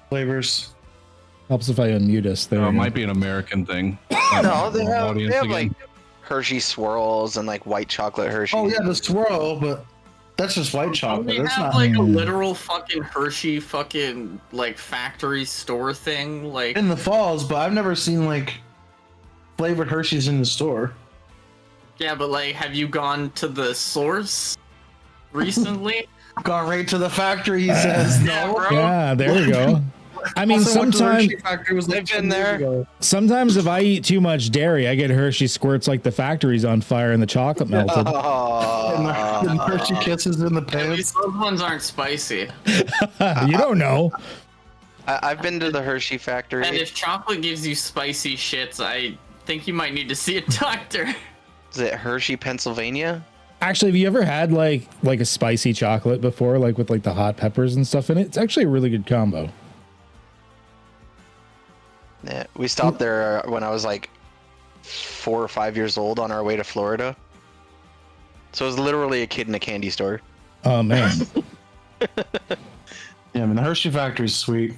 flavors. Helps if I unmute us. There It might be an American thing. No, they have like Hershey swirls and like white chocolate Hershey. Oh yeah, the swirl, but that's just white chocolate. We That's have not like a literal fucking Hershey fucking like factory store thing like in the falls, but I've never seen like flavored Hershey's in the store. Yeah, but like have you gone to the source recently? Gone right to the factory, he says. Yeah, No. bro. Yeah, there you go. I mean, Also went to the sometimes Hershey factory, was like I've been 10 years there. ago. sometimes if I eat too much dairy, I get Hershey squirts like the factory's on fire and the chocolate melted. And the Hershey kisses in the At pants. least those ones aren't spicy. You don't know. I've been to the Hershey factory. And if chocolate gives you spicy shits, I think you might need to see a doctor. Is it Hershey, Pennsylvania? Actually, have you ever had like a spicy chocolate before, like with like the hot peppers and stuff in it? It's actually a really good combo. Yeah, we stopped there when I was like 4 or 5 years old on our way to Florida. So it was literally a kid in a candy store. Oh man. Yeah, I mean the Hershey factory's sweet.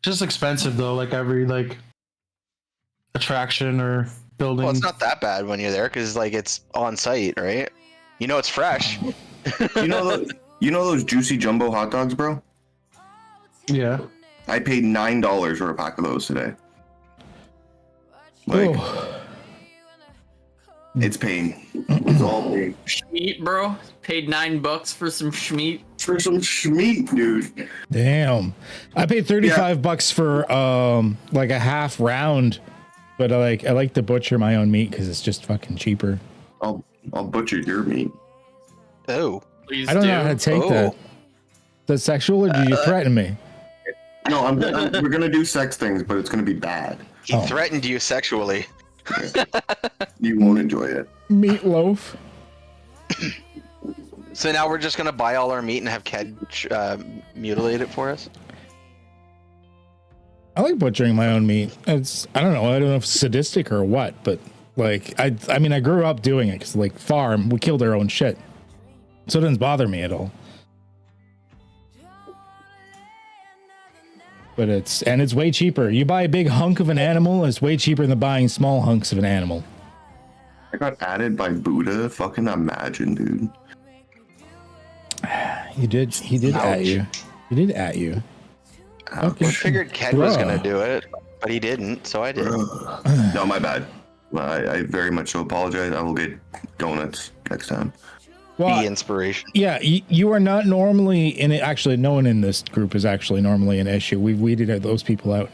Just expensive though, like every like attraction or building. Well, it's not that bad when you're there because like it's on site, right? You know it's fresh. You know those juicy jumbo hot dogs, bro? Yeah. I paid $9 for a pack of those today. Like, Oh. it's pain. It's all pain. Schmeat, bro. Paid $9 for some schmeat. For some schmeat, dude. Damn. I paid 35 bucks for like a half round, but I like to butcher my own meat because it's just fucking cheaper. I'll butcher your meat. Oh, Please I don't know how to take that. Is that sexual or did you threaten me? No, we're gonna do sex things, but it's gonna be bad. he threatened you sexually. You won't enjoy it. Meatloaf. So now we're just gonna buy all our meat and have Ked mutilate it for us. I like butchering my own meat. I don't know if it's sadistic or what, but like I mean I grew up doing it because like farm we killed our own shit, so it doesn't bother me at all. But it's way cheaper. You buy a big hunk of an animal, it's way cheaper than buying small hunks of an animal. I got added by Buddha. Fucking imagine, dude. He did at you. He did at you. Okay. I figured Ked was gonna do it, but he didn't, so I did. No, my bad. I very much so apologize. I will get donuts next time. The inspiration. Yeah, you are not normally in it. Actually, no one in this group is actually normally an issue. We've weeded those people out.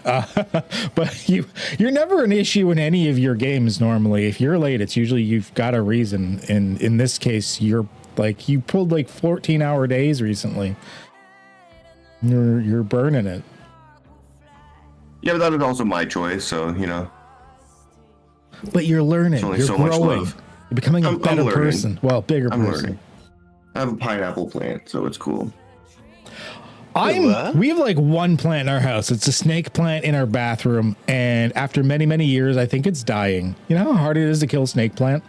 But you're never an issue in any of your games normally. If you're late, it's usually you've got a reason. And in this case, you're like you pulled like 14-hour days recently. You're burning it. Yeah, but that is also my choice, so you know. But you're learning. Only You're so much growing. love. You're becoming a I'm better learning. person. Well, bigger I'm person. learning. I have a pineapple plant, so it's cool. We have like one plant in our house. It's a snake plant in our bathroom, and after many, many years, I think it's dying. You know how hard it is to kill a snake plant?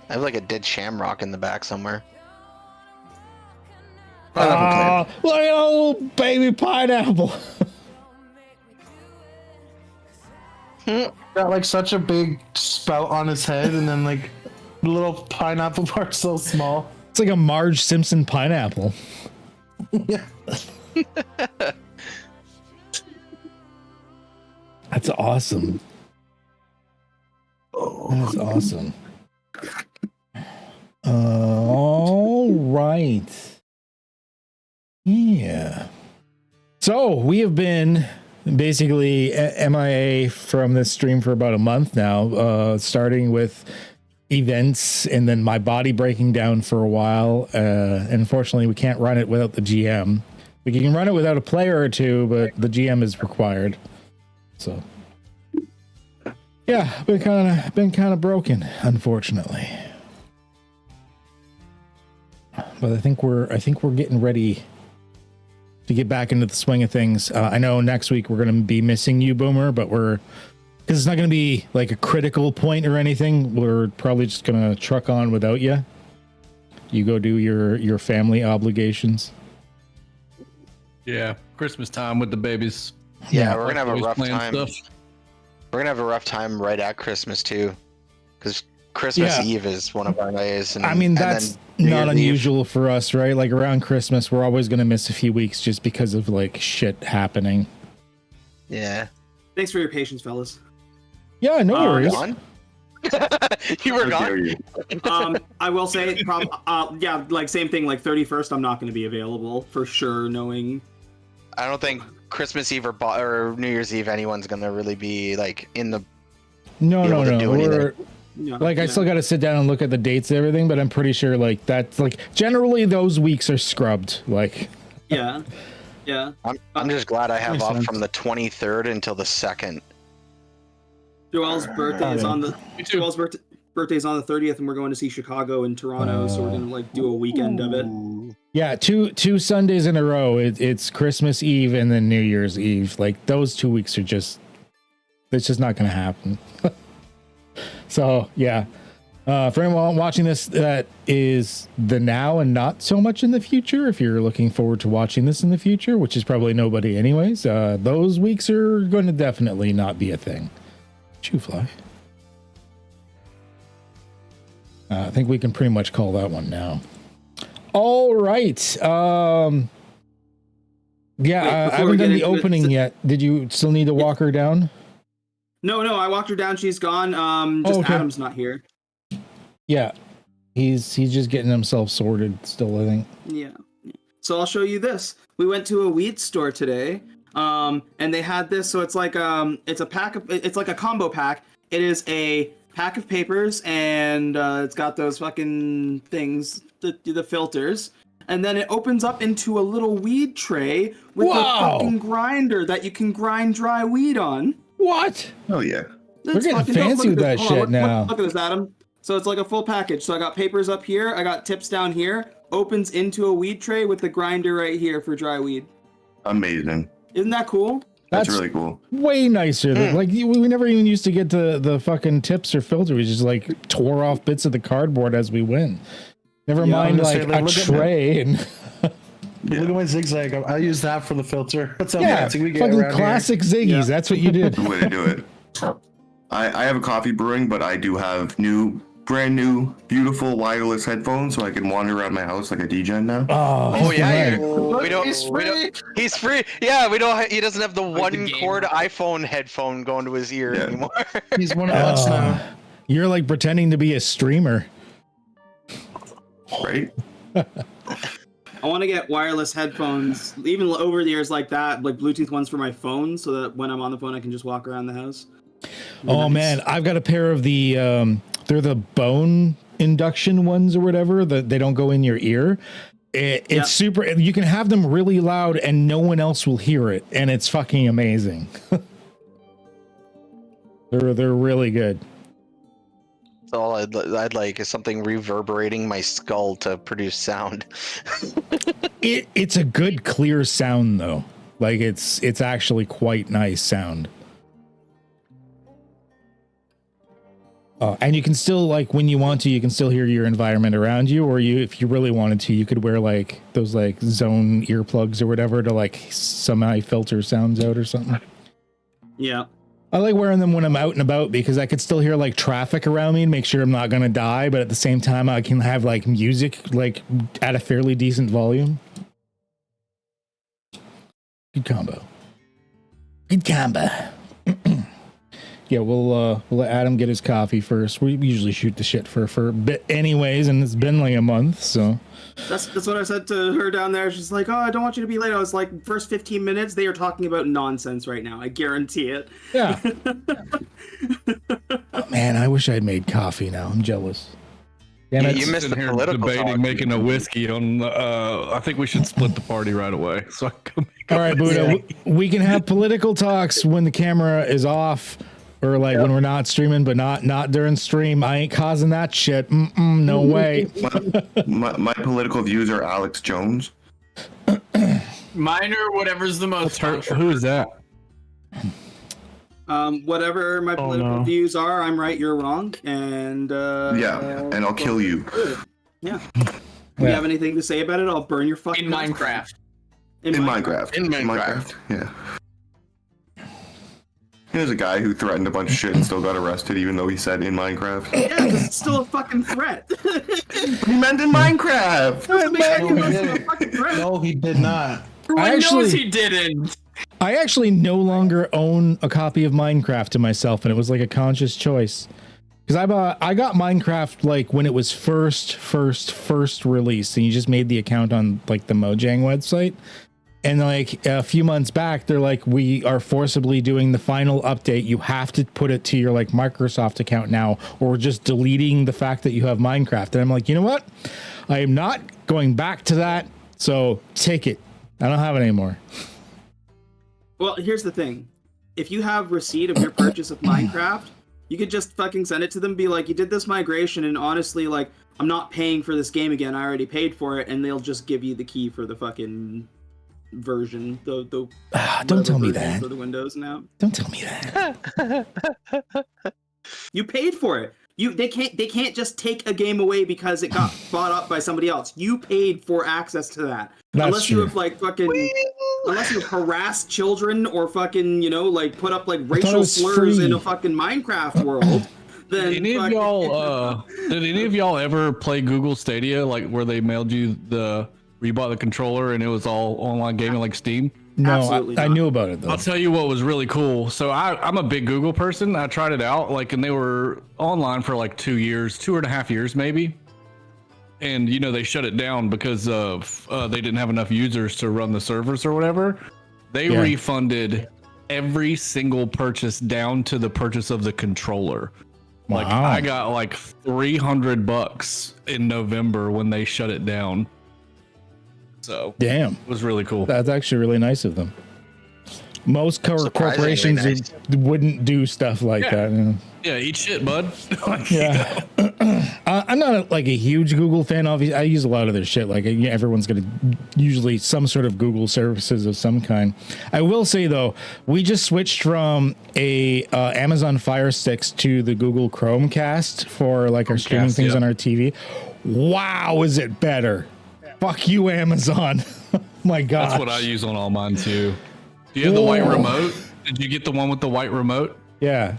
I have like a dead shamrock in the back somewhere. Pineapple plant. Look at a little baby pineapple. Got like such a big spout on his head, and then like the little pineapple part so small. It's like a Marge Simpson pineapple. Yeah. That's awesome. That's awesome. All right. Yeah. So we have been basically MIA from this stream for about a month now, starting with events and then my body breaking down for a while. Unfortunately, we can't run it without the GM. We can run it without a player or two, but the GM is required. So yeah, been kind of broken, unfortunately. But I think we're getting ready to get back into the swing of things. I know next week we're going to be missing you, Boomer, but because it's not going to be like a critical point or anything. We're probably just going to truck on without you. You go do your family obligations. Yeah, Christmas time with the babies. Yeah, we're gonna have a Always rough playing time. stuff. We're gonna have a rough time right at Christmas too, because Christmas Yeah. Eve is one of our days. And, I mean, and that's then New not Year's Eve. unusual for us, right? Like around Christmas, we're always going to miss a few weeks just because of like shit happening. Yeah. Thanks for your patience, fellas. Yeah, no worries. Gone? You were How dare gone? you. I will say, yeah, like same thing. Like 31st, I'm not going to be available for sure. Knowing, I don't think Christmas Eve or New Year's Eve anyone's gonna really be like in the. No, be able to do anything. We're, like, I still got to sit down and look at the dates and everything, but I'm pretty sure like that's like generally those weeks are scrubbed. Like, yeah. I'm just glad I have Makes off sense. from the 23rd until the 2nd. Joel's birthday is on the Me too. Joel's birthday's on the 30th, and we're going to see Chicago and Toronto, so we're gonna like do a weekend of it. yeah, two Sundays in a row. It's Christmas Eve and then New Year's Eve. Like those 2 weeks are just, it's just not going to happen. So yeah, for anyone watching this that is the now and not so much in the future, if you're looking forward to watching this in the future, which is probably nobody anyways, those weeks are going to definitely not be a thing. Chew fly. I think we can pretty much call that one now. All right. Yeah, Wait, I before we haven't get done the into it, opening yet. Did you still need to walk her down? No, I walked her down. She's gone. Oh, okay. Adam's not here. Yeah. He's just getting himself sorted still, I think. Yeah. So I'll show you this. We went to a weed store today, and they had this. So it's like it's a pack of, it's like a combo pack. It is a pack of papers, and it's got those fucking things, the filters, and then it opens up into a little weed tray with a Wow. fucking grinder that you can grind dry weed on. What? Oh yeah. That's getting fucking dope. fancy Look with at that this. shit Hold on, now. Look at this, Adam. So it's like a full package. So I got papers up here, I got tips down here, opens into a weed tray with the grinder right here for dry weed. Amazing. Isn't that cool? That's really cool. Way nicer. Than, like we never even used to get to the fucking tips or filter. We just like tore off bits of the cardboard as we went. Never Yeah, mind I'm gonna say, like like, a look at tray and Yeah. Look at my zigzag. I use that for the filter. That's how yeah, fancy we get fucking around classic Ziggies. Yeah. That's what you did. The way to do it. I have a coffee brewing, but I do have brand new, beautiful wireless headphones, so I can wander around my house like a DJ now. Oh yeah, right. we don't. He's we free. don't. He's free. Yeah, we don't. He doesn't have the Like the one game. cord iPhone headphone going to his ear Yeah. anymore. here. He's one of us now. You're like pretending to be a streamer. Right? I want to get wireless headphones, even over the ears like that, like Bluetooth ones for my phone, so that when I'm on the phone, I can just walk around the house. Oh Nice. man, I've got a pair of the they're the bone induction ones or whatever, that they don't go in your ear. It's Yeah. super, you can have them really loud and no one else will hear it, and it's fucking amazing. They're really good. That's all I'd like is something reverberating my skull to produce sound. It's a good clear sound though. Like it's actually quite nice sound. And you can still, like, when you want to, you can still hear your environment around you, or if you really wanted to, you could wear like those like zone earplugs or whatever to like semi filter sounds out or something. Yeah. I like wearing them when I'm out and about because I could still hear like traffic around me and make sure I'm not gonna die, but at the same time I can have like music like at a fairly decent volume. Good combo. Good combo. Yeah, we'll let Adam get his coffee first. We usually shoot the shit for a bit anyways, and it's been like a month, so. That's what I said to her down there. She's like, "Oh, I don't want you to be late." I was like, "First 15 minutes, they are talking about nonsense right now. I guarantee it." Yeah. Oh, man, I wish I'd made coffee now. I'm jealous. Damn it. You missed Sitting the here political debating talk. making a whiskey on. I think we should split the party right away. So I can make All right, Buddha, we can have political talks when the camera is off, or like when we're not streaming, but not during stream. I ain't causing that shit. No way. My political views are Alex Jones. Mine are whatever's the most controversial. Who is that? Whatever my political no. views are, I'm right, you're wrong, and And I'll kill you. Yeah. If you have anything to say about it, I'll burn your fucking in house. Minecraft. In Minecraft. In Minecraft. Yeah. There's a guy who threatened a bunch of shit and still got arrested, even though he said in Minecraft. Yeah, because it's still a fucking threat. He meant in Minecraft. No, he did not. Everyone knows he didn't. I actually no longer own a copy of Minecraft to myself, and it was like a conscious choice. Because I got Minecraft like when it was first released, and you just made the account on like the Mojang website. And like a few months back, they're like, we are forcibly doing the final update. You have to put it to your like Microsoft account now, or we're just deleting the fact that you have Minecraft. And I'm like, you know what? I am not going back to that. So take it. I don't have it anymore. Well, here's the thing. If you have receipt of your purchase of Minecraft, you could just fucking send it to them, be like, you did this migration, and honestly, like, I'm not paying for this game again. I already paid for it, and they'll just give you the key for the fucking version. Don't tell me that. For the Windows now. Don't tell me that. You paid for it. They can't just take a game away because it got bought up by somebody else. You paid for access to that. That's unless true. you have like fucking unless you harass children or fucking, you know, like put up like racial slurs free. in a fucking Minecraft world. Then Did any of y'all did any of y'all ever play Google Stadia, like where they mailed you where you bought the controller and it was all online gaming like Steam? No, Absolutely I not. knew about it though. I'll tell you what was really cool. So I'm a big Google person. I tried it out, like, and they were online for like 2 years, 2.5 years maybe. And you know, they shut it down because of they didn't have enough users to run the servers or whatever. They refunded every single purchase down to the purchase of the controller. Like Wow. I got like $300 in November when they shut it down. So Damn. it was really cool. That's actually really nice of them. Most Surprisingly corporations nice. wouldn't do stuff like that. You know? Yeah, eat shit, bud. Yeah. I'm not like a huge Google fan. Obviously, I use a lot of their shit. Like everyone's going to usually some sort of Google services of some kind. I will say though, we just switched from a Amazon Fire Sticks to the Google Chromecast for like our streaming things on our TV. Wow, is it better? Fuck you, Amazon. My God. That's what I use on all mine too. Do you have the white remote? Did you get the one with the white remote? Yeah.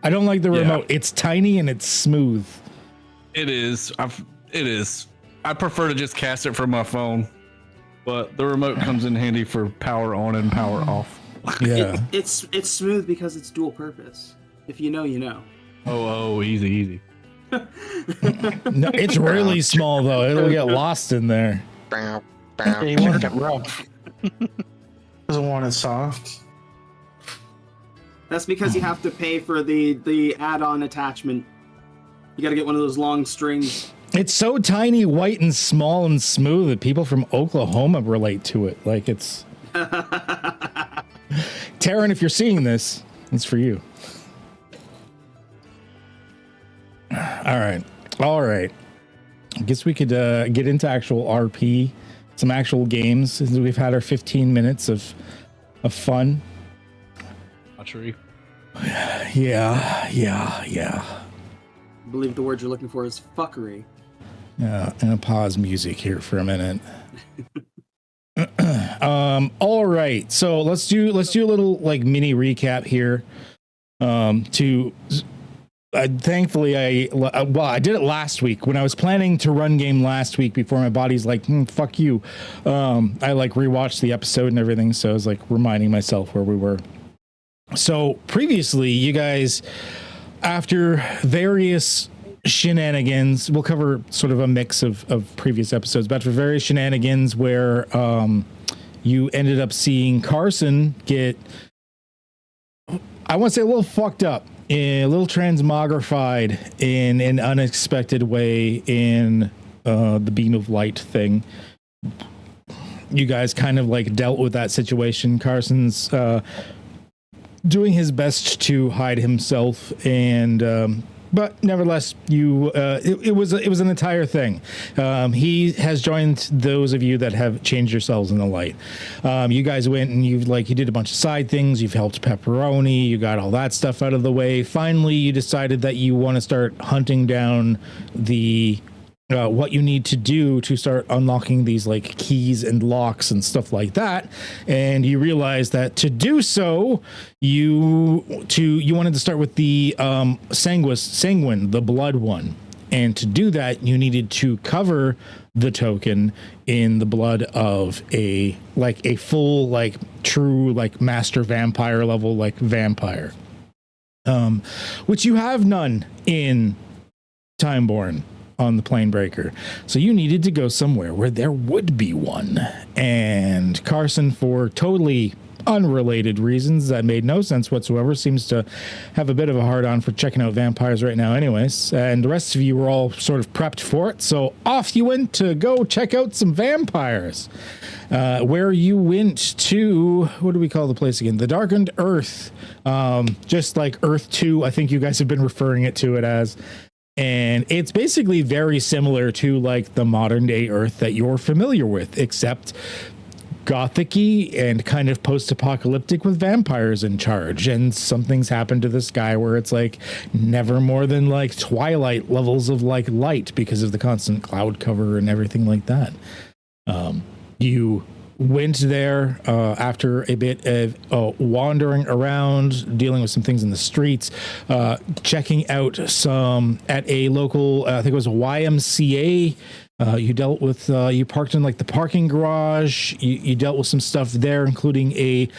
I don't like the remote. It's tiny and it's smooth. It is. It is. I prefer to just cast it from my phone, but the remote comes in handy for power on and power off. Yeah. It's smooth because it's dual purpose. If you know, you know. Oh, easy. No, it's really small though. It'll get lost in there. Bow, Yeah, bow. you want it rough. Doesn't want it soft. That's because you have to pay for the add-on attachment. You got to get one of those long strings. It's so tiny, white, and small and smooth that people from Oklahoma relate to it. Like it's Taryn, if you're seeing this, it's for you. All right. I guess we could get into actual RP, some actual games. Since we've had our 15 minutes of fun. Archery. Yeah. I believe the word you're looking for is fuckery. Yeah, and a pause music here for a minute. All right, so let's do a little like mini recap here. Thankfully, I did it last week when I was planning to run game last week before my body's like, fuck you. I like rewatched the episode and everything, so I was like reminding myself where we were. So previously, you guys, after various shenanigans, we'll cover sort of a mix of previous episodes, but for various shenanigans where you ended up seeing Carson get, I want to say, a little fucked up, a little transmogrified in an unexpected way in the Beam of Light thing. You guys kind of like dealt with that situation. Carson's doing his best to hide himself, and but nevertheless, it was an entire thing. He has joined those of you that have changed yourselves in the light. You guys went and you did a bunch of side things. You've helped Pepperoni. You got all that stuff out of the way. Finally, you decided that you want to start hunting down the what you need to do to start unlocking these like keys and locks and stuff like that. And you realize that to do so, you wanted to start with the sanguine, the blood one. And to do that, you needed to cover the token in the blood of a full, like true, like master vampire level, like vampire. Which you have none in Timeborn on the Planebreaker. So you needed to go somewhere where there would be one. And Carson, for totally unrelated reasons that made no sense whatsoever, seems to have a bit of a hard-on for checking out vampires right now anyways. And the rest of you were all sort of prepped for it. So off you went to go check out some vampires. Where you went to, what do we call the place again? The Darkened Earth. Just like Earth 2, I think you guys have been referring to it as. And it's basically very similar to like the modern day Earth that you're familiar with, except gothic-y and kind of post-apocalyptic with vampires in charge. And something's happened to this guy where it's like never more than like Twilight levels of like light because of the constant cloud cover and everything like that. You went there after a bit of wandering around, dealing with some things in the streets, checking out some at a local, I think it was a YMCA. You dealt with, you parked in like the parking garage. You dealt with some stuff there, including a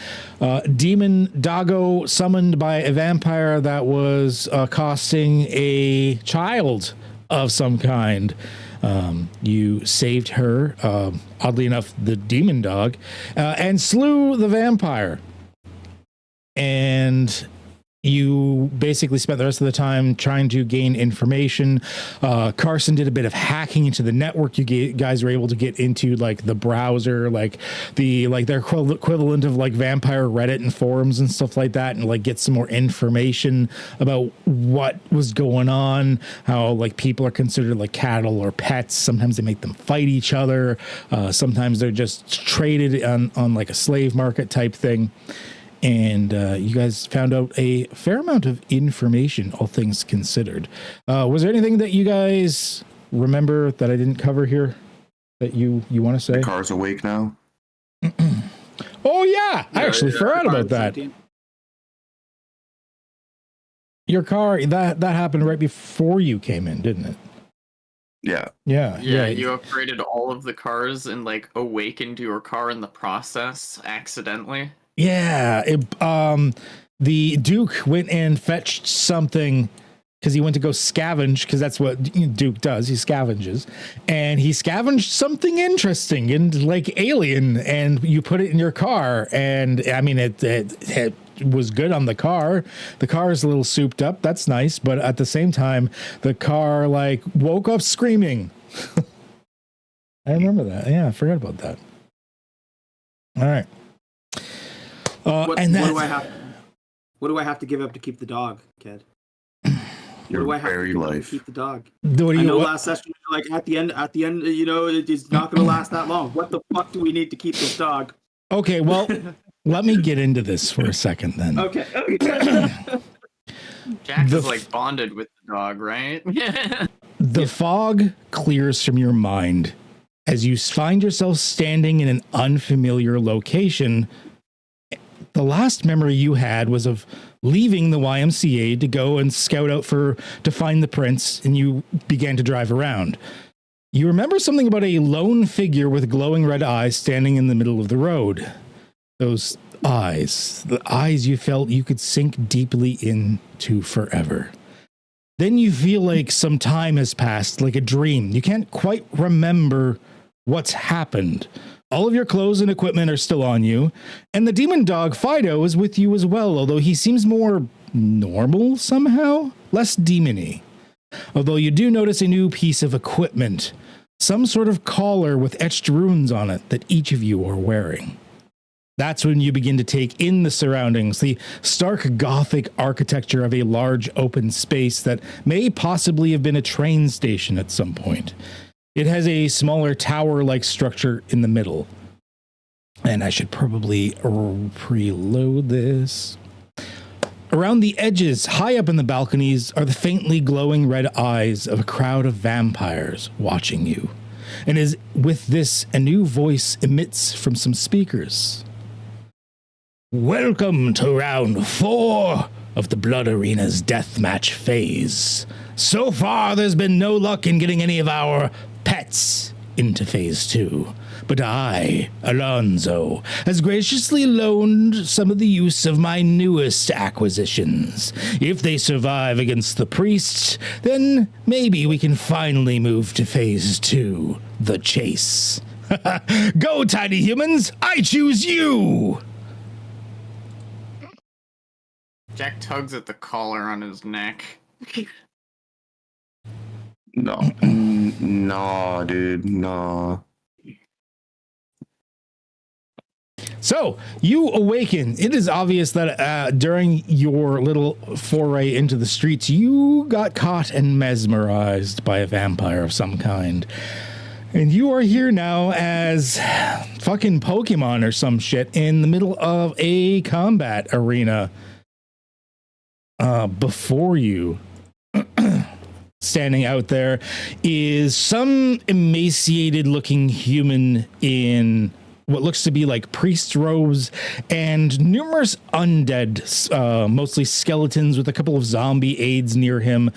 demon doggo summoned by a vampire that was accosting a child of some kind. You saved her, oddly enough, the demon dog, and slew the vampire. And you basically spent the rest of the time trying to gain information. Carson did a bit of hacking into the network. You guys were able to get into like the browser, like their equivalent of like vampire Reddit and forums and stuff like that, and like get some more information about what was going on, how like people are considered like cattle or pets. Sometimes they make them fight each other. Sometimes they're just traded on like a slave market type thing. And you guys found out a fair amount of information, all things considered. Was there anything that you guys remember that I didn't cover here that you want to say? The car's awake now. Oh, yeah. I actually forgot about that. Your car, that happened right before you came in, didn't it? Yeah. Yeah. You upgraded all of the cars and like awakened your car in the process accidentally. Yeah, the Duke went and fetched something because he went to go scavenge, because that's what Duke does. He scavenges, and he scavenged something interesting and like alien, and you put it in your car. And I mean, it was good on the car. The car is a little souped up. That's nice. But at the same time, the car like woke up screaming. I remember that. Yeah, I forgot about that. All right. What do I have to give up to keep the dog, kid? Your what do I have very to life. keep the dog? Last session, like at the end, you know, it's not going to last that long. What the fuck do we need to keep this dog? Okay, well, let me get into this for a second then. Okay. Jack is like bonded with the dog, right? The fog clears from your mind as you find yourself standing in an unfamiliar location. The last memory you had was of leaving the YMCA to go and scout out to find the prince, and you began to drive around. You remember something about a lone figure with glowing red eyes standing in the middle of the road. Those eyes, the eyes you felt you could sink deeply into forever. Then you feel like some time has passed, like a dream. You can't quite remember what's happened. All of your clothes and equipment are still on you, and the demon dog Fido is with you as well, although he seems more normal somehow, less demony. Although you do notice a new piece of equipment, some sort of collar with etched runes on it that each of you are wearing. That's when you begin to take in the surroundings, the stark Gothic architecture of a large open space that may possibly have been a train station at some point. It has a smaller tower-like structure in the middle. And I should probably preload this. Around the edges, high up in the balconies, are the faintly glowing red eyes of a crowd of vampires watching you. And as with this, a new voice emits from some speakers. Welcome to round 4 of the Blood Arena's deathmatch phase. So far, there's been no luck in getting any of our pets into phase 2. But I, Alonzo, has graciously loaned some of the use of my newest acquisitions. If they survive against the priests, then maybe we can finally move to phase 2, the chase. Go, tiny humans! I choose you! Jack tugs at the collar on his neck. No. No, dude. No. So, you awaken. It is obvious that during your little foray into the streets, you got caught and mesmerized by a vampire of some kind. And you are here now as fucking Pokemon or some shit in the middle of a combat arena. Before you, standing out there, is some emaciated looking human in what looks to be like priest robes and numerous undead, mostly skeletons with a couple of zombie aides near him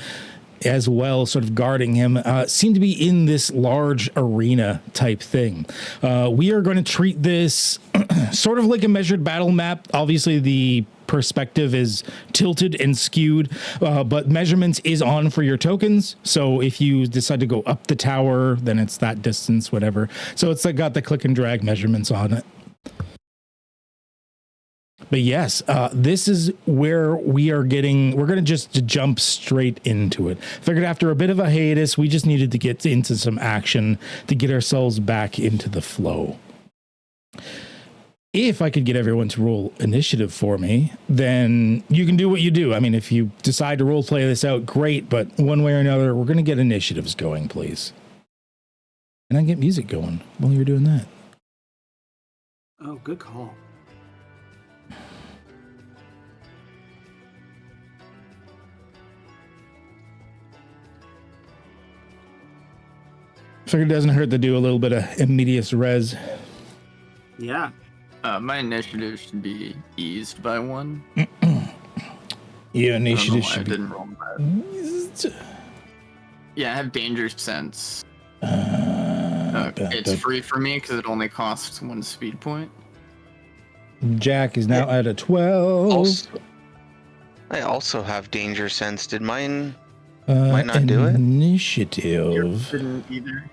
as well, sort of guarding him, seem to be in this large arena type thing. We are going to treat this sort of like a measured battle map. Obviously, the perspective is tilted and skewed, but measurements is on for your tokens. So if you decide to go up the tower, then it's that distance, whatever. So it's like got the click and drag measurements on it. But yes, this is where we're going to just jump straight into it. Figured after a bit of a hiatus, we just needed to get into some action to get ourselves back into the flow. If I could get everyone to roll initiative for me, then you can do what you do. I mean, if you decide to role play this out, great. But one way or another, we're going to get initiatives going, please. And I get music going while you're doing that. Oh, good call. Figured it doesn't hurt to do a little bit of immediate res. Yeah. My initiative should be eased by 1. Your I don't know initiative why I should be didn't roll that. Yeah, I have danger sense. It's free for me because it only costs 1 speed point. Jack is now at a 12. I also have danger sense. Did mine not do it? Initiative. Didn't either.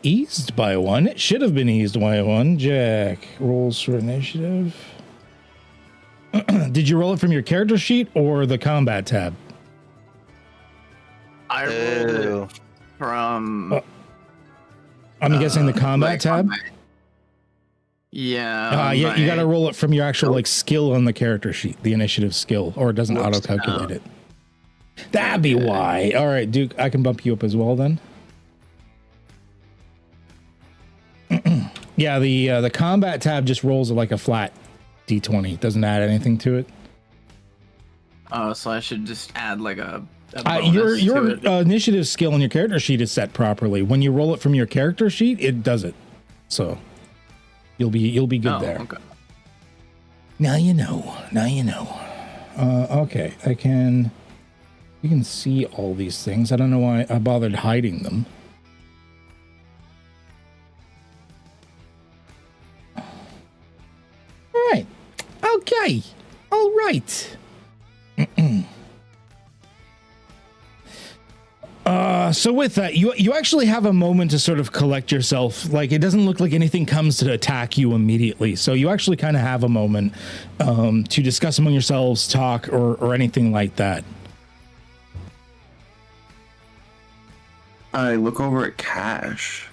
Eased by 1. It should have been eased by 1. Jack rolls for initiative. Did you roll it from your character sheet or the combat tab? I rolled it from. I'm guessing the combat tab. Yeah. Yeah, you got to roll it from your actual like skill on the character sheet, the initiative skill, or it doesn't auto calculate it. That'd be why. All right, Duke, I can bump you up as well then. Yeah, the combat tab just rolls like a flat d20. It doesn't add anything to it. Oh, so I should just add like a your bonus to it. Initiative skill on your character sheet is set properly. When you roll it from your character sheet, it does it. So you'll be good there. Okay. Now you know. Okay, you can see all these things. I don't know why I bothered hiding them. All right. Okay. All right. So with that, you actually have a moment to sort of collect yourself. Like, it doesn't look like anything comes to attack you immediately. So you actually kind of have a moment to discuss among yourselves, talk, or anything like that. I look over at Cash,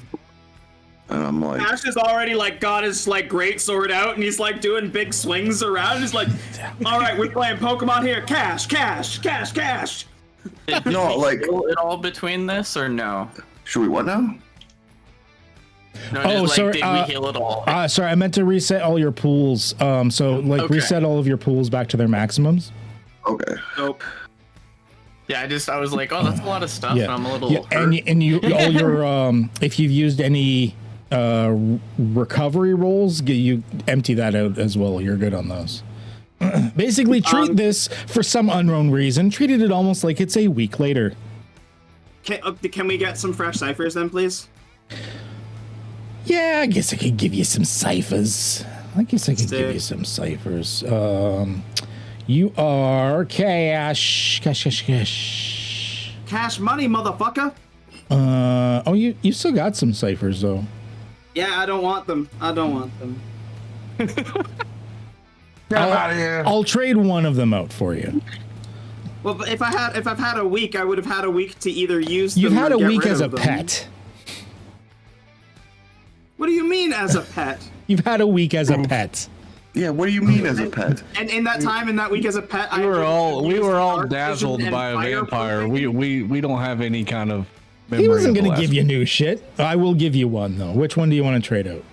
and I'm like, Ash has already like got his like great sword out, and he's like doing big swings around. He's like, "All right, we're playing Pokemon here. Cash." no, like, Roll it all between this or no? should we what now? No, Oh, just, sorry, Did we heal at all? Sorry, I meant to reset all your pools. Okay. Reset all of your pools back to their maximums. Okay. Nope. Yeah, I was like, oh, that's a lot of stuff. Yeah, And I'm a little yeah, hurt. and you all your if you've used any recovery rolls, you empty that out as well. You're good on those. Basically, treat this for some unknown reason. Treated it almost like it's a week later. Can we get some fresh ciphers then, please? Yeah, I guess I could give you some ciphers. Sick. You are cash. Cash money, motherfucker. Oh, you still got some ciphers though. Yeah, I don't want them. Get out of here. I'll trade one of them out for you. Well, but if I've had a week, I would have had a week to either use You've them had or a get week rid as a of them. pet. What do you mean as a pet? You've had a week as a pet. Yeah, what do you mean as a pet? And in that time, in that week as a pet, We were all dark vision dazzled and by a fire vampire. proofing. We don't have any kind of. He wasn't memory going of to the give you new shit. I will give you one though. Which one do you want to trade out?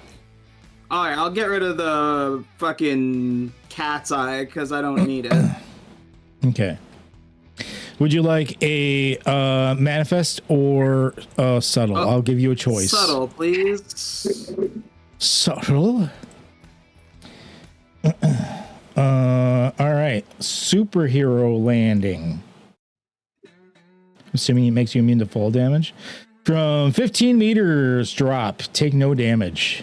All right, I'll get rid of the fucking cat's eye because I don't need it. Okay. Would you like a manifest or subtle? I'll give you a choice. Subtle, please. Subtle. All right. Superhero landing. Assuming it makes you immune to fall damage. From 15 meters drop. Take no damage.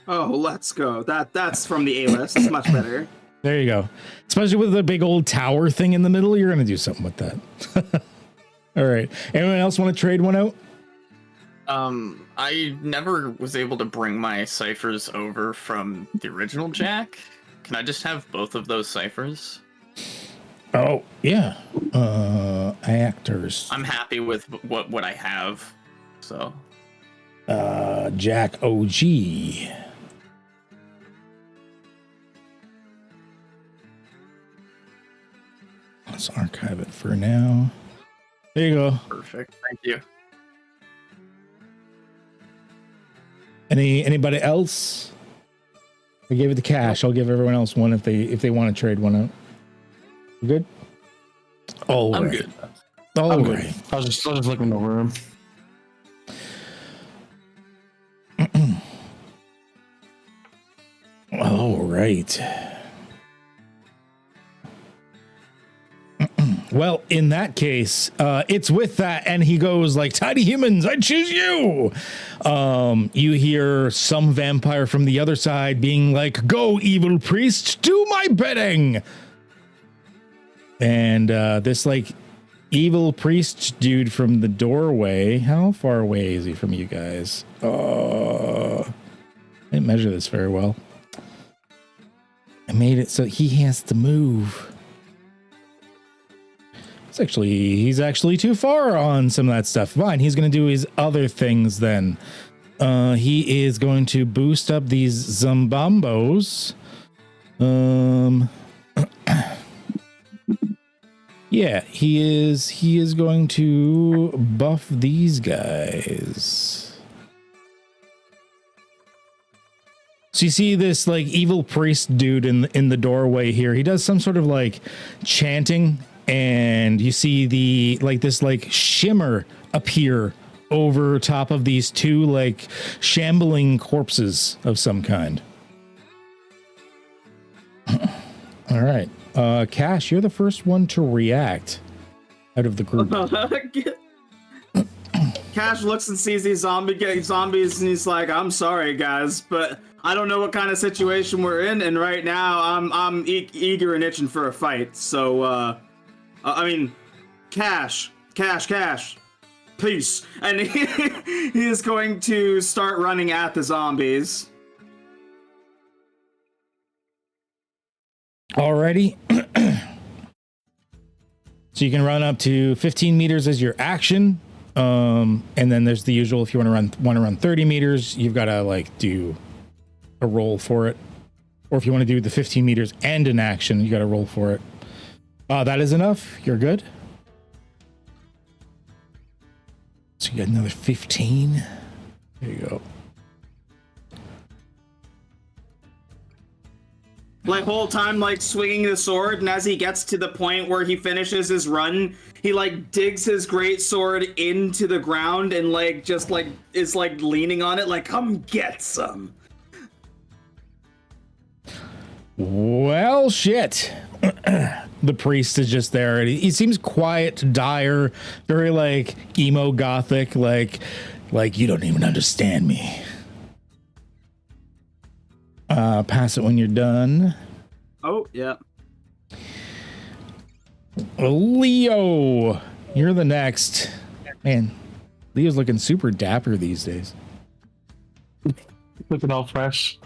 Oh, let's go. That's from the A list. It's much better. There you go. Especially with the big old tower thing in the middle, you're gonna do something with that. All right. Anyone else want to trade one out? I never was able to bring my ciphers over from the original Jack. Can I just have both of those ciphers? Oh yeah. Actors. I'm happy with what I have. So. Jack OG. Let's archive it for now. There you go. Perfect. Thank you. Anybody else? I gave it the cash. I'll give everyone else one if they want to trade one out. You good? All I'm right. good. All I'm right. good. I was just looking over him. All right. Well, in that case, it's with that, and he goes like, "Tiny humans, I choose you." You hear some vampire from the other side being like, "Go, evil priest, do my bidding." And this like evil priest dude from the doorway. How far away is he from you guys? I didn't measure this very well. I made it so he has to move. He's actually too far on some of that stuff. Fine, he's going to do his other things then. He is going to boost up these Zombambos. Yeah, he is going to buff these guys. So you see this like evil priest dude in the doorway here. He does some sort of like chanting, and you see this shimmer appear over top of these two like shambling corpses of some kind. All right. Cash, you're the first one to react out of the group. Cash looks and sees these zombies, and he's like, "I'm sorry, guys, but I don't know what kind of situation we're in, and right now I'm eager and itching for a fight. So, I mean, cash, peace." And he is going to start running at the zombies. Alrighty. So you can run up to 15 meters as your action. And then there's the usual, if you want to run 30 meters, you've got to like do a roll for it. Or if you want to do the 15 meters and an action, you got to roll for it. That is enough. You're good. So you got another 15. There you go. like whole time like swinging the sword, and as he gets to the point where he finishes his run, he like digs his great sword into the ground and like just like is like leaning on it like, come get some. Well, shit. The priest is just there, and he seems quiet, dire, very like emo gothic, like you don't even understand me. Pass it when you're done. Oh yeah. Leo, you're the next. Man, Leo's looking super dapper these days. Looking all fresh.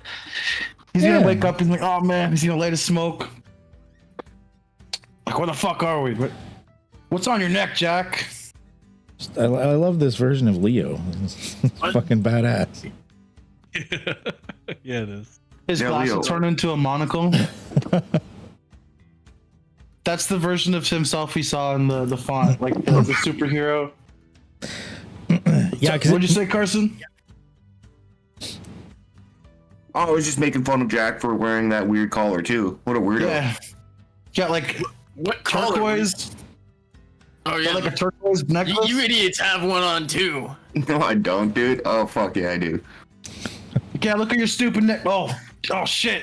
He's gonna wake up and like, oh man, he's gonna light a smoke. Like, where the fuck are we? What's on your neck, Jack? I love this version of Leo. It's fucking badass. Yeah, it is. His glasses Leo. turn into a monocle. That's the version of himself we saw in the font, like the superhero. Yeah, What'd you say, Carson? Oh, I was just making fun of Jack for wearing that weird collar too. What a weirdo. Yeah. Got like What color? turquoise. Oh yeah, Got like a turquoise necklace. you idiots have one on too. No, I don't, dude. Oh, fuck yeah, I do. You can't look at your stupid neck. Oh shit.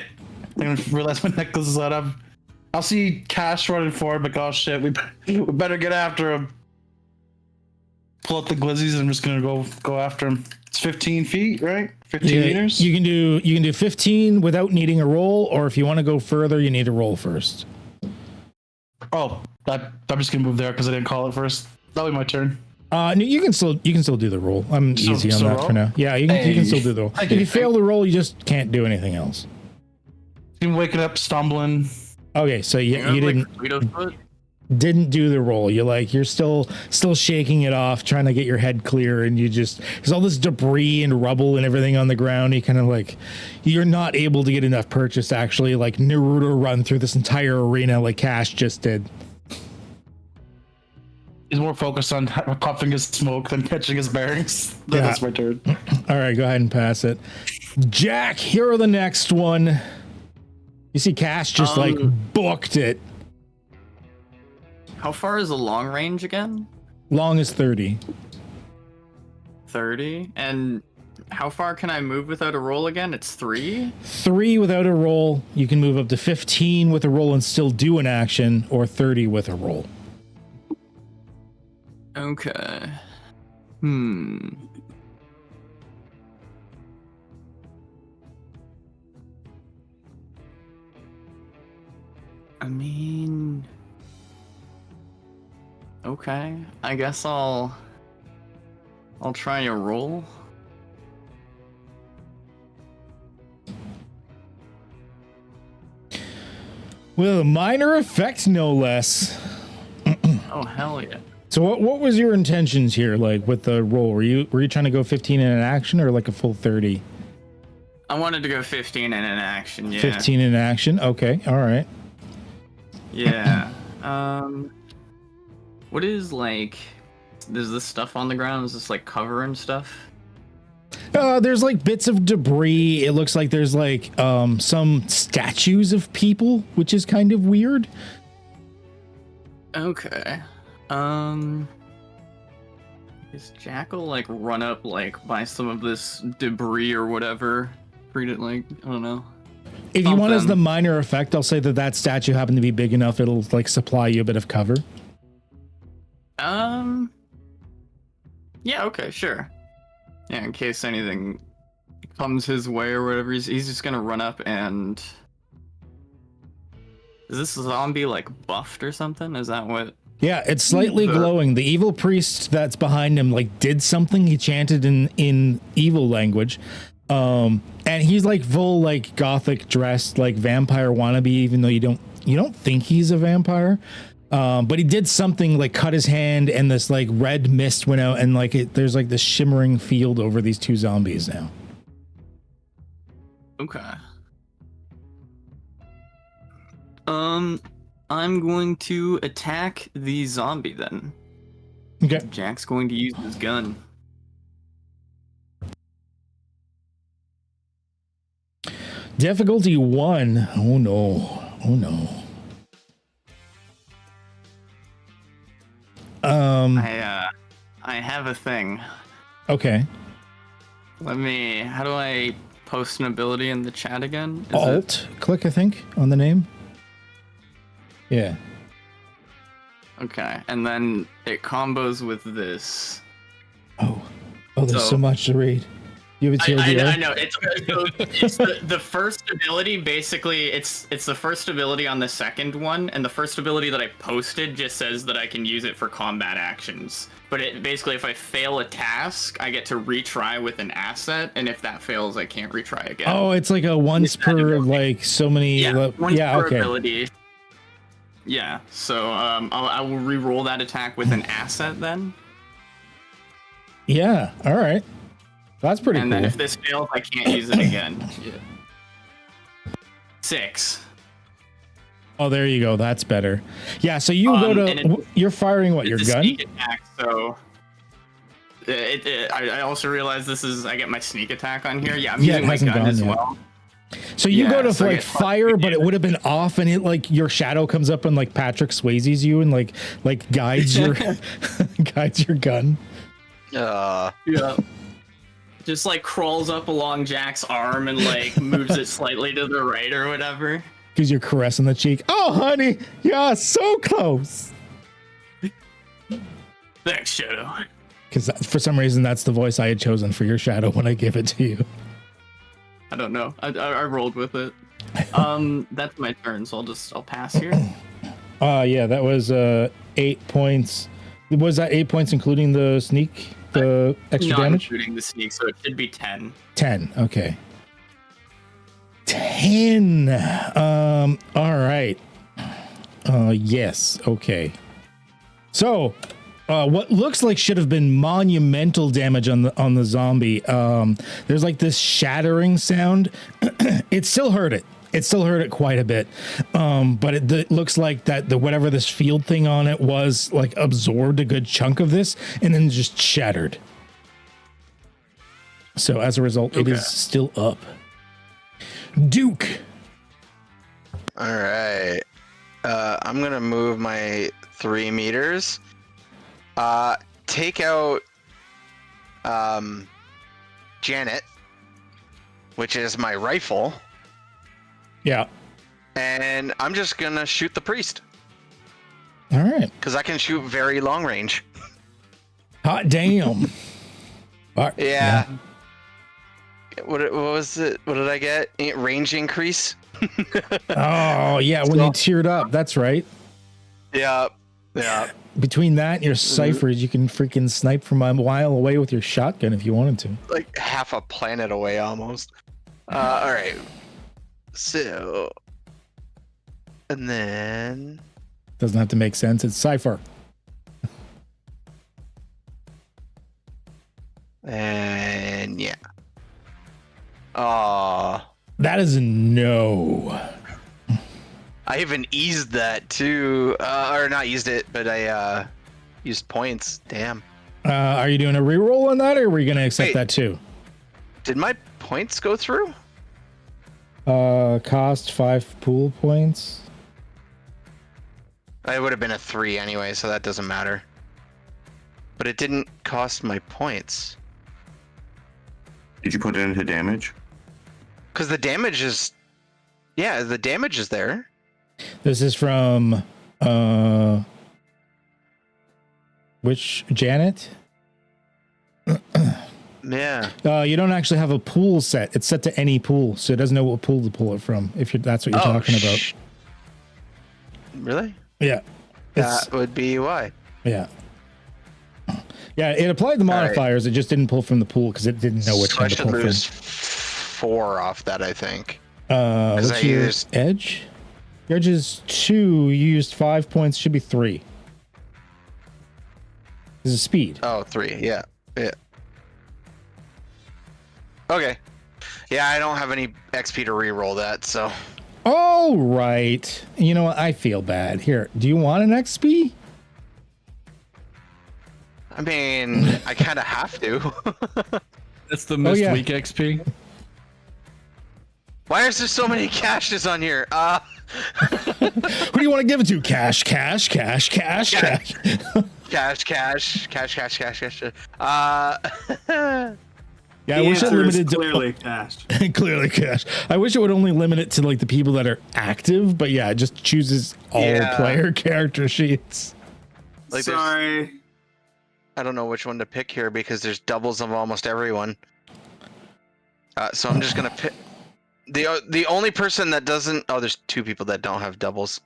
I didn't realize my necklace is out of. I'll see Cash running forward, like, oh shit, we better get after him. Pull out the glizzies, I'm just gonna go after him. It's 15 feet, right? 15 meters? You can do 15 without needing a roll, or if you want to go further, you need a roll first. Oh, I'm just gonna move there because I didn't call it first. That'll be my turn. No, you can still do the roll. I'm easy on that roll? for now. Yeah, you can still do the roll. Thank If you. you fail the roll, you just can't do anything else. I'm waking up, stumbling. Okay, so you Like, didn't do the roll. You're still shaking it off, trying to get your head clear, and there's all this debris and rubble and everything on the ground. You kind of like, you're not able to get enough purchase to actually like Naruto run through this entire arena like Cash just did. He's more focused on puffing his smoke than catching his bearings. Yeah. That's my turn. All right, go ahead and pass it. Jack, here are the next one. You see Cash just like booked it. How far is the long range again? Long as 30. 30. And how far can I move without a roll again? It's 3? 3 without a roll. You can move up to 15 with a roll and still do an action, or 30 with a roll. Okay. I mean, okay. I guess I'll try a roll. With a minor effect, no less. Oh hell yeah. So what was your intentions here, like with the roll? Were you trying to go 15 in an action or like a full 30? I wanted to go 15 in an action, yeah. 15 in action. Okay, all right. Yeah. What is like? There's this stuff on the ground. Is this like cover and stuff? There's like bits of debris. It looks like there's like some statues of people, which is kind of weird. Okay. Is Jackal like run up like by some of this debris or whatever? Treat it like, I don't know. If you want as Something. the minor effect, I'll say that statue happened to be big enough. It'll like supply you a bit of cover. Yeah. Okay. Sure. Yeah. In case anything comes his way or whatever, he's just gonna run up and. Is this zombie like buffed or something? Is that what? Yeah, it's slightly glowing. The evil priest that's behind him like did something. He chanted in evil language. And he's like full like gothic dressed like vampire wannabe, even though you don't think he's a vampire. But he did something like cut his hand and this like red mist went out and like there's like this shimmering field over these two zombies now. Okay. I'm going to attack the zombie then. Okay. Jack's going to use his gun. Difficulty 1. Oh no. Oh no. I have a thing. Okay. How do I post an ability in the chat again? Alt click, I think, on the name. Yeah. Okay, and then it combos with this. Oh, there's so much to read. You have a TLDR? I know. It's the first ability. Basically, it's the first ability on the second one, and the first ability that I posted just says that I can use it for combat actions. But it basically, if I fail a task, I get to retry with an asset, and if that fails, I can't retry again. Oh, it's like a once per like so many. Once per okay. ability. Yeah. So I will re-roll that attack with an asset then. Yeah. All right. That's pretty and cool. then if this fails, I can't use it again. Yeah. 6. Oh, there you go. That's better. Yeah. So you go to. You're firing what? Your it's a gun? Sneak attack. So. I also realize I get my sneak attack on here. Yeah, I'm using my gun as well. So you go to like fire, but it would have been off, and it like your shadow comes up and like Patrick Swayze's you and like guides your guides your gun. Yeah. Just like crawls up along Jack's arm and like moves it slightly to the right or whatever. Because you're caressing the cheek. Oh, honey, yeah, so close. Thanks, Shadow. Because for some reason, that's the voice I had chosen for your shadow when I gave it to you. I don't know. I rolled with it. That's my turn, so I'll pass here. Yeah, that was 8 points. Was that 8 points including the sneak, the extra damage? Including the sneak, so it should be 10. 10. Okay. 10. All right. Yes. Okay. So, what looks like should have been monumental damage on the zombie. There's like this shattering sound. It still hurt it. It still hurt it quite a bit. But it looks like that whatever this field thing on it was like absorbed a good chunk of this and then just shattered. So as a result, it is still up. Duke. All right. I'm gonna move my 3 meters. Take out Janet, which is my rifle. Yeah. And I'm just gonna shoot the priest. All right. Because I can shoot very long range. Hot damn. Yeah. What was it? What did I get? Range increase? Oh, yeah, when you teared up. That's right. Yeah. Yeah. Between that and your ciphers, you can freaking snipe from a mile away with your shotgun if you wanted to. Like half a planet away almost. All right. So, and then doesn't have to make sense. It's Cypher. And yeah. That is a no. I even eased that too, or not eased it, but I used points. Damn. Are you doing a reroll on that, or are we gonna accept that too? Did my points go through? Cost 5 pool points. It would have been a 3 anyway, so that doesn't matter. But it didn't cost my points. Did you put it into damage? Because the damage is... Yeah, the damage is there. This is from... which... Janet? Yeah. You don't actually have a pool set. It's set to any pool, so it doesn't know what pool to pull it from, if that's what you're talking about. Really? Yeah. That would be why. Yeah. Yeah, it applied the modifiers. It just didn't pull from the pool because it didn't know which one to pull from. I should lose 4 off that, I think. What's your edge? Your edge is 2. You used 5 points. Should be 3. This is speed. Oh, 3. Yeah. Yeah. Okay. Yeah, I don't have any XP to reroll that, so. All right. You know what? I feel bad. Here, do you want an XP? I mean, I kind of have to. That's the missed week XP. Why is there so many caches on here? Who do you want to give it to? Cash. Cash. Yeah, I The wish it answer is limited to clearly cash. clearly cash. I wish it would only limit it to like the people that are active, but yeah, it just chooses all Yeah. player character sheets. Like, Sorry. I don't know which one to pick here because there's doubles of almost everyone. So I'm just gonna pick the only person that doesn't. Oh, there's 2 people that don't have doubles.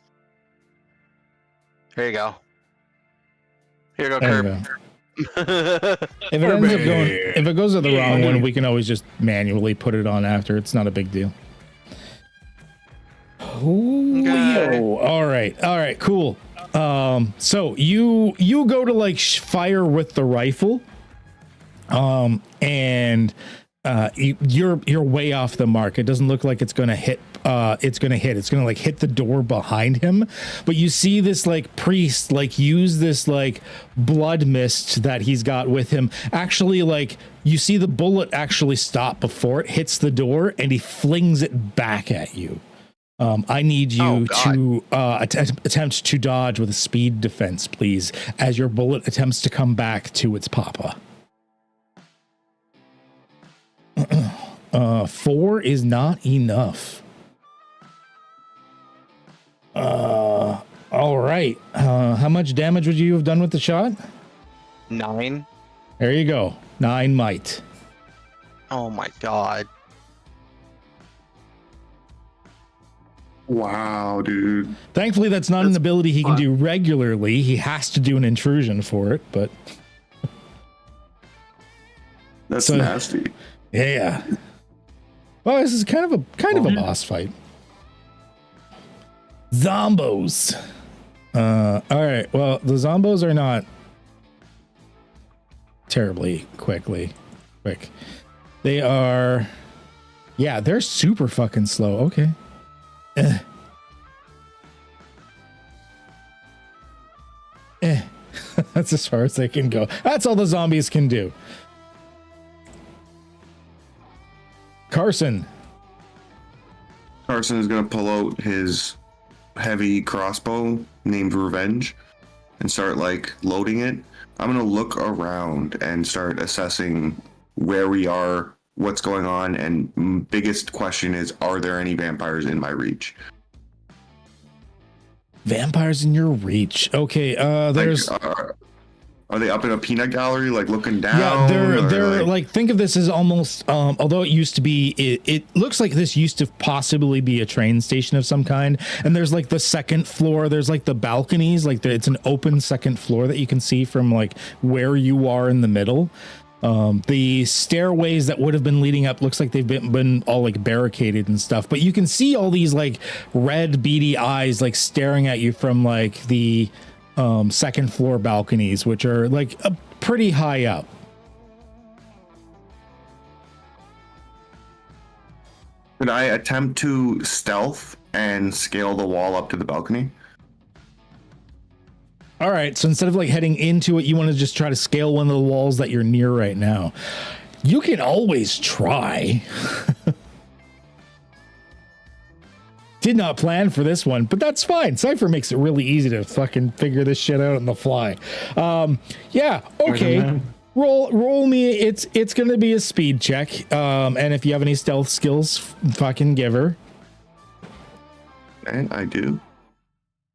Here you go. Here you go, There you Curb. go. If it ends up going, if it goes to the wrong one, we can always just manually put it on after. It's not a big deal. Leo. All right, cool. So you go to like fire with the rifle, and you're way off the mark. It doesn't look like it's gonna hit. It's gonna like hit the door behind him. But you see this like priest like use this like blood mist that he's got with him. Actually, like you see the bullet actually stop before it hits the door, and he flings it back at you. I need you to attempt to dodge with a speed defense, please, as your bullet attempts to come back to its papa. 4 is not enough. All right. How much damage would you have done with the shot? 9. There you go. 9 might. Oh my god. Wow, dude. Thankfully, that's not an ability he can do regularly. He has to do an intrusion for it, but That's nasty. yeah. Well, this is kind of a boss fight. Zombos. All right. Well, the zombos are not terribly quick. They are. Yeah, they're super fucking slow. Okay. That's as far as they can go. That's all the zombies can do. Carson Carson is gonna pull out his heavy crossbow named Revenge and start like loading it. I'm gonna look around and start assessing where we are, what's going on, and biggest question is, are there any vampires in my reach? Vampires in your reach. Okay, there's Are they up in a peanut gallery, like looking down? yeah, they're or, like think of this as almost although it used to be it looks like this used to possibly be a train station of some kind, and there's like the second floor, there's like the balconies, like it's an open second floor that you can see from like where you are in the middle. The stairways that would have been leading up looks like they've been all like barricaded and stuff, but you can see all these like red beady eyes like staring at you from like the second floor balconies, which are like pretty high up. Could I attempt to stealth and scale the wall up to the balcony? All right, so instead of like heading into it, you want to just try to scale one of the walls that you're near right now. You can always try. Did not plan for this one, but that's fine. Cypher makes it really easy to fucking figure this shit out on the fly. Yeah, okay. Roll me. It's gonna be a speed check. And if you have any stealth skills, fucking give her. And I do.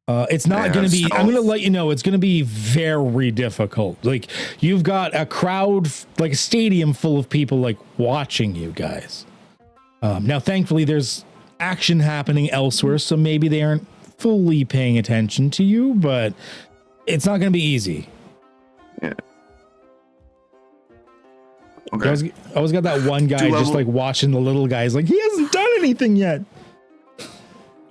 It's not going to be, stealth. I'm going to let you know, it's going to be very difficult. Like, you've got a crowd, like a stadium full of people, like, watching you guys. Now, thankfully, there's action happening elsewhere, so maybe they aren't fully paying attention to you, but it's not going to be easy. Yeah. Okay. I always got that one guy just, like, watching the little guys, like, he hasn't done anything yet.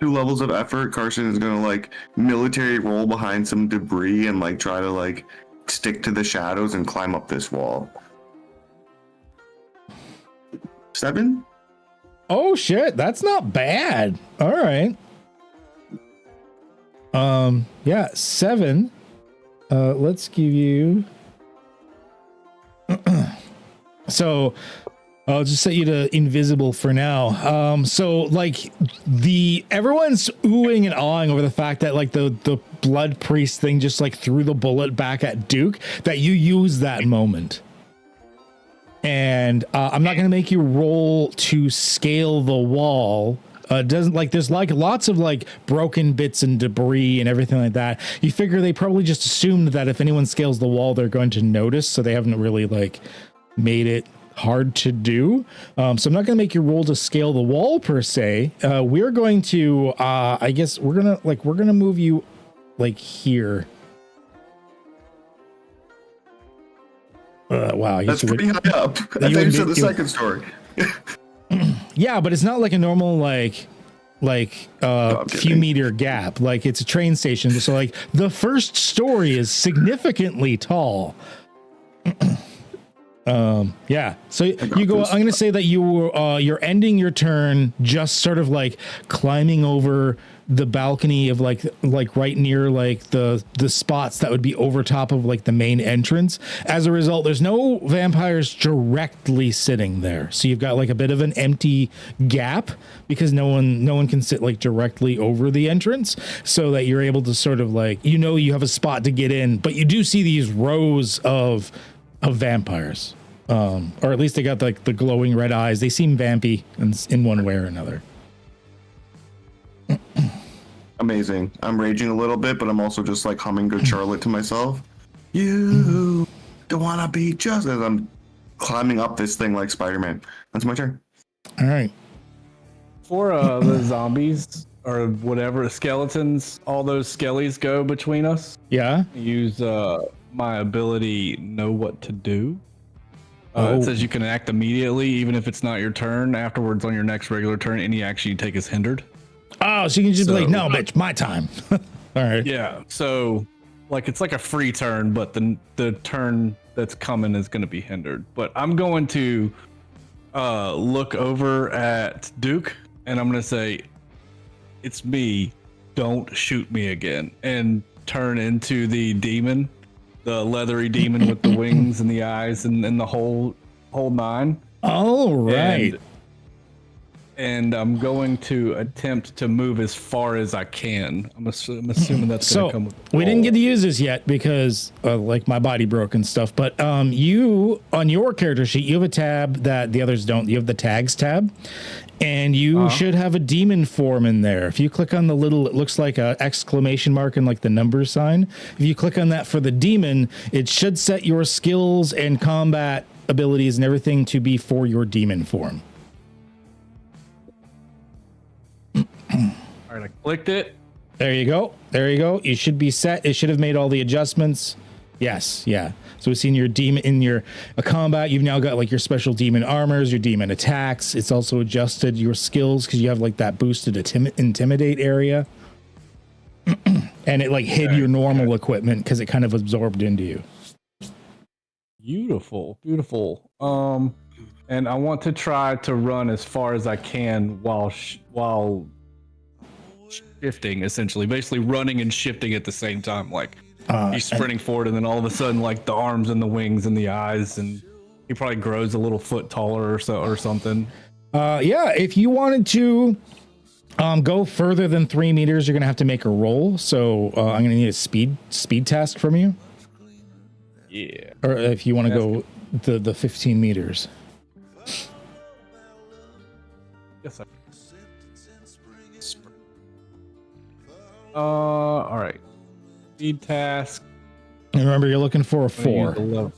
2 levels of effort. Carson is gonna like military roll behind some debris and like try to like stick to the shadows and climb up this wall. 7? Oh shit, that's not bad. All right. Yeah, 7. Let's give you so I'll just set you to invisible for now. So like everyone's oohing and awing over the fact that like the blood priest thing just like threw the bullet back at Duke, that you use that moment. And I'm not going to make you roll to scale the wall. Doesn't like there's like lots of like broken bits and debris and everything like that. You figure they probably just assumed that if anyone scales the wall, they're going to notice. So they haven't really like made it hard to do. So I'm not going to make you roll to scale the wall per se. We're going to, I guess we're going to move you like here. Wow. That's pretty high up. I think you said the second story. Yeah, but it's not like a normal few meter gap. Like it's a train station. So like the first story is significantly tall. Yeah. So you go. I'm going to say that you're ending your turn just sort of like climbing over the balcony of like right near like the spots that would be over top of like the main entrance. As a result, there's no vampires directly sitting there. So you've got like a bit of an empty gap because no one can sit like directly over the entrance, so that you're able to sort of like, you have a spot to get in, but you do see these rows of vampires, or at least they got like the glowing red eyes. They seem vampy in one way or another. Amazing. I'm raging a little bit, but I'm also just like humming Good Charlotte to myself. You don't want to be just as I'm climbing up this thing like Spider-Man. That's my turn. All right. For the zombies or whatever, skeletons, all those skellies go between us. Yeah. Use my ability Know What to Do. It says you can act immediately, even if it's not your turn. Afterwards, on your next regular turn, any action you take is hindered. Oh, so you can just be like, no, bitch, my time. All right. Yeah. So, like, it's like a free turn, but the turn that's coming is going to be hindered. But I'm going to look over at Duke, and I'm going to say, "It's me. Don't shoot me again," and turn into the demon, the leathery demon with the wings and the eyes and the whole nine. All right. And I'm going to attempt to move as far as I can. I'm assuming that's going to come with the we didn't roll. get to use this yet because like my body broke and stuff, but you on your character sheet, you have a tab that the others don't. You have the tags tab, and you should have a demon form in there. If you click on the little, it looks like a exclamation mark and like the number sign. If you click on that for the demon, it should set your skills and combat abilities and everything to be for your demon form. All right, I clicked it. There you go. There you go. You should be set. It should have made all the adjustments. Yes. Yeah. So we've seen your demon in your combat. You've now got like your special demon armors, your demon attacks. It's also adjusted your skills because you have like that boosted intimidate area. And it like hid your normal equipment because it kind of absorbed into you. Beautiful, beautiful. And I want to try to run as far as I can while shifting, essentially, basically running and shifting at the same time. Like he's sprinting forward, and then all of a sudden, like the arms and the wings and the eyes, and he probably grows a little foot taller or something. Yeah, if you wanted to go further than 3 meters, you're gonna have to make a roll. So I'm gonna need a speed task from you. Yeah. Or if you want to go the 15 meters. Yes. All right. Speed task. And remember, you're looking for a 4. A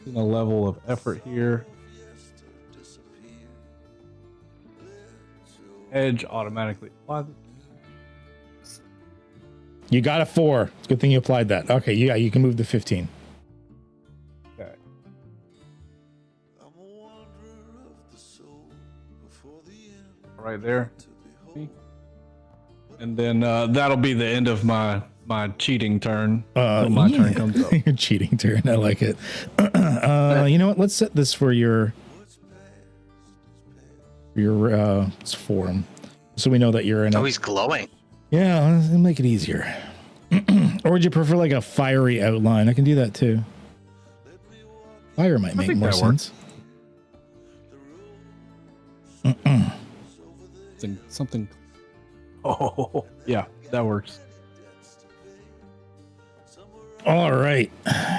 level of effort here. Edge automatically applies. You got a 4. It's a good thing you applied that. Okay, yeah, you can move to 15. Okay. Right there. And then that'll be the end of my cheating turn. When my turn comes up. Your cheating turn. I like it. You know what? Let's set this for your forum, so we know that you're in. Oh, he's glowing. Yeah, let's make it easier. Or would you prefer like a fiery outline? I can do that too. Fire might make more sense. Something. Oh, yeah, that works. All right,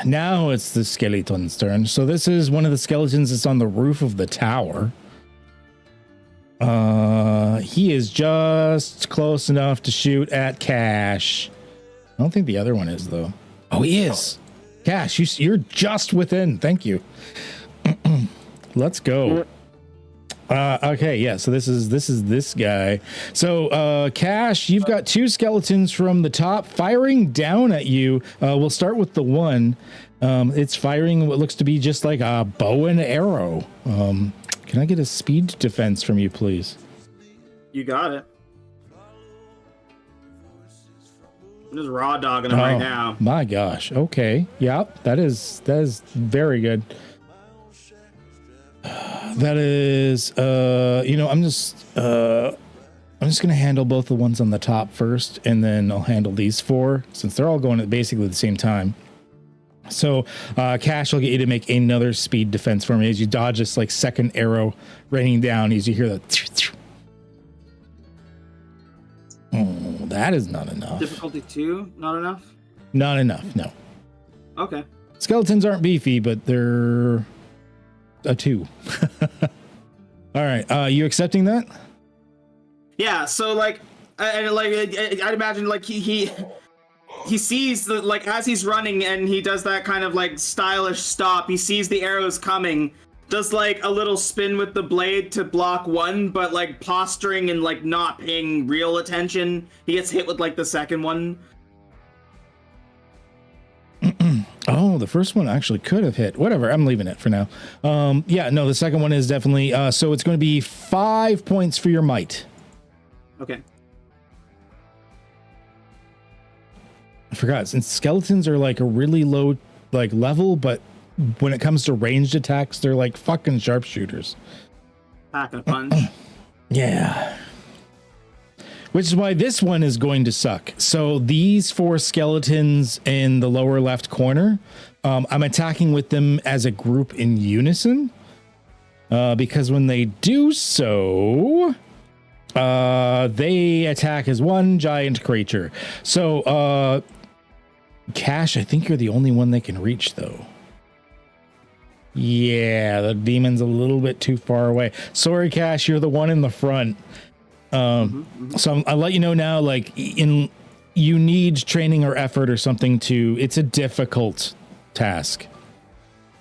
now it's the skeleton's turn. So this is one of the skeletons that's on the roof of the tower. He is just close enough to shoot at Cash. I don't think the other one is though. Oh, he is. Cash, you're just within. Thank you. Let's go. Okay, yeah. So this is this guy. So Cash, you've got two skeletons from the top firing down at you. We'll start with the one. It's firing what looks to be just like a bow and arrow. Can I get a speed defense from you, please? You got it. I'm just raw dogging him right now. My gosh. Okay. Yep. That is very good. That is, I'm just gonna handle both the ones on the top first, and then I'll handle these four since they're all going at basically the same time. So, Cash, I'll get you to make another speed defense for me as you dodge this like second arrow raining down as you hear the. Oh, that is not enough. Difficulty 2, not enough? Not enough. No. Okay. Skeletons aren't beefy, but they're a 2. All right. You accepting that? Yeah, so like I'd imagine like he sees the, like, as he's running and he does that kind of like stylish stop, he sees the arrows coming, does like a little spin with the blade to block one, but like posturing and like not paying real attention, he gets hit with like the second one. Oh, the first one actually could have hit. Whatever, I'm leaving it for now. Yeah, no, the second one is definitely, so it's going to be 5 points for your might. Okay. I forgot, since skeletons are like a really low like level, but when it comes to ranged attacks, they're like fucking sharpshooters. Pack a punch. Yeah. Which is why this one is going to suck. So these 4 skeletons in the lower left corner, I'm attacking with them as a group in unison. Because when they do so, they attack as one giant creature. So, Cash, I think you're the only one they can reach, though. Yeah, the demon's a little bit too far away. Sorry, Cash, you're the one in the front. So I'll let you know now, like, you need training or effort or something to, it's a difficult task.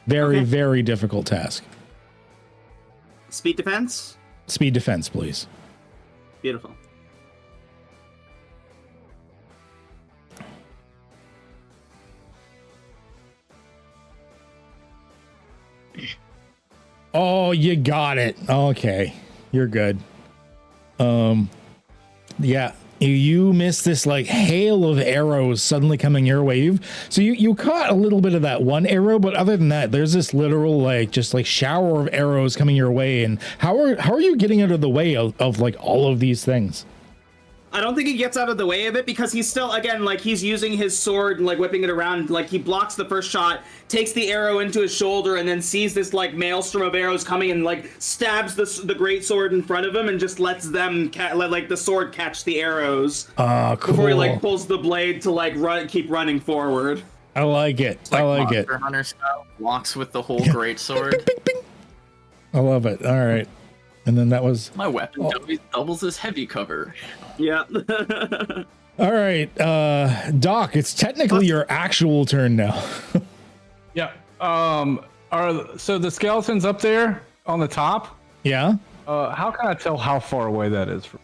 Very, very difficult task. Speed defense? Speed defense, please. Beautiful. Oh, you got it. Okay. You're good. Yeah, you missed this like hail of arrows suddenly coming your way. You caught a little bit of that one arrow, but other than that, there's this literal like just like shower of arrows coming your way. And how are you getting out of the way of like all of these things? I don't think he gets out of the way of it because he's still, again, like he's using his sword and like whipping it around. Like he blocks the first shot, takes the arrow into his shoulder, and then sees this like maelstrom of arrows coming and like stabs the great sword in front of him and just lets them let like the sword catch the arrows. Cool. Before he like pulls the blade to like keep running forward. I like it. Like I like Monster it. Hunter style, walks with the whole great sword. I love it. All right. And then that was My weapon doubles as heavy cover. Yeah. all right. Doc, it's technically your actual turn now. Yeah. So the skeletons up there on the top? Yeah. How can I tell how far away that is from?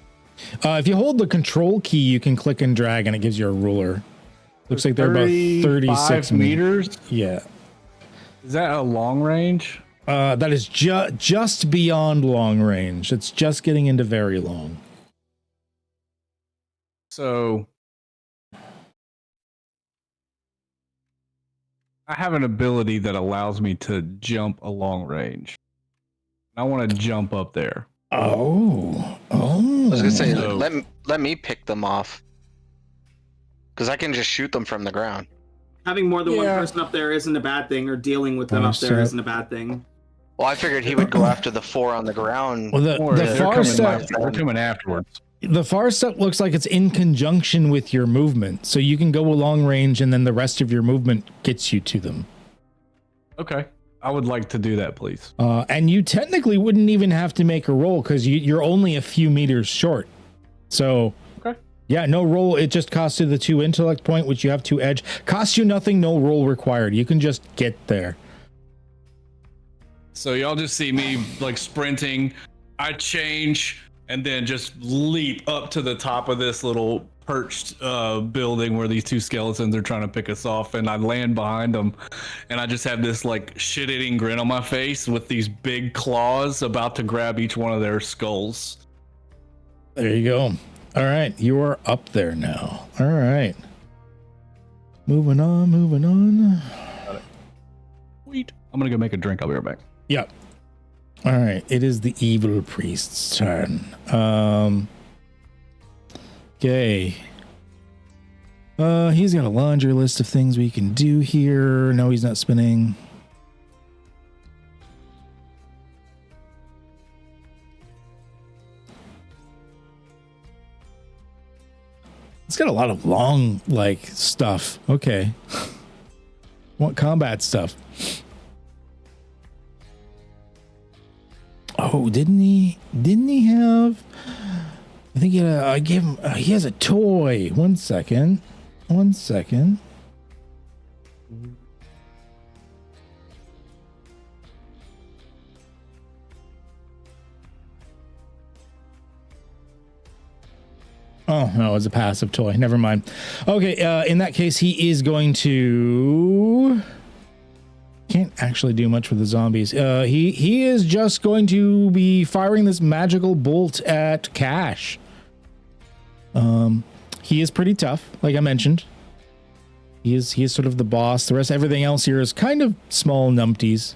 If you hold the control key, you can click and drag, and it gives you a ruler. Looks like they're about 36 meters. Yeah. Is that a long range? That is just beyond long range. It's just getting into very long. So I have an ability that allows me to jump a long range. I want to jump up there. Oh. I was gonna say, So- let me pick them off, because I can just shoot them from the ground. Having more than one Yeah. person up there isn't a bad thing, or dealing with them up there so- isn't a bad thing. Well, I figured he would go after the 4 on the ground. Well, the They're far coming, step, they're coming afterwards. the far step looks like it's in conjunction with your movement, so you can go a long range, and then the rest of your movement gets you to them. Okay. I would like to do that, please. And you technically wouldn't even have to make a roll because you're only a few meters short. So, Okay. Yeah, no roll. It just costs you the 2 intellect point, which you have 2 edge. Costs you nothing, no roll required. You can just get there. So y'all just see me like sprinting. I change and then just leap up to the top of this little perched building where these 2 skeletons are trying to pick us off, and I land behind them, and I just have this like shit-eating grin on my face with these big claws about to grab each one of their skulls. There you go. All right, you are up there now. All right. Moving on. Sweet. I'm gonna go make a drink. I'll be right back. Yep. All right, it is the evil priest's turn. Okay. He's got a laundry list of things we can do here. No, he's not spinning. It's got a lot of long, like, stuff. Okay. What combat stuff? Oh, didn't he have? I think I gave him. He has a toy. One second. Oh no, it's a passive toy. Never mind. Okay, in that case, he is going to. Can't actually do much with the zombies. He is just going to be firing this magical bolt at Cash. He is pretty tough, like I mentioned. He is sort of the boss. Everything else here is kind of small numpties.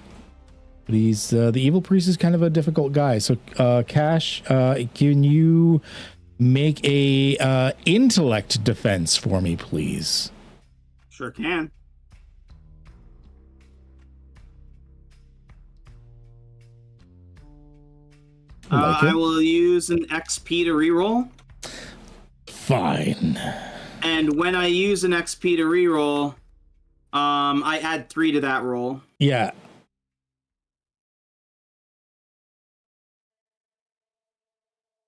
But he's the evil priest is kind of a difficult guy. So Cash, can you make a intellect defense for me, please? Sure can. I will use an XP to reroll. Fine. And when I use an XP to reroll, I add 3 to that roll. Yeah.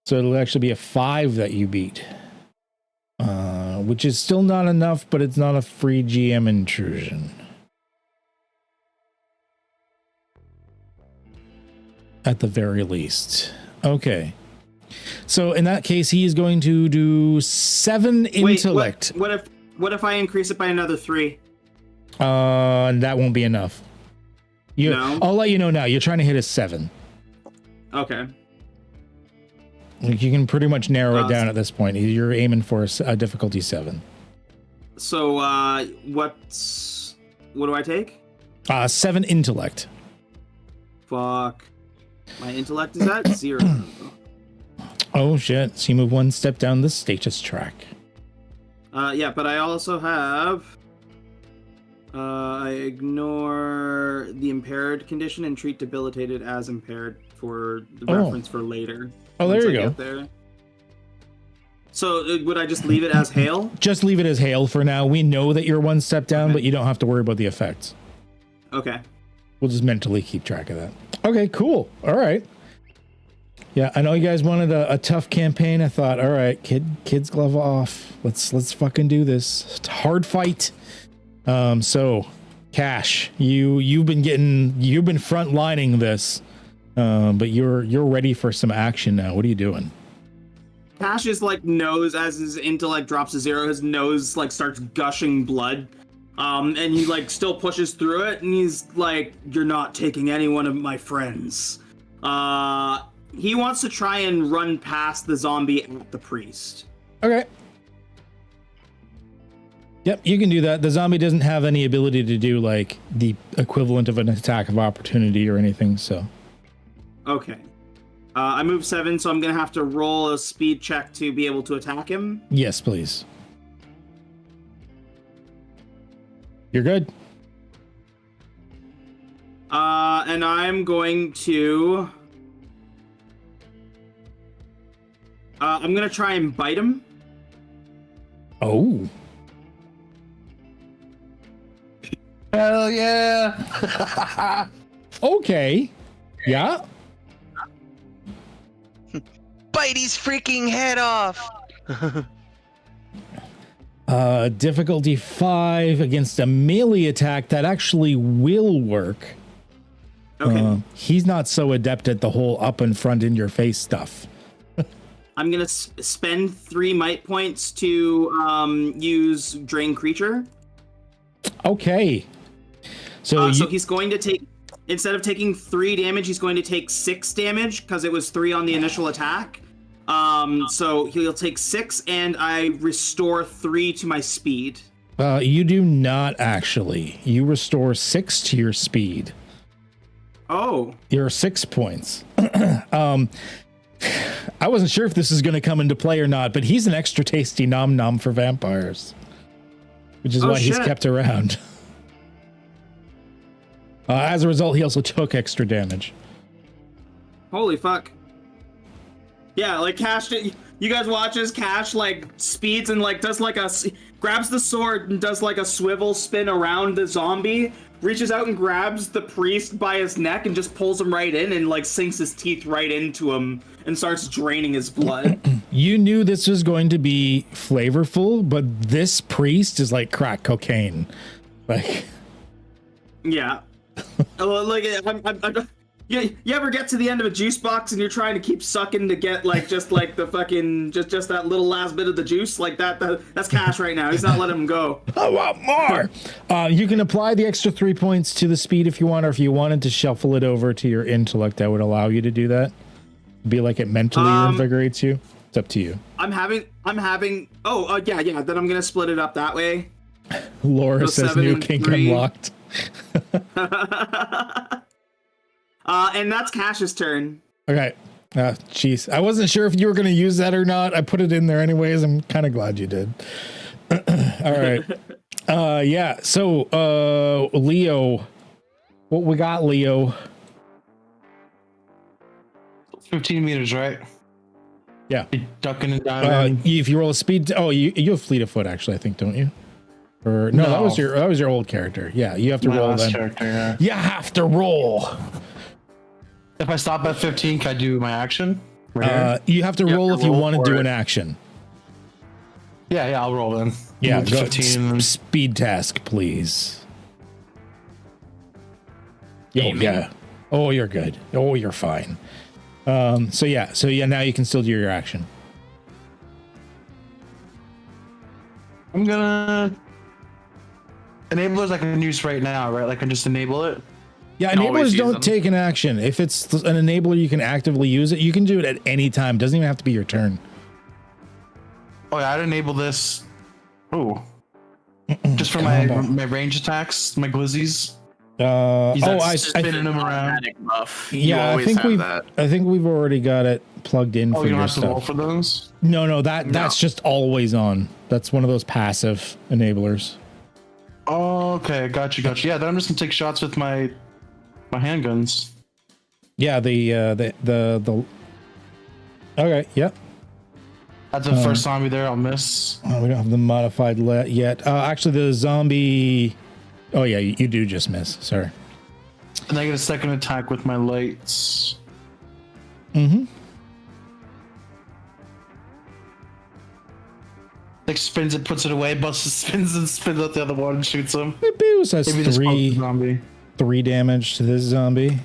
So it'll actually be a 5 that you beat. Which is still not enough, but it's not a free GM intrusion. At the very least. Okay. So in that case, he is going to do 7 intellect. Wait, what if I increase it by another 3? That won't be enough. No? I'll let you know now. You're trying to hit a 7. Okay. Like you can pretty much narrow it down at this point. You're aiming for a difficulty 7. So what do I take? 7 intellect. Fuck. My intellect is at 0. Oh shit. So you move 1 step down the status track. Yeah, but I also have I ignore the impaired condition and treat debilitated as impaired for the reference for later. Oh, there you go. There. So would I just leave it as hail? Just leave it as hail for now. We know that you're 1 step down, but you don't have to worry about the effects. Okay. We'll just mentally keep track of that. Okay, cool. All right. Yeah, I know you guys wanted a tough campaign. I thought, all right, kids glove off. Let's fucking do this. It's a hard fight. So Cash, you've been frontlining this. But you're ready for some action now. What are you doing? Cash's nose, as his intellect drops to 0, his nose starts gushing blood. And he still pushes through it, and he's like, "You're not taking any one of my friends." He wants to try and run past the zombie at the priest. Okay. Yep, you can do that. The zombie doesn't have any ability to do the equivalent of an attack of opportunity or anything, so. Okay. I move 7, so I'm gonna have to roll a speed check to be able to attack him. Yes, please. You're good. And I'm going to. I'm gonna try and bite him. Oh. Hell yeah! Okay. Yeah. Bite his freaking head off. Difficulty 5 against a melee attack that actually will work. Okay. He's not so adept at the whole up and front in your face stuff. I'm gonna spend 3 might points to use Drain Creature. Okay. So So he's going to take, instead of taking 3 damage, he's going to take 6 damage because it was 3 on the initial attack. So he'll take 6, and I restore 3 to my speed. you do not actually. You restore 6 to your speed. Oh. You're 6 points. I wasn't sure if this is going to come into play or not, but he's an extra tasty nom nom for vampires, which is why he's kept around. As a result, he also took extra damage. Holy fuck. Yeah, like Cash, you guys watch as Cash like speeds and like does like grabs the sword and does like a swivel spin around the zombie, reaches out and grabs the priest by his neck and just pulls him right in and like sinks his teeth right into him and starts draining his blood. You knew this was going to be flavorful, but this priest is like crack cocaine. Like, yeah. Like, you ever get to the end of a juice box and you're trying to keep sucking to get like just like the fucking just that little last bit of the juice like that's Cash right now. He's not letting him go. I want more. You can apply the extra 3 points to the speed if you want, or if you wanted to shuffle it over to your intellect, I would allow you to do that. Be like it mentally invigorates you. It's up to you. I'm having. Oh, yeah. Then I'm gonna split it up that way. Laura So says new kink 3. unlocked. And that's Cash's turn. Okay. Jeez. I wasn't sure if you were going to use that or not. I put it in there anyways. I'm kind of glad you did. All right. Yeah. So, Leo, what we got, Leo? 15 meters, right? Yeah. Be ducking and diving. If you roll a speed, you have fleet of foot actually, I think, don't you? Or no, that was your old character. Yeah, you have to My roll last then. character, yeah. You have to roll. If I stop at 15, can I do my action? Right here? You have to roll if you want to do an action. Yeah, I'll roll then. Yeah, Move to go, 15. speed task, please. Gaming. Yeah. Oh, you're good. Oh, you're fine. So yeah, now you can still do your action. I'm gonna enablers I can use right now, right? Like I can just enable it. Yeah, can always enablers use don't them. take an action. If it's an enabler, you can actively use it. You can do it at any time. Doesn't even have to be your turn. Oh yeah, I'd enable this. Oh, just for my range attacks, my glizzies. I spinning them around. Automatic buff. You yeah, I always think have that. I think we've already got it plugged in Oh, for you don't your have to roll stuff. for those. No, that's just always on. That's one of those passive enablers. Oh, okay, got you. Yeah, then I'm just gonna take shots with my handguns. Yeah, the okay, yep. That's the first zombie there. I'll miss. Oh, we don't have the modified yet. Actually, the zombie. Oh yeah, you do just miss. Sorry. And I get a second attack with my lights. Mm-hmm. Like spins it, puts it away, busts it, spins and spins out the other one and shoots him. Boo says Maybe this zombie. 3 damage to this zombie.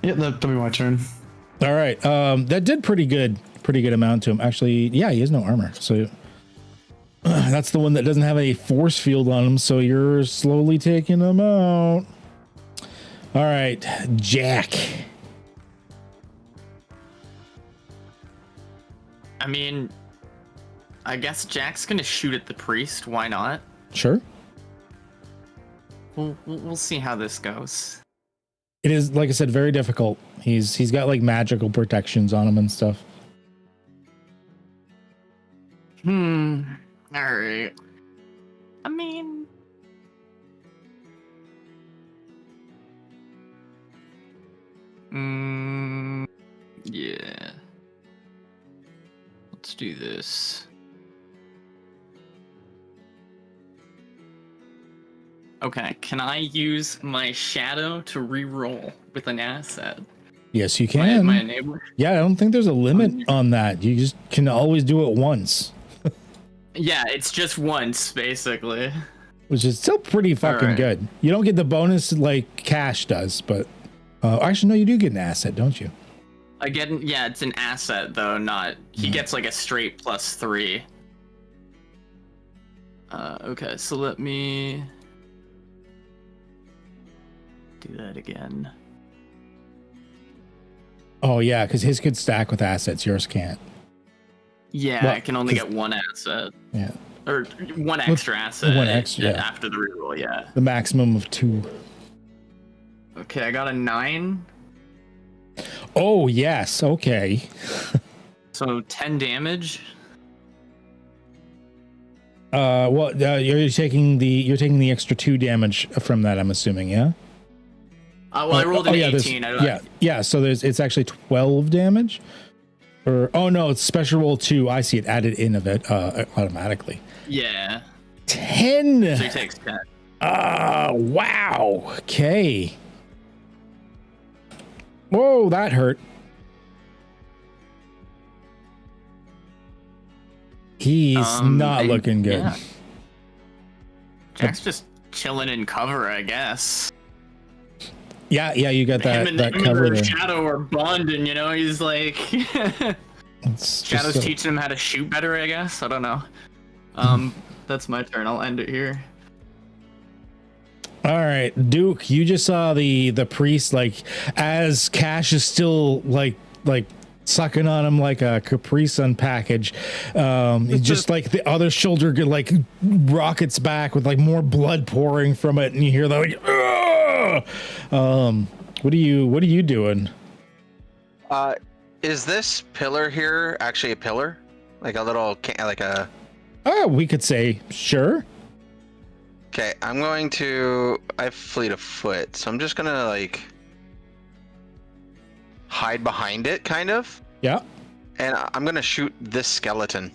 Yeah, that'll be my turn. All right. That did pretty good amount to him. Actually, yeah, he has no armor. So that's the one that doesn't have a force field on him. So you're slowly taking him out. All right, Jack. I mean, I guess Jack's gonna shoot at the priest. Why not? Sure. We'll see how this goes. It is, like I said, very difficult. He's got like magical protections on him and stuff. All right. I mean, Yeah. Let's do this. Okay, can I use my shadow to re-roll with an asset? Yes, you can. My enabler? Yeah, I don't think there's a limit on that. You just can always do it once, Yeah, it's just once, basically. which is still pretty fucking Alright. good. You don't get the bonus like Cash does, but actually, no, you do get an asset, don't you? Again, yeah, it's an asset, though, not... He gets, like, a straight +3. Okay, so let me... do that again. Oh, yeah, because his could stack with assets. Yours can't. Yeah, Well, I can only 'cause- get one asset. Yeah. Or one extra asset. one extra, yeah. After the reroll, yeah. The maximum of 2. Okay, I got a 9. Oh, yes. Okay. So 10 damage. You're taking the extra 2 damage from that, I'm assuming, yeah? Well, I rolled an yeah, there's- 18. Yeah, so it's actually 12 damage. Or no, it's special roll 2. I see it added in of it automatically. Yeah. 10. So he takes 10. Wow. Okay. Whoa, that hurt. He's not looking good. Yeah. Jack's just chilling in cover, I guess. Yeah, you got that him that and cover the there. Shadow are bonding, you know? He's like... It's Shadow's just teaching him how to shoot better, I guess. I don't know. That's my turn. I'll end it here. All right, Duke, you just saw the priest, like, as Cash is still like sucking on him like a Capri Sun package. It's just like the other shoulder like rockets back with like more blood pouring from it, and you hear that like, what are you doing? Is this pillar here actually a pillar? Like a little, like a... Oh, we could say sure. Okay, I'm going to... I have fleet of foot, so I'm just gonna, like... hide behind it, kind of. Yeah. And I'm gonna shoot this skeleton.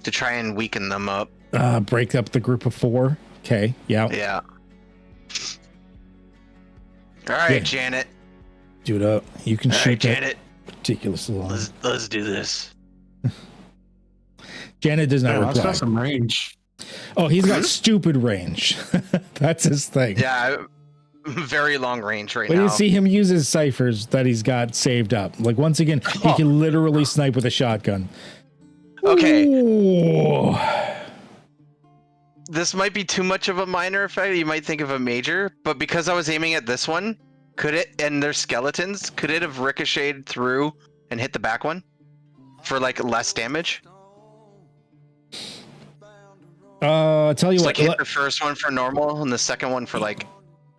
To try and weaken them up. Break up the group of 4. Okay, yeah. Yeah. Alright, Yeah. Janet. Do it up. You can Alright, shoot that Janet. ridiculous long. Let's do this. Janet does not Yeah, that's reply. got some range. Oh, he's got stupid range. That's his thing. Yeah, very long range right But now. you see him use his ciphers that he's got saved up. Like, once again, he can literally snipe with a shotgun. Okay. Ooh. This might be too much of a minor effect. You might think of a major, but because I was aiming at this one, could it, and their skeletons, could it have ricocheted through and hit the back one for like less damage? Tell you So what. like hit the first one for normal and the second one for like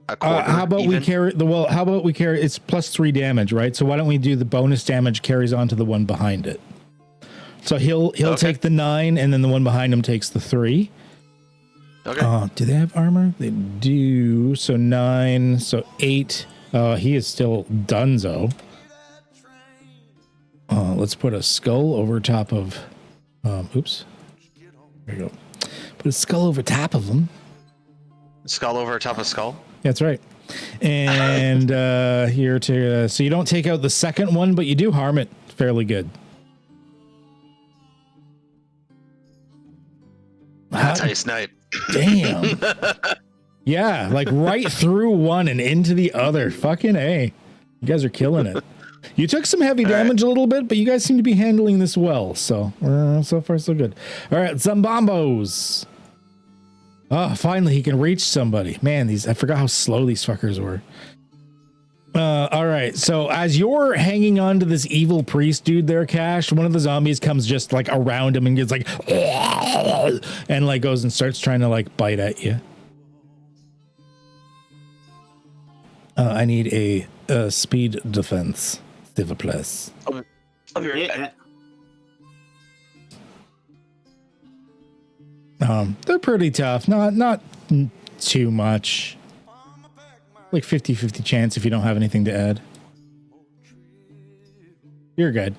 a quarter. How about we even? carry the How about we carry? It's +3 damage, right? So why don't we do the bonus damage carries on to the one behind it? So he'll take the 9, and then the one behind him takes the 3. Okay. Do they have armor? They do. So 9. So 8. He is still Dunzo. Let's put a skull over top of. Oops. There you go. Put a skull over top of him. Skull over top of skull. That's right. And here to so you don't take out the second one, but you do harm it fairly good. That's how you snipe. Damn. Yeah, like right through one and into the other. Fucking A. You guys are killing it. You took some heavy damage a little bit, but you guys seem to be handling this well. So, so far so good. All right, Zambombos. Oh, finally he can reach somebody. Man, I forgot how slow these fuckers were. All right, so as you're hanging on to this evil priest dude there, Cash, one of the zombies comes just like around him and gets like, and like goes and starts trying to like bite at you. I need a speed defense. S'il vous plaît. Yeah. They're pretty tough. Not too much. Like 50-50 chance if you don't have anything to add. You're good.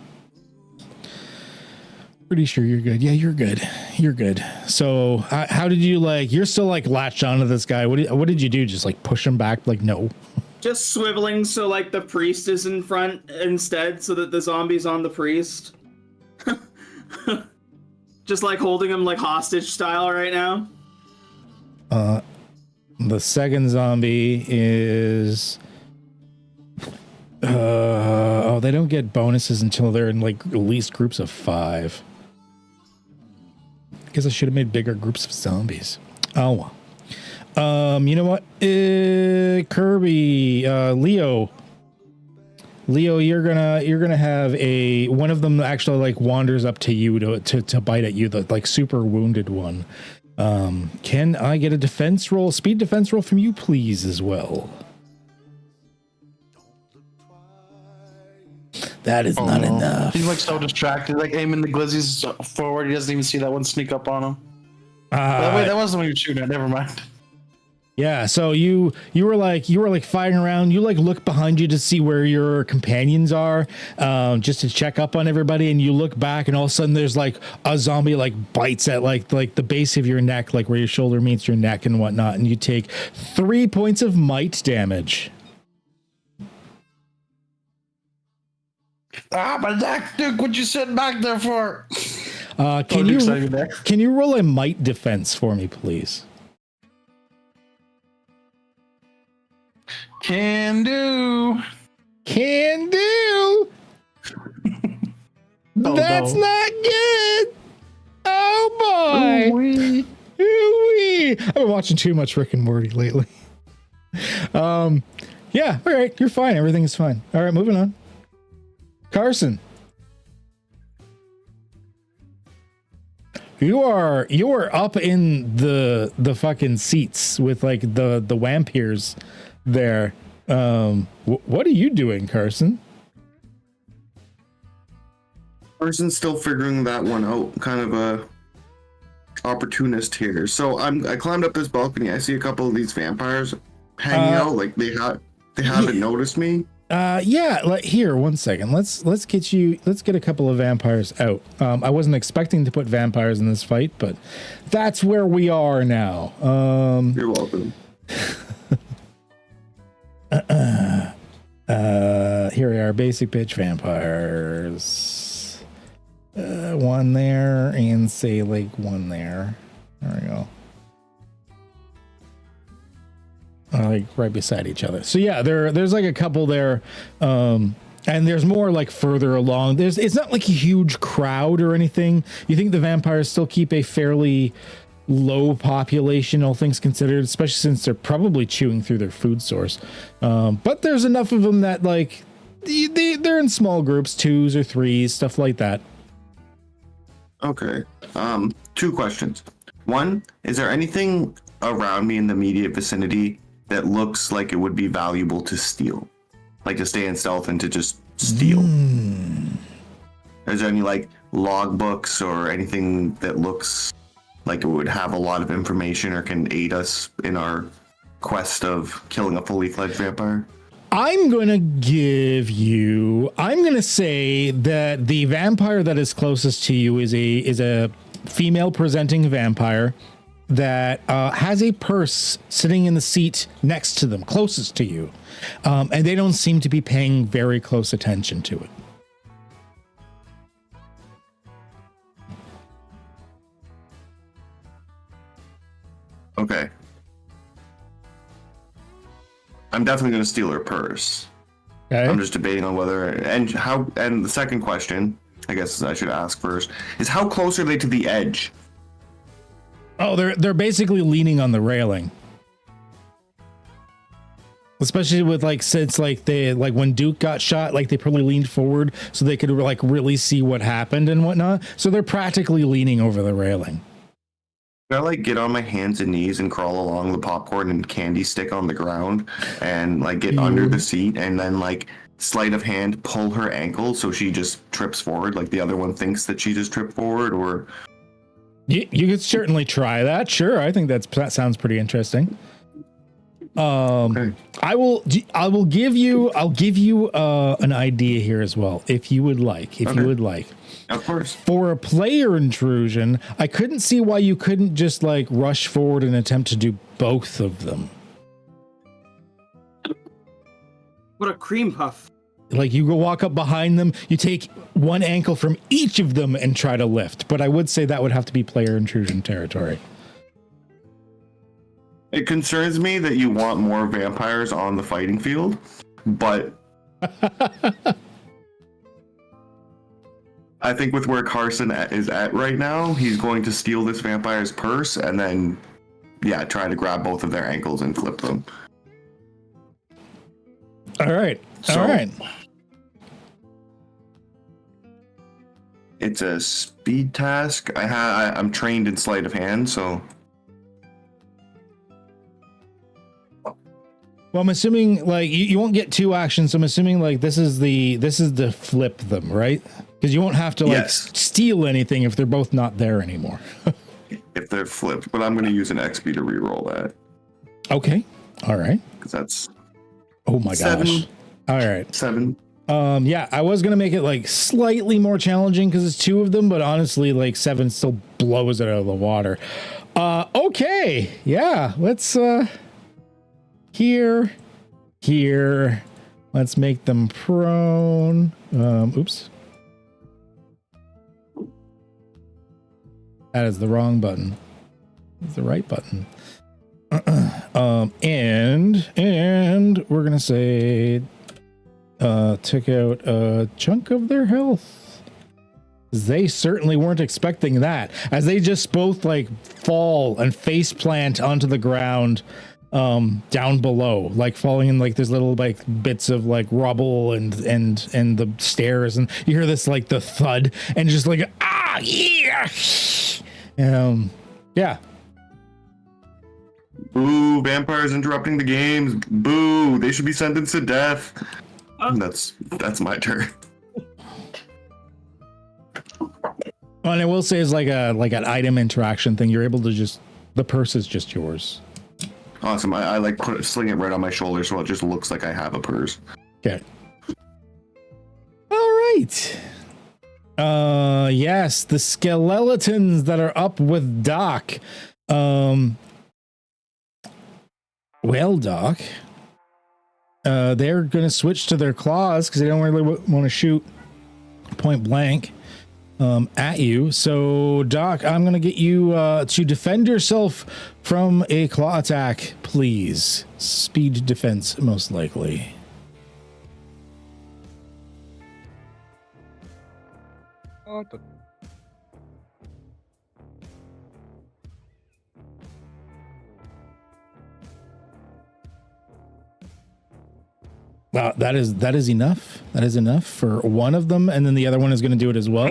Pretty sure you're good. Yeah, you're good. You're good. So how did you like, you're still like latched onto this guy. What did you do? Just like push him back? Like, no. Just swiveling so like the priest is in front instead so that the zombie's on the priest. Just like holding him like hostage style right now. The second zombie is they don't get bonuses until they're in like at least groups of 5. I guess I should have made bigger groups of zombies. Oh well. You know what? Kirby, Leo, you're gonna have one of them actually like wanders up to you to bite at you, the like super wounded one. Can I get a defense roll, speed defense roll from you, please, as well? That is not enough. He's like so distracted, like aiming the glizzies forward. He doesn't even see that one sneak up on him. Wait, that wasn't what you were shooting at. Never mind. Yeah, so you were like firing around. You like look behind you to see where your companions are, just to check up on everybody. And you look back, and all of a sudden there's like a zombie like bites at like the base of your neck, like where your shoulder meets your neck and whatnot. And you take 3 points of might damage. My neck, Duke. What you sitting back there for? Can you roll a might defense for me, please? Can do. That's not good. Oh boy. Ooh-wee. I've been watching too much Rick and Morty lately. Yeah, all right, you're fine. Everything is fine. All right, moving on. Carson. You are up in the fucking seats with like the vampires there. What are you doing, Carson? Carson's still figuring that one out. Kind of a opportunist here. So I climbed up this balcony. I see a couple of these vampires hanging out. Like they haven't noticed me. Yeah. Here, 1 second. Let's get a couple of vampires out. I wasn't expecting to put vampires in this fight, but that's where we are now. You're welcome. Here we are, basic bitch vampires. One there, and say like one there. There we go. Like right beside each other. So yeah, there's like a couple there, and there's more like further along. It's not like a huge crowd or anything. You think the vampires still keep a fairly low population, all things considered, especially since they're probably chewing through their food source. But there's enough of them that like they're in small groups, 2s or 3s, stuff like that. Okay. 2 questions. One, is there anything around me in the immediate vicinity that looks like it would be valuable to steal? Like to stay in stealth and to just steal? Is there any like logbooks or anything that looks like it would have a lot of information or can aid us in our quest of killing a fully fledged vampire? I'm going to say that the vampire that is closest to you is a female presenting vampire that has a purse sitting in the seat next to them, closest to you. And they don't seem to be paying very close attention to it. Okay. I'm definitely going to steal her purse. Okay. I'm just debating on whether and the second question, I guess I should ask first, is how close are they to the edge? Oh, they're basically leaning on the railing. Especially with like, since like they like when Duke got shot, like they probably leaned forward so they could like really see what happened and whatnot. So they're practically leaning over the railing. Can I like get on my hands and knees and crawl along the popcorn and candy stick on the ground and like get under the seat and then like sleight of hand pull her ankle so she just trips forward like the other one thinks that she just tripped forward? Or you could certainly try that. Sure, I think that sounds pretty interesting. Okay. I'll give you an idea here as well, if you would like. Of course. For a player intrusion, I couldn't see why you couldn't just like rush forward and attempt to do both of them. What a cream puff. Like you go walk up behind them, you take one ankle from each of them and try to lift. But I would say that would have to be player intrusion territory. It concerns me that you want more vampires on the fighting field, but I think with where Carson is at right now, he's going to steal this vampire's purse and then, yeah, try to grab both of their ankles and flip them. All right. So- All right. It's a speed task. I'm trained in sleight of hand, so Well, I'm assuming like you won't get two actions. So I'm assuming like this is the flip them, right? Because you won't have to like Yes. steal anything if they're both not there anymore. if they're flipped, but I'm going to use an XP to reroll that Okay. All right. because that's Oh my gosh. 7. All right. 7. Yeah, I was gonna make it like slightly more challenging because it's two of them, but honestly, like 7 still blows it out of the water. Okay. Yeah. Let's here. Let's make them prone. Oops. That is the wrong button. It's the right button. And we're gonna say took out a chunk of their health. They certainly weren't expecting that, as they just both like fall and face plant onto the ground down below, like falling in like there's little like bits of like rubble and the stairs, and you hear this like the thud and just like yeah. Yeah. Boo! Vampires interrupting the games. Boo! They should be sentenced to death. That's my turn. And I will say is like an item interaction thing. You're able to just, the purse is just yours. Awesome. I like sling it right on my shoulder so it just looks like I have a purse. Okay. All right. Yes, the skeletons that are up with Doc. Well, Doc, they're going to switch to their claws because they don't really want to shoot point blank at you. So, Doc, I'm going to get you to defend yourself from a claw attack, please. Speed defense, most likely. That is enough. That is enough for one of them, and then the other one is going to do it as well.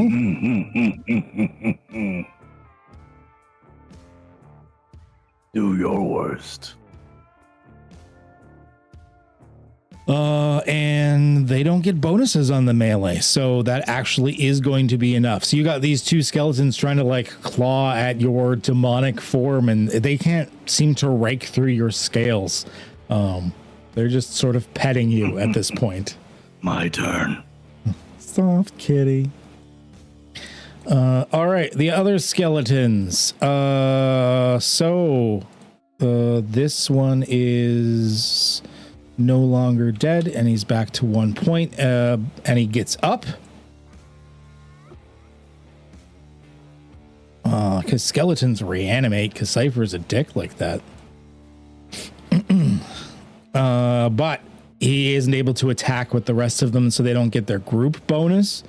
Do your worst. And they don't get bonuses on the melee, so that actually is going to be enough. So you got these two skeletons trying to like claw at your demonic form, and they can't seem to rake through your scales. They're just sort of petting you at this point. My turn. Soft kitty. All right, the other skeletons. This one is no longer dead, and he's back to 1 point, and he gets up. Because skeletons reanimate, because Cypher's a dick like that. But he isn't able to attack with the rest of them, so they don't get their group bonus.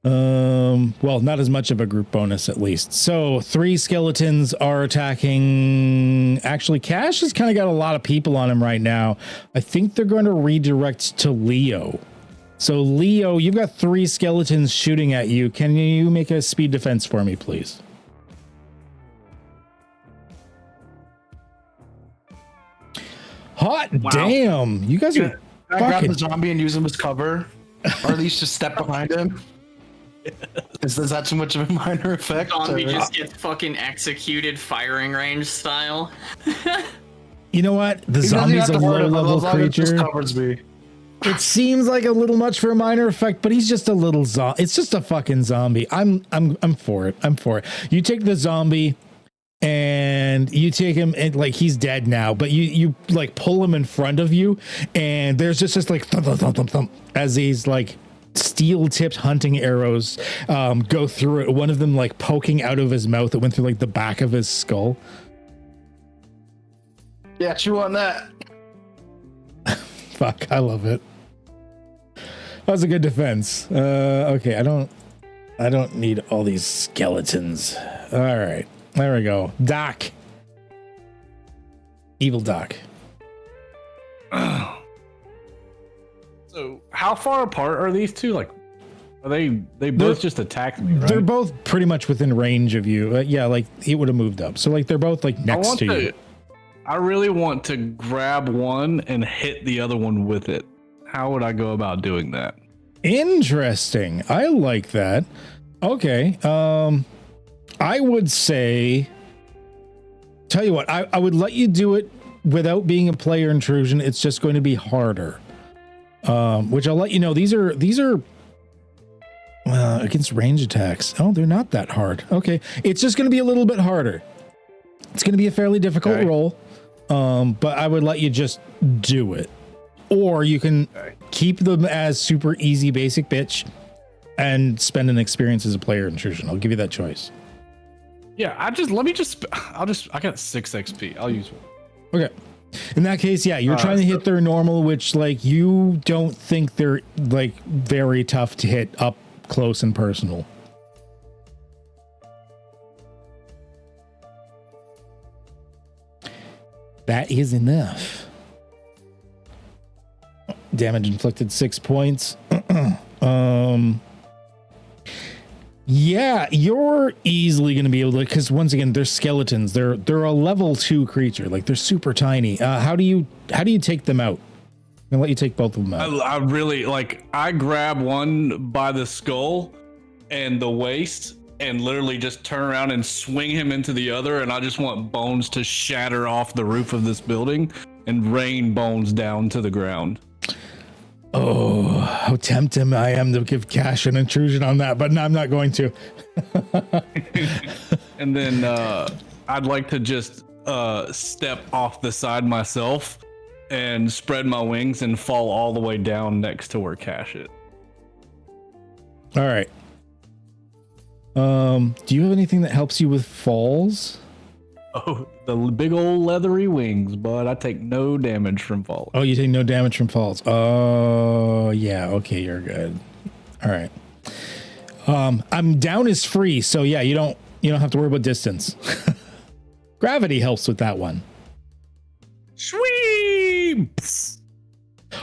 Well, not as much of a group bonus, at least. So 3 skeletons are attacking. Actually, Cash has kind of got a lot of people on him right now. I think they're going to redirect to Leo. So Leo, you've got 3 skeletons shooting at you. Can you make a speed defense for me, please? Hot damn! You guys are I grab fucking. the zombie and use him as cover, or at least just step behind him. Is that too much of a minor effect? Zombie or- just gets fucking executed firing range style. You know what? The He doesn't zombie's have a to worry about low-level as long as it just creature. covers me. It seems like a little much for a minor effect, but he's just a little zombie. It's just a fucking zombie. I'm for it. I'm for it. You take the zombie and you take him and like he's dead now, but you like pull him in front of you and there's just this like thump, thump, thump, thump, thump, as these like steel-tipped hunting arrows go through it. One of them like poking out of his mouth. It went through like the back of his skull. Yeah, chew on that. Fuck, I love it. That was a good defense. Okay, I don't need all these skeletons. All right, there we go. Doc. Evil Doc. So how far apart are these two? Like, are they both just attacked me, right? They're both pretty much within range of you. Yeah, like he would have moved up. So like they're both like next to you. I really want to grab one and hit the other one with it. How would I go about doing that? Interesting. I like that. Okay. I would say, tell you what, I would let you do it without being a player intrusion. It's just going to be harder. Which I'll let you know. These are against range attacks. Oh, they're not that hard. Okay. It's just going to be a little bit harder. It's going to be a fairly difficult roll. But I would let you just do it. Or you can keep them as super easy basic bitch and spend an experience as a player intrusion. I'll give you that choice. Yeah, I got 6 XP. I'll use one. Okay. In that case, yeah, you're trying to hit their normal, which like you don't think they're like very tough to hit up close and personal. That is enough. Damage inflicted 6 points. Yeah, you're easily going to be able to, because once again, they're skeletons. They're a level 2 creature. Like they're super tiny. How do you take them out? I'm gonna let you take both of them out. I really like. I grab one by the skull and the waist, and literally just turn around and swing him into the other. And I just want bones to shatter off the roof of this building and rain bones down to the ground. Oh, how tempting I am to give Cash an intrusion on that, but no, I'm not going to. And then I'd like to just step off the side myself and spread my wings and fall all the way down next to where Cash is. All right. Do you have anything that helps you with falls? Oh, the big old leathery wings, but I take no damage from falling. Oh, you take no damage from falls. Oh, yeah. Okay, you're good. All right. I'm down is free, so yeah, you don't have to worry about distance. Gravity helps with that one. Sweet.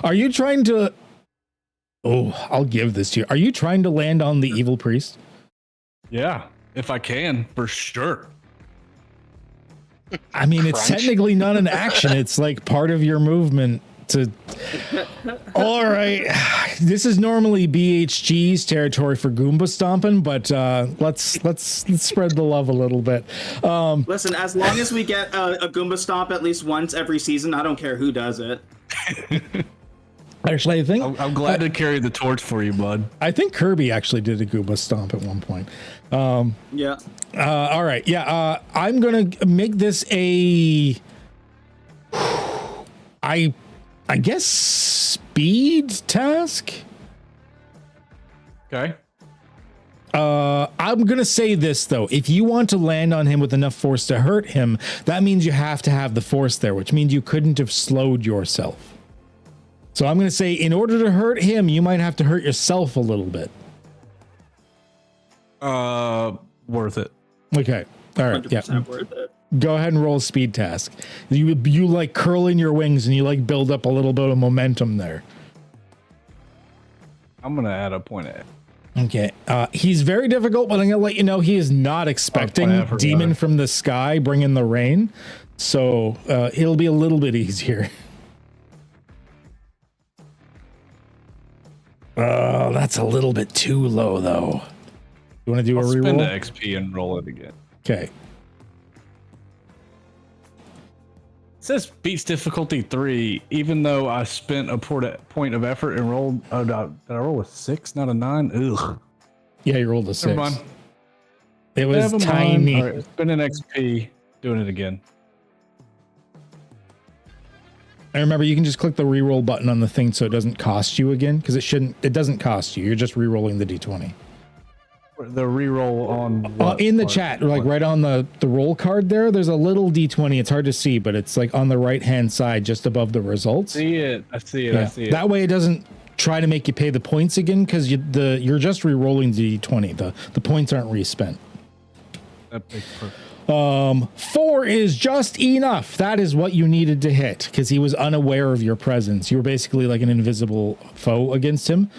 Are you trying to? Oh, I'll give this to you. Are you trying to land on the evil priest? Yeah, if I can, for sure. I mean, it's technically not an action. It's like part of your movement to. All right. This is normally BHG's territory for Goomba stomping, but let's spread the love a little bit. Listen, as long as we get a Goomba stomp at least once every season, I don't care who does it. Actually, I think I'm glad to carry the torch for you, bud. I think Kirby actually did a Goomba stomp at one point. Yeah. All right. Yeah. I'm gonna make this a. I guess speed task. Okay. I'm gonna say this though. If you want to land on him with enough force to hurt him, that means you have to have the force there, which means you couldn't have slowed yourself. So I'm gonna say, in order to hurt him, you might have to hurt yourself a little bit. Worth it. Okay. All right. 100% Yeah. worth it. Go ahead and roll a speed task. You like curl in your wings and you like build up a little bit of momentum there. I'm gonna add a point at. Okay. He's very difficult, but I'm gonna let you know he is not expecting Demon from the Sky bringing the rain, so it'll be a little bit easier. Oh, that's a little bit too low, though. You want to do a reroll? Spend the XP and roll it again. Okay. says beats difficulty 3, even though I spent a point of effort and rolled. Oh, did I roll a 6, not a 9? Ugh. Yeah, you rolled a 6. Never mind. It was Never mind. tiny. All right, spend an XP, doing it again. I remember you can just click the reroll button on the thing so it doesn't cost you again, because it doesn't cost you. You're just rerolling the d20. The reroll on what in the part? chat, like right on the roll card there's a little d20. It's hard to see, but it's like on the right hand side just above the results. I see it. I see it. Yeah. I see it. That way it doesn't try to make you pay the points again, because you're just re-rolling the d20. The points aren't respent. That makes perfect. 4 is just enough. That is what you needed to hit, because he was unaware of your presence. You were basically like an invisible foe against him.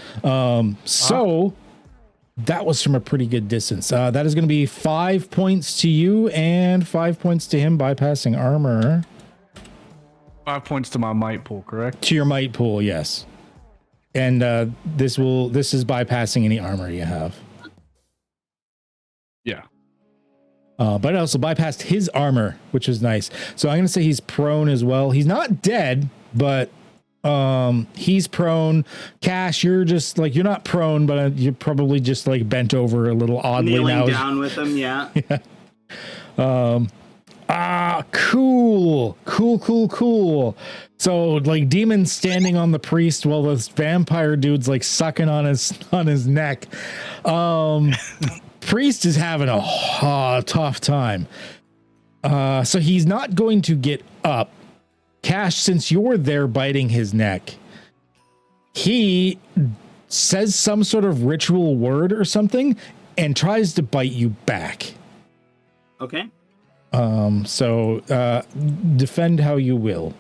That was from a pretty good distance. That is going to be 5 points to you and 5 points to him, bypassing armor. 5 points to my might pool, correct? To your might pool, yes. And this is bypassing any armor you have. Yeah. But it also bypassed his armor, which is nice. So I'm going to say he's prone as well. He's not dead, but he's prone. Cash, you're just like, you're not prone, but you're probably just like bent over a little oddly Kneeling now. down with him, yeah. Cool. So like Demon's standing on the priest while this vampire dude's like sucking on his neck. Priest is having a tough time. So he's not going to get up. Cash, since you're there biting his neck, he says some sort of ritual word or something and tries to bite you back. Okay. So defend how you will.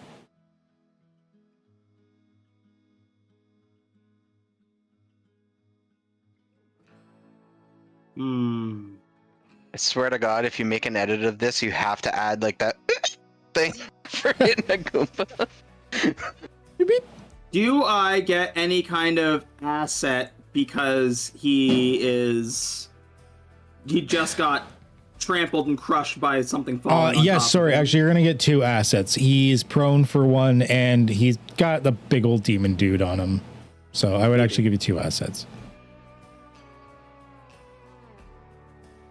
I swear to God, if you make an edit of this, you have to add like that thing for hitting a Goomba. Do I get any kind of asset because he just got trampled and crushed by something falling? Yes, sorry. Actually, you're going to get 2 assets. He's prone for 1, and he's got the big old demon dude on him. So I would actually give you 2 assets.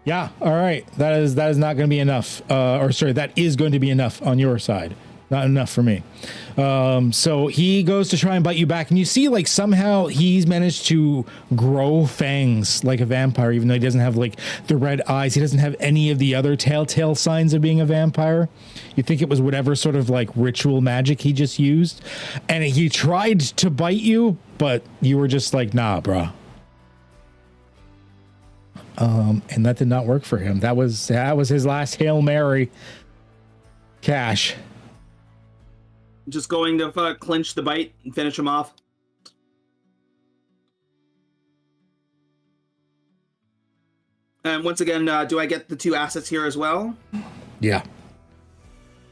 Yeah, all right. That is not going to be enough. That is going to be enough on your side. Not enough for me. So he goes to try and bite you back, and you see like somehow he's managed to grow fangs like a vampire, even though he doesn't have like the red eyes. He doesn't have any of the other telltale signs of being a vampire. You think it was whatever sort of like ritual magic he just used, and he tried to bite you, but you were just like, nah, bruh. And that did not work for him. That was his last Hail Mary. Cash. Just going to clinch the bite and finish him off. And once again, do I get the 2 assets here as well? Yeah.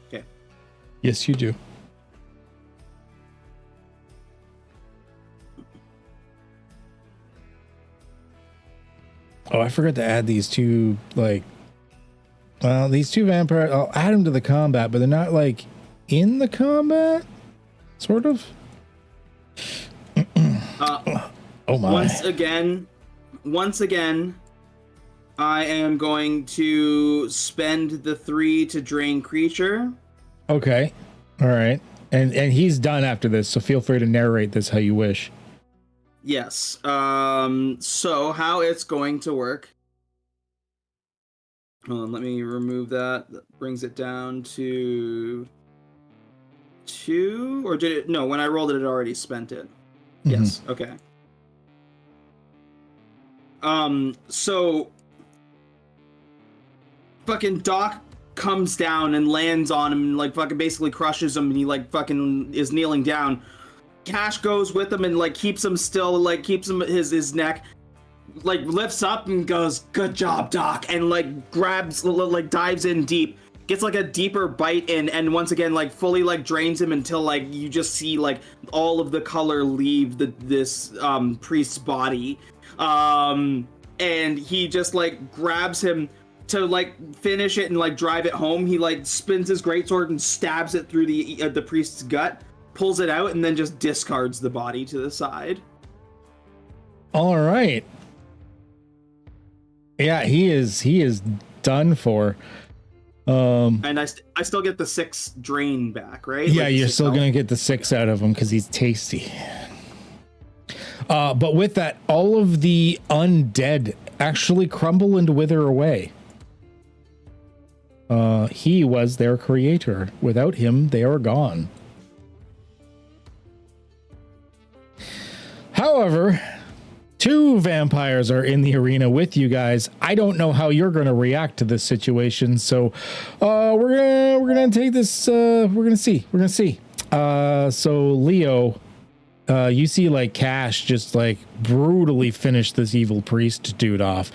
Okay. Yes, you do. Oh, I forgot to add these 2, like, well, these 2 vampires, I'll add them to the combat, but they're not, like, in the combat, sort of. Oh, my. Once again, I am going to spend the 3 to drain creature. Okay. All right. And he's done after this, so feel free to narrate this how you wish. Yes. So how it's going to work. Hold on, let me remove that. That brings it down to 2, or did it? No, when I rolled it, it already spent it. Mm-hmm. Yes. Okay. So fucking Doc comes down and lands on him and like fucking basically crushes him, and he like fucking is kneeling down. Cash goes with him and like keeps him still, like keeps him his neck, like lifts up and goes, "Good job, Doc," and like grabs, like dives in deep, gets like a deeper bite in, and once again like fully like drains him until like you just see like all of the color leave this priest's body, and he just like grabs him, to like finish it and like drive it home, he like spins his greatsword and stabs it through the priest's gut, pulls it out, and then just discards the body to the side. All right. Yeah, he is done for. And I still get the 6 drain back, right? Yeah, Like you're 6 still health? gonna get the 6 out of him because he's tasty. But with that, all of the undead actually crumble and wither away. He was their creator. Without him, they are gone. However, 2 vampires are in the arena with you guys. I don't know how you're going to react to this situation, so we're gonna take this. We're gonna see. So Leo, you see like Cash just like brutally finish this evil priest dude off.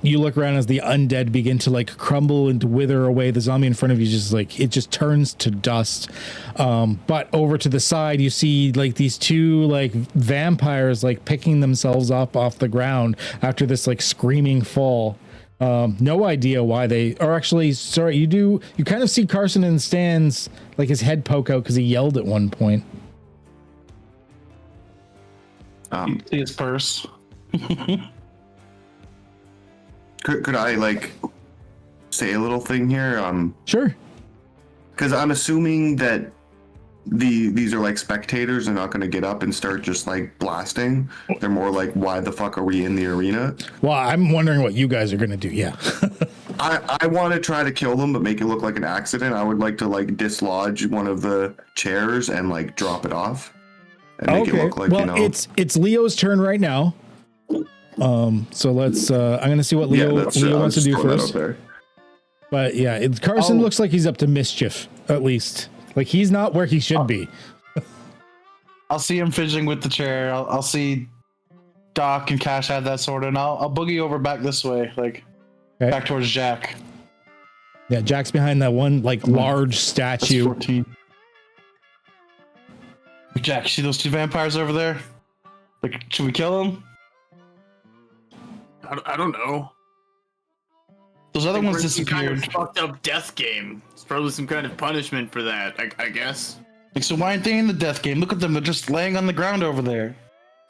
You look around as the undead begin to like crumble and wither away. The zombie in front of you just like, it just turns to dust. But over to the side, you see like these 2 like vampires like picking themselves up off the ground after this like screaming fall. No idea why they are actually, sorry, you kind of see Carson in the stands, like his head poke out because he yelled at one point. See his purse. Could I like say a little thing here? Sure. Because I'm assuming that these are like spectators. They're not going to get up and start just like blasting. They're more like, why the fuck are we in the arena? Well, I'm wondering what you guys are going to do. Yeah. I want to try to kill them, but make it look like an accident. I would like to like dislodge one of the chairs and like drop it off and make it look like, well, you know. it's Leo's turn right now. So let's I'm going to see what Leo wants to do first. But yeah, Carson looks like he's up to mischief, at least. Like he's not where he should be. I'll see him fidgeting with the chair. I'll see Doc and Cash have that sword, and I'll boogie over back this way, like back towards Jack. Yeah, Jack's behind that one like large That's statue. 14. Jack, you see those 2 vampires over there? Like, should we kill them? I don't know. Those other ones We're in some kind of disappeared. fucked up death game. It's probably some kind of punishment for that, I guess. Like, so why aren't they in the death game? Look at them, they're just laying on the ground over there.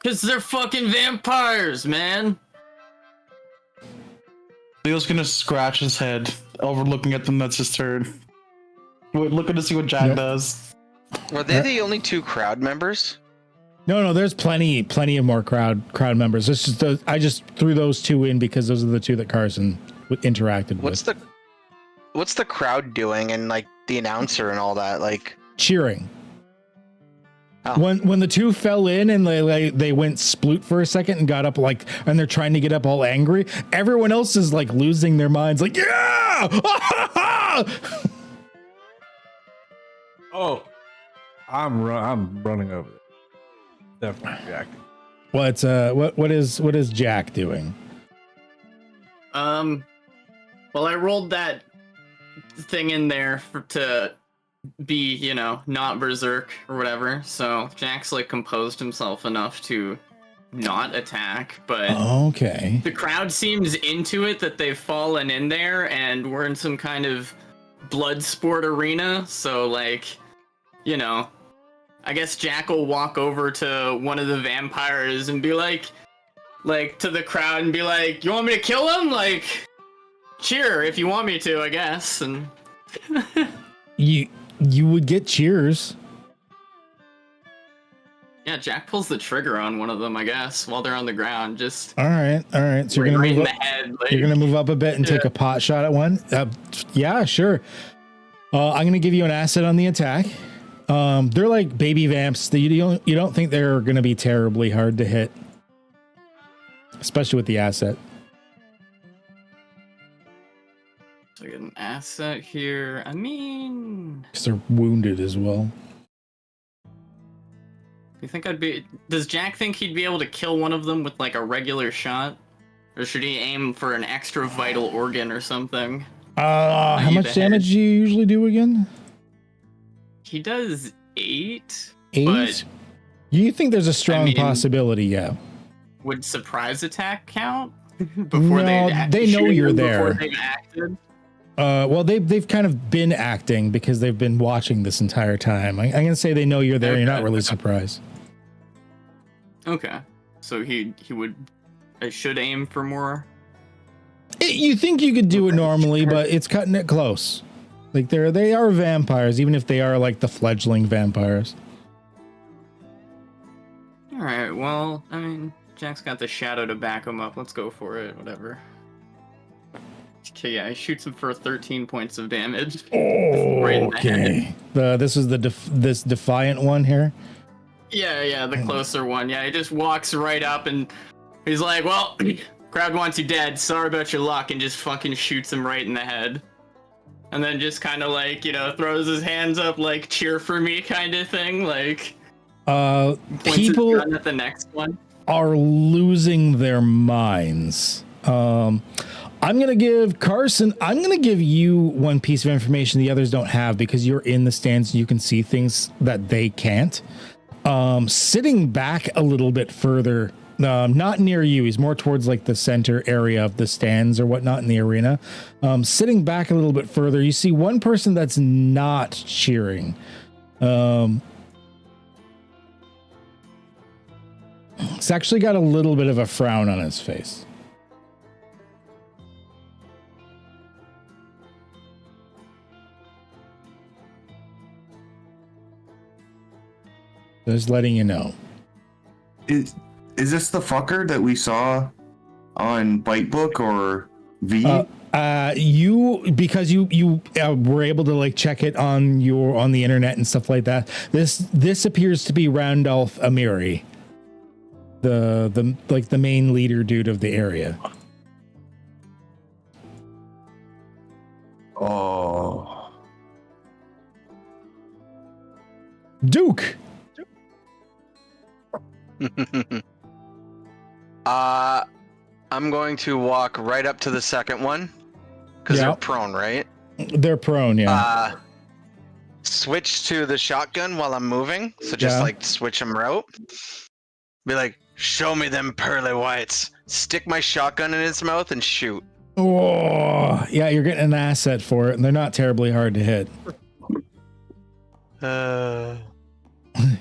Cause they're fucking vampires, man. Leo's gonna scratch his head, overlooking at them. That's his turn. Looking to see what Jack does. Were they the only 2 crowd members? No, there's plenty of more crowd members. It's just I just threw those 2 in because those are the 2 that Carson interacted with. What's the crowd doing and like the announcer and all that? Like Cheering. Oh. When the 2 fell in and they went sploot for a second and got up and they're trying to get up all angry, everyone else is like losing their minds, like yeah. Oh, I'm running over there. Definitely reacting. What is Jack doing? Well, I rolled that thing in there to be, not berserk or whatever. So Jack's like composed himself enough to not attack, but Okay. the crowd seems into it that they've fallen in there and we're in some kind of blood sport arena. So like, I guess Jack will walk over to one of the vampires and be like to the crowd and be like, you want me to kill him? Like, cheer if you want me to, I guess. And You would get cheers. yeah, Jack pulls the trigger on one of them, I guess, while they're on the ground. Just All right. So you're right gonna in move the up. head. Like, You're gonna move up a bit and take Yeah. a pot shot at one. Yeah, sure. I'm gonna give you an asset on the attack. They're like baby vamps. You don't think they're gonna be terribly hard to hit, especially with the asset. So I get an asset here. I mean, Because they're wounded as well. you think does Jack think he'd be able to kill one of them with like a regular shot? Or should he aim for an extra vital organ or something? How much damage do you usually do again? He does 8. 8? But You think there's a strong I mean- possibility, yeah. would surprise attack count? before No, they know shooting you're them there. Before they've acted? Well, they've kind of been acting because they've been watching this entire time. I'm gonna say they know you're there. You're not really surprised. Okay, so he would. I should aim for more. You think you could do it normally, but it's cutting it close. Like they are vampires, even if they are like the fledgling vampires. All right. Well, I mean, Jack's got the shadow to back him up. Let's go for it. Whatever. Okay, yeah, he shoots him for 13 points of damage. Right in the head. Okay. This is this defiant one here. Yeah, the closer one. Yeah, he just walks right up and he's like, "Well, crowd wants you dead. Sorry about your luck," and just fucking shoots him right in the head. And then just kind of like, throws his hands up like cheer for me kind of thing, like points people his gun at the next one. are losing their minds. I'm going to give Carson, I'm going to give you one piece of information the others don't have because you're in the stands and you can see things that they can't. Sitting back a little bit further, not near you, he's more towards like the center area of the stands or whatnot in the arena. Sitting back a little bit further, you see one person that's not cheering. He's actually got a little bit of a frown on his face. Just letting you know. Is this the fucker that we saw on Bytebook or V? Because you were able to like check it on the internet and stuff like that. This appears to be Randolph Amiri, the main leader dude of the area. Oh, Duke. I'm going to walk right up to the second one because they're prone, right? They're prone, yeah. Switch to the shotgun while I'm moving, so just like switch them route. Be like, show me them pearly whites. Stick my shotgun in his mouth and shoot. Oh, yeah, you're getting an asset for it, and they're not terribly hard to hit.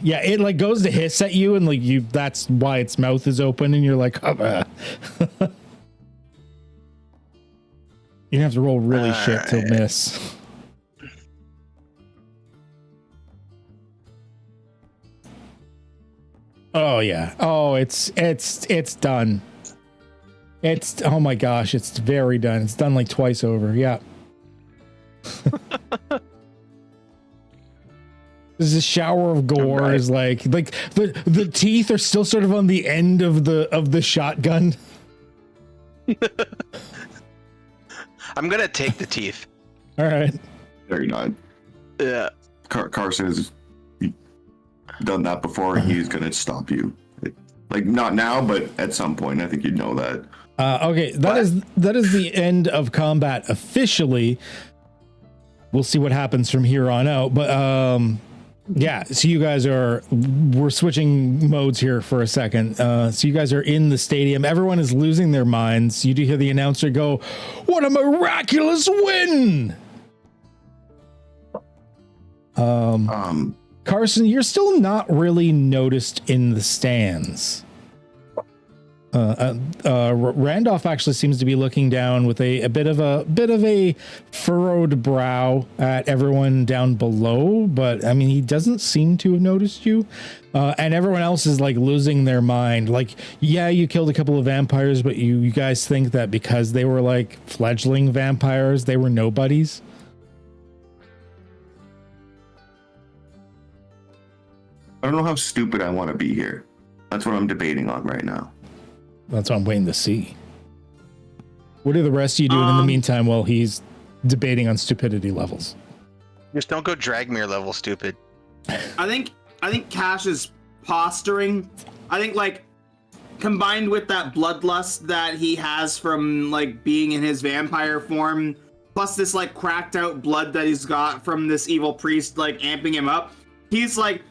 Yeah, it like goes to hiss at you, and like that's why its mouth is open, and you're like, You're gonna have to roll really shit to miss. Oh yeah. Oh, it's done. Oh my gosh, it's very done. It's done like twice over. Yeah. There's a shower of gore. Is like the teeth are still sort of on the end of the shotgun. I'm gonna take the teeth. All right. very not. Yeah. Carson has done that before. He's gonna stop you. Like not now, but at some point. I think you'd know that. Okay, that is the end of combat officially. We'll see what happens from here on out. But yeah, so you guys we're switching modes here for a second. So you guys are in the stadium. Everyone is losing their minds. You do hear the announcer go, "What a miraculous win!" Carson, you're still not really noticed in the stands. Randolph actually seems to be looking down with a bit of a furrowed brow at everyone down below, but I mean, he doesn't seem to have noticed you. And everyone else is like losing their mind. Like, yeah, you killed a couple of vampires, but you guys think that because they were like fledgling vampires, they were nobodies. I don't know how stupid I want to be here. That's what I'm debating on right now. That's what I'm waiting to see. What are the rest of you doing in the meantime while he's debating on stupidity levels? Just don't go Dragmere level stupid. I think Cash is posturing. I think like combined with that bloodlust that he has from like being in his vampire form, plus this like cracked out blood that he's got from this evil priest like amping him up, he's like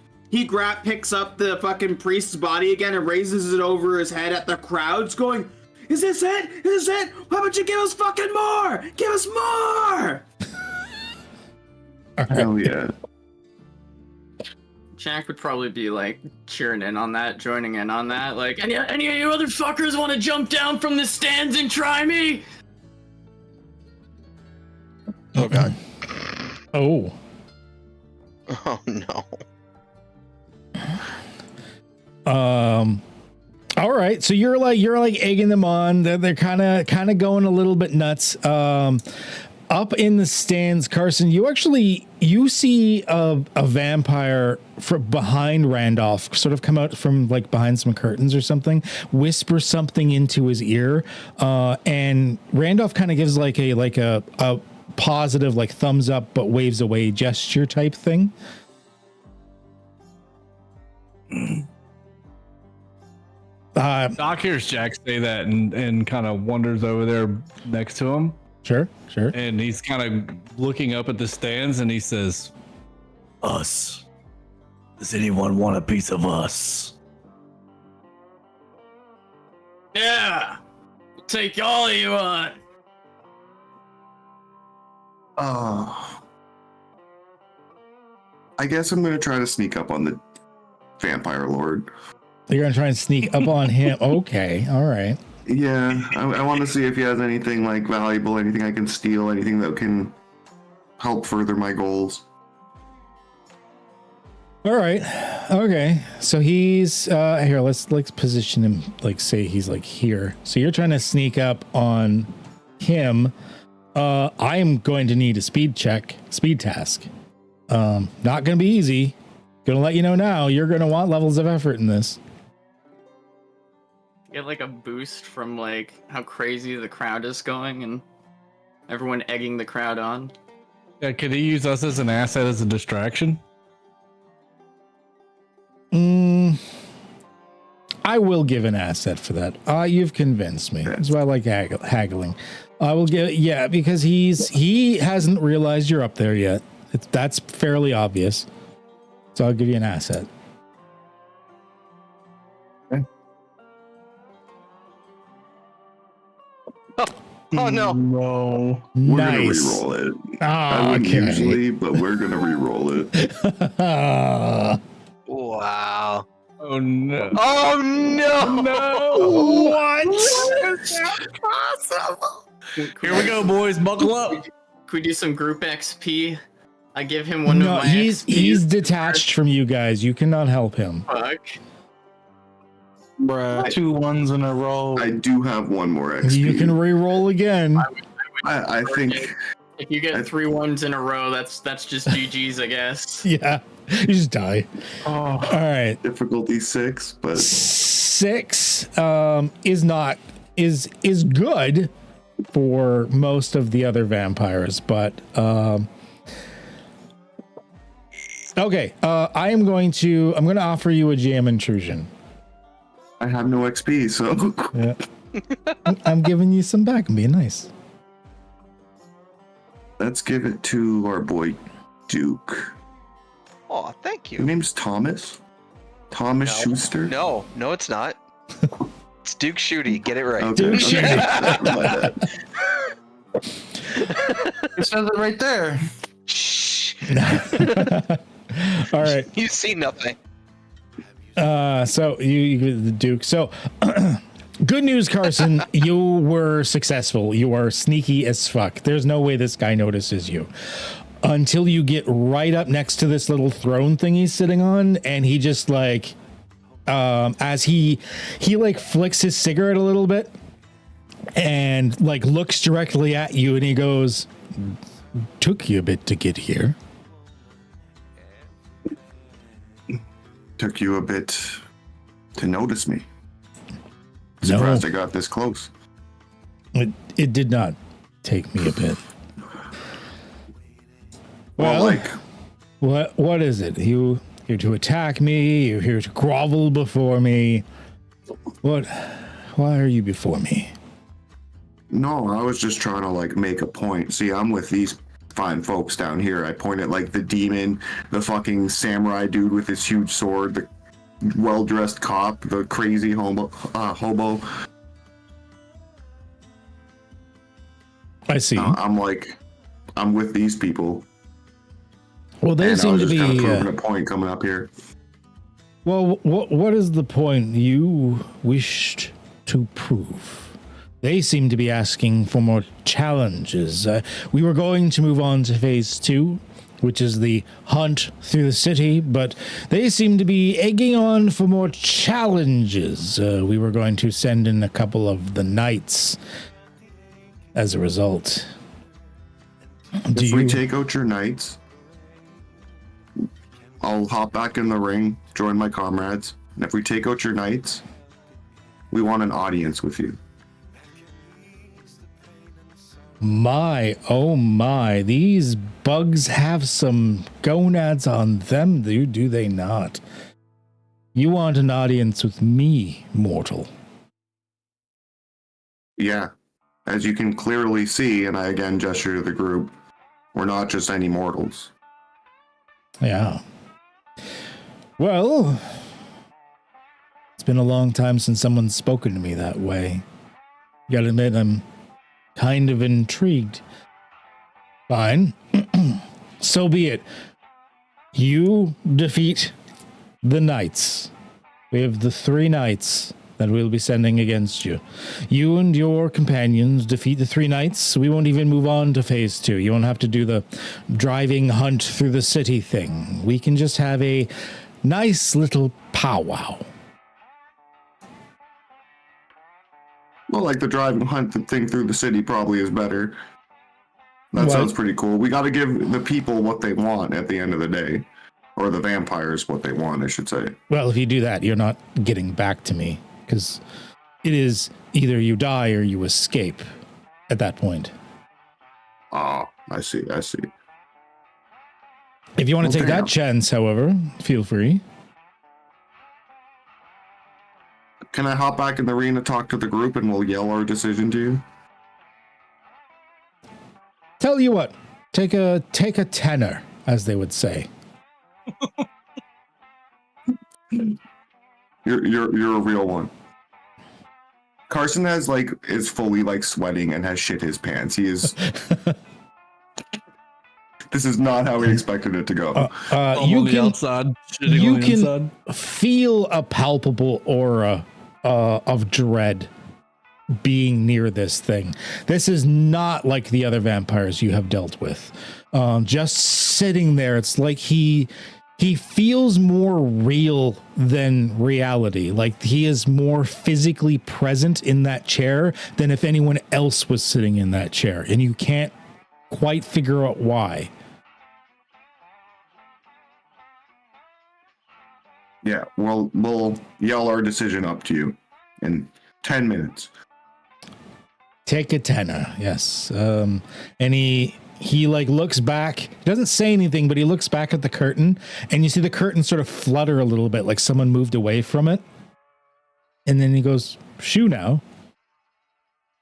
picks up the fucking priest's body again and raises it over his head at the crowds going, Is this it? Is this it? How about you give us fucking more? Give us more! Hell yeah. Jack would probably be like cheering in on that, joining in on that. Like, any of you other fuckers want to jump down from the stands and try me? Oh god. Oh. Oh no. All right. So you're like egging them on. They're kind of going a little bit nuts. Up in the stands, Carson, you see a vampire from behind Randolph sort of come out from like behind some curtains or something, whisper something into his ear, and Randolph kind of gives like a positive like thumbs up but waves away gesture type thing. Doc hears Jack say that and kind of wanders over there next to him. Sure. And he's kind of looking up at the stands and he says, "Us. Does anyone want a piece of us?" Yeah. We'll take all you want. I guess I'm gonna try to sneak up on the vampire lord. You're gonna try and sneak up on him. Okay. All right. Yeah, I want to see if he has anything like valuable, anything I can steal, anything that can help further my goals. All right. Okay. So he's here. Let's position him. Like say he's like here. So you're trying to sneak up on him. I am going to need a speed task. Not going to be easy. Gonna let you know now. You're going to want levels of effort in this. Get like a boost from like how crazy the crowd is going and everyone egging the crowd on. Yeah, could he use us as an asset as a distraction? I will give an asset for that. You've convinced me. That's why I like haggling. I will give, yeah, because he hasn't realized you're up there yet. That's fairly obvious. So I'll give you an asset. Okay. Oh no. No. We're Nice. gonna re-roll it. Oh, I wouldn't okay. usually, but we're gonna re-roll it. Wow. Oh no. Oh no. No. What? Is that possible? Here we go, boys. Buckle up. Could we do some group XP? I give him one of No, my he's XPs. detached from you guys. You cannot help him. Fuck. Bruh, 2 1s in a row. I do have one more XP. You can re-roll again. I think If you get 3 1s in a row, that's just GG's, I guess. Yeah, you just die. Oh, All right. difficulty 6, but 6 is good for most of the other vampires, but okay. I'm going to offer you a GM intrusion. I have no XP, so Yeah. I'm giving you some back. I'm being nice. let's give it to our boy Duke. Oh, thank His you. name's Thomas. Thomas No. Schuster. No, it's not. It's Duke Shooty. Get it right. Okay. Duke okay. My bad. it says it right there. Shh. All right. You see nothing. So you the Duke. So good news, Carson. You were successful. You are sneaky as fuck. There's no way this guy notices you until you get right up next to this little throne thing he's sitting on, and he just like, as he like flicks his cigarette a little bit, and like looks directly at you, and he goes, "Took you a bit to get here." Took you a bit to notice me. No. Surprised I got this close. It did not take me a bit. Well, like, what is it? You here to attack me? You're here to grovel before me? What? Why are you before me? no, I was just trying to like make a point. See, I'm with these fine folks down here. I point at like the demon, the fucking samurai dude with his huge sword, the well-dressed cop, the crazy hobo. I see. I'm with these people. Well, they And I seem was to just kind be. of proving a point coming up here. Well, what is the point you wished to prove? They seem to be asking for more challenges. We were going to move on to phase 2, which is the hunt through the city, but they seem to be egging on for more challenges. We were going to send in a couple of the knights as a result. If we take out your knights, I'll hop back in the ring, join my comrades, and if we take out your knights, we want an audience with you. My, oh my, these bugs have some gonads on them, do they not? You want an audience with me, mortal? Yeah, as you can clearly see, and I again gesture to the group, we're not just any mortals. Yeah. Well, it's been a long time since someone's spoken to me that way. Gotta admit, I'm kind of intrigued. Fine. So be it. You defeat the knights. We have the 3 knights that we'll be sending against you. You and your companions defeat the 3 knights. We won't even move on to phase 2. You won't have to do the driving hunt through the city thing. We can just have a nice little powwow. Well, like the driving hunt thing through the city probably is better. That sounds pretty cool. We got to give the people what they want at the end of the day. Or the vampires what they want, I should say. Well, if you do that, you're not getting back to me, because it is either you die or you escape at that point. Oh, I see. If you want to take damn. that chance, however, feel free. Can I hop back in the arena, talk to the group, and we'll yell our decision to you? Tell you what, take a tenner, as they would say. You're a real one. Carson is fully sweating and has shit his pants. He is. This is not how we expected it to go. You can outside, you can feel a palpable aura of dread being near this thing. This is not like the other vampires you have dealt with. Just sitting there, it's like he feels more real than reality. Like he is more physically present in that chair than if anyone else was sitting in that chair, and you can't quite figure out why. Yeah, we'll yell our decision up to you in 10 minutes. Take a tenner, yes. And he looks back. He doesn't say anything, but he looks back at the curtain, and you see the curtain sort of flutter a little bit, like someone moved away from it. And then he goes, "Shoo now."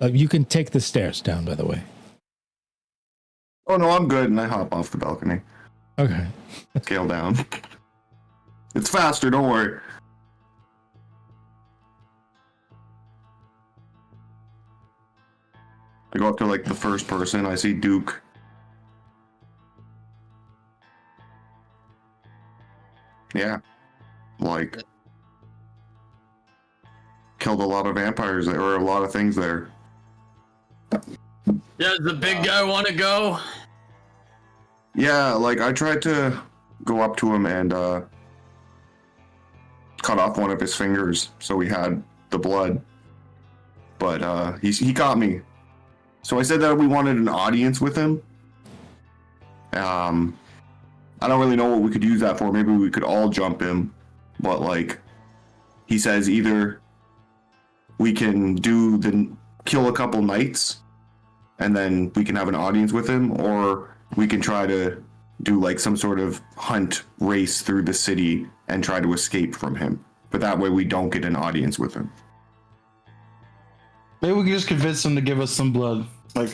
You can take the stairs down, by the way. Oh no, I'm good, and I hop off the balcony. Okay. Scale down. It's faster, don't worry. I go up to the first person. I see Duke. Yeah. Killed a lot of vampires there, or a lot of things there. Yeah, does the big guy want to go? Yeah, I tried to go up to him and cut off one of his fingers so he had the blood. But he got me. So I said that we wanted an audience with him. I don't really know what we could use that for. Maybe we could all jump him. But he says either we can kill a couple knights and then we can have an audience with him, or we can try to do some sort of hunt race through the city and try to escape from him. But that way we don't get an audience with him. Maybe we can just convince him to give us some blood. We'll And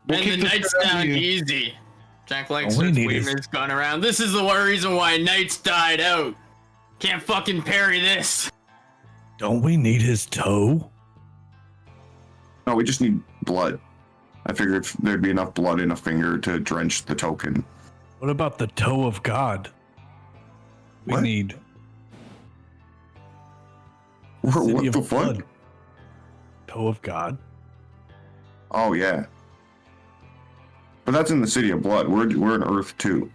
keep the this Knights around down you. easy. Jack likes All we his need is- weavers gone around. This is the reason why Knights died out. Can't fucking parry this. Don't we need his toe? No, we just need blood. I figured there'd be enough blood in a finger to drench the token. What about the toe of God? We What? need. What City the of fuck? Blood. Toe of God. Oh yeah. But that's in the City of Blood. We're in Earth 2.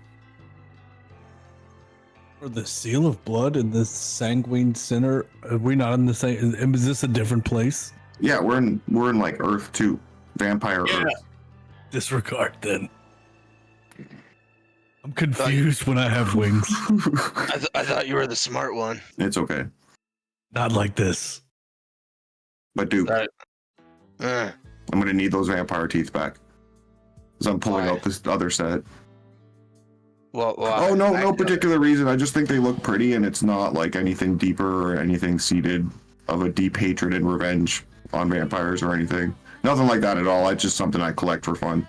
Or the Seal of Blood in the Sanguine Center. Are we not in the same? Is this a different place? Yeah, we're in like Earth 2. Vampire Yeah. Earth. Disregard then. I'm confused when I have wings. I thought you were the smart one. It's okay. Not like this. But dude, Uh, I'm gonna need those vampire teeth back. Because I'm pulling Why? out this other set. well, Oh no, I- no particular reason. I just think they look pretty and it's not like anything deeper or anything seated of a deep hatred and revenge on vampires or anything. Nothing like that at all. It's just something I collect for fun.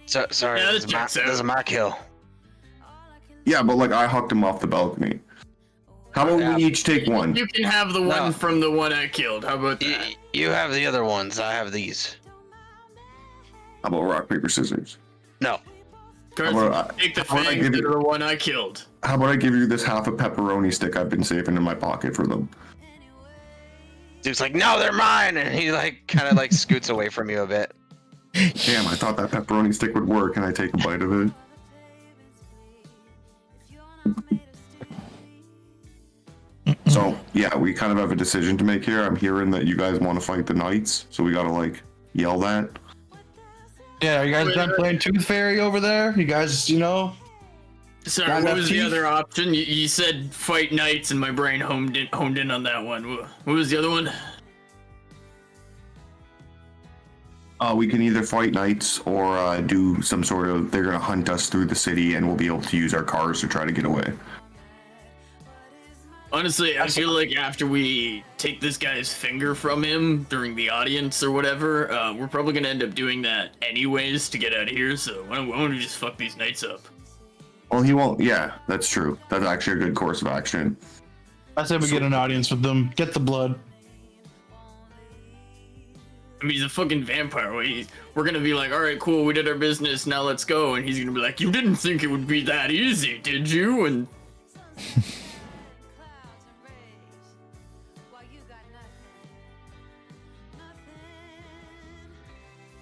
Sorry, Yeah, this is checks out. this is my kill. Yeah, but like I hucked him off the balcony. How about we each take one? You can have the one from the one I killed. How about that? You have the other ones. I have these. How about rock, paper, scissors? No. Carson, How about take the how about I fangs give that you- are the one I killed. How about I give you this half a pepperoni stick I've been saving in my pocket for them? Dude's like, no, they're mine, and he like kind of like scoots away from you a bit. Damn, I thought that pepperoni stick would work, and I take a bite of it. So yeah, we kind of have a decision to make here. I'm hearing that you guys want to fight the knights, so we gotta like yell that. Yeah, are you guys done playing Tooth Fairy over there? You guys, you know? Sorry, Got what enough was the teeth? other option? You said fight knights, and my brain honed in on that one. What was the other one? We can either fight knights or do some sort of. They're gonna hunt us through the city, and we'll be able to use our cars to try to get away. Honestly, I feel like after we take this guy's finger from him during the audience or whatever, we're probably gonna end up doing that anyways to get out of here. So why don't we just fuck these knights up? Well, he won't. Yeah, that's true. That's actually a good course of action. I said we get an audience with them. Get the blood. I mean, he's a fucking vampire. We're gonna be like, all right, cool, we did our business, now let's go. And he's gonna be like, you didn't think it would be that easy, did you? And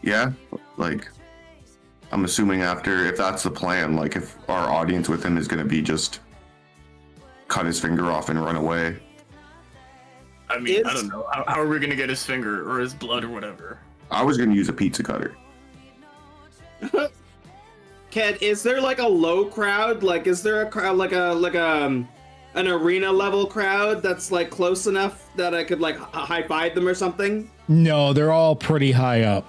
Yeah, like I'm assuming after, if that's the plan, like if our audience with him is gonna be just cut his finger off and run away. I mean, I Is- don't know. How are we gonna get his finger or his blood or whatever? I was gonna use a pizza cutter. Ken, is there like a low crowd? Like, is there a crowd an arena level crowd that's like close enough that I could like high five them or something? No, they're all pretty high up.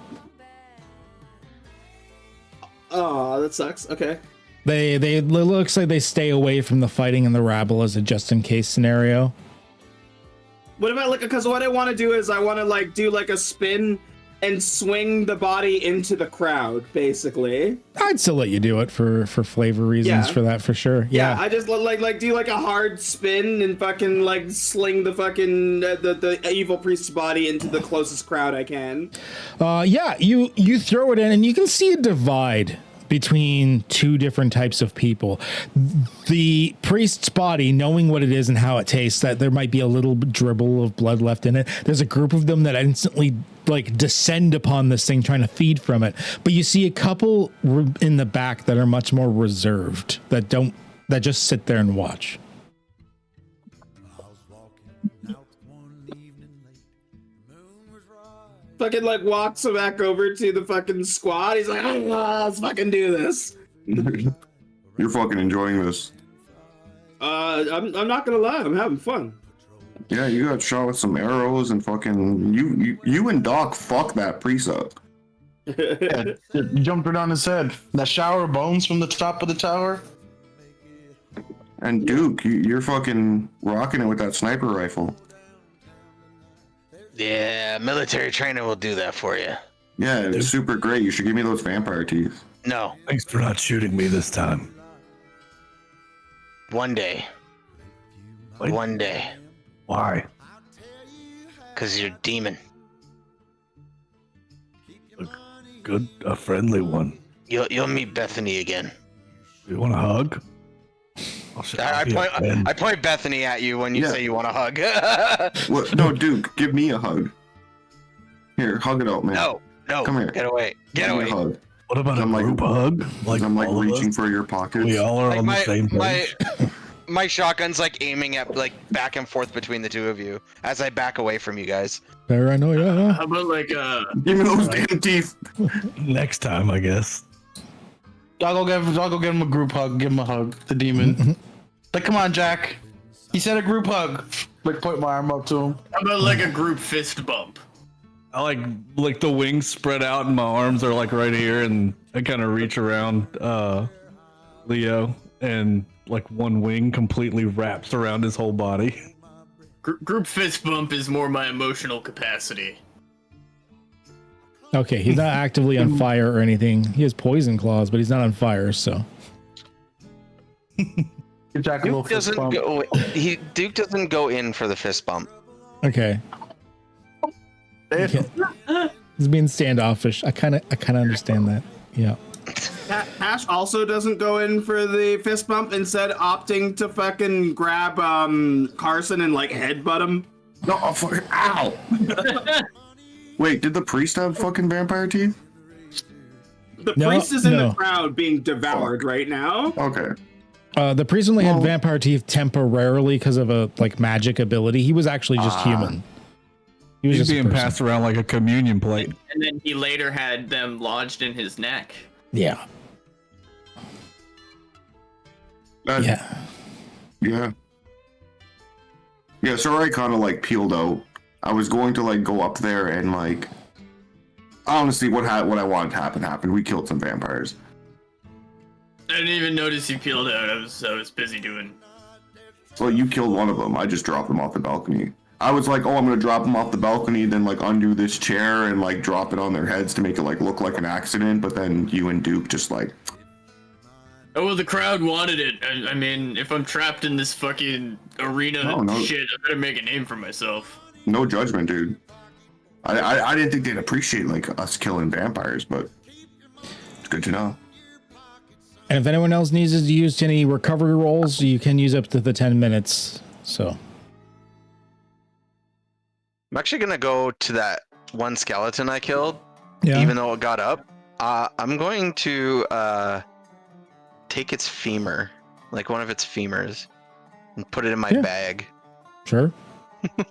Oh, that sucks. Okay. They it looks like they stay away from the fighting and the rabble as a just in case scenario. What about like, because what I want to do is I want to like do like a spin and swing the body into the crowd, basically. I'd still let you do it for flavor reasons Yeah. for that for sure. Yeah, I just like do like a hard spin and fucking like sling the fucking the evil priest's body into the closest crowd I can. Yeah, you throw it in and you can see a divide between two different types of people. The priest's body, knowing what it is and how it tastes, that there might be a little dribble of blood left in it. There's a group of them that instantly like descend upon this thing trying to feed from it. But you see a couple in the back that are much more reserved, that just sit there and watch. Fucking like walks back over to the fucking squad. He's like, oh, let's fucking do this. You're fucking enjoying this. I'm not gonna lie, I'm having fun. Yeah, you got shot with some arrows and fucking you and Doc fuck that priest up. Yeah, you jumped right on his head. That shower of bones from the top of the tower. And Duke, you're fucking rocking it with that sniper rifle. Yeah, military training will do that for you. Yeah, it's super great. You should give me those vampire teeth. No, Thanks for not shooting me this time. one day. Wait. One day. Why? Because you're a demon. a friendly one. You'll meet Bethany again. You want a hug? I point Bethany at you when you say you want a hug. What? No, Duke, give me a hug. Here, hug it out, man. No, Come here. Get away. Get Give me away. a hug. What about a group hug? I'm like all of reaching us? for your pockets. We all are Like on the same page. my shotgun's like aiming at like back and forth between the two of you as I back away from you guys. Paranoia. How about like Give me those damn teeth. Next time, I guess. I'll go give him a group hug. Give him a hug. The demon. Like, come on, Jack. He said a group hug. Like, point my arm up to him. how about like a group fist bump? I like the wings spread out and my arms are like right here, and I kind of reach around Leo, and like one wing completely wraps around his whole body. Group fist bump is more my emotional capacity. Okay, he's not actively on fire or anything. He has poison claws, but he's not on fire, so. Give Jack a little Duke fist doesn't bump. go. Duke doesn't go in for the fist bump. Okay. He's being standoffish. I kind of understand that. Yeah. Ash also doesn't go in for the fist bump, instead opting to fucking grab Carson and like headbutt him. No, oh, fucking, ow! Wait, did the priest have fucking vampire teeth? The priest is in no. the crowd being devoured right now. Okay. The priest only had vampire teeth temporarily because of a like magic ability. He was actually just human. He was He's just a being person. passed around like a communion plate. And then he later had them lodged in his neck. Yeah. Yeah. Yeah, so I kind of like peeled out. I was going to like go up there and like, honestly, what I wanted to happen happened. We killed some vampires. I didn't even notice you peeled out. I was busy doing. Well, you killed one of them. I just dropped them off the balcony. I was like, oh, I'm gonna drop them off the balcony, then like undo this chair and like drop it on their heads to make it like look like an accident. But then you and Duke just like. Oh, well, the crowd wanted it. I mean, if I'm trapped in this fucking arena shit, I better make a name for myself. No judgment, dude. I didn't think they'd appreciate like us killing vampires, but it's good to know. And if anyone else needs to use any recovery rolls, you can use up to the 10 minutes. So. I'm actually gonna go to that one skeleton I killed, Yeah. even though it got up. I'm going to take its femur, like one of its femurs, and put it in my bag. Sure. I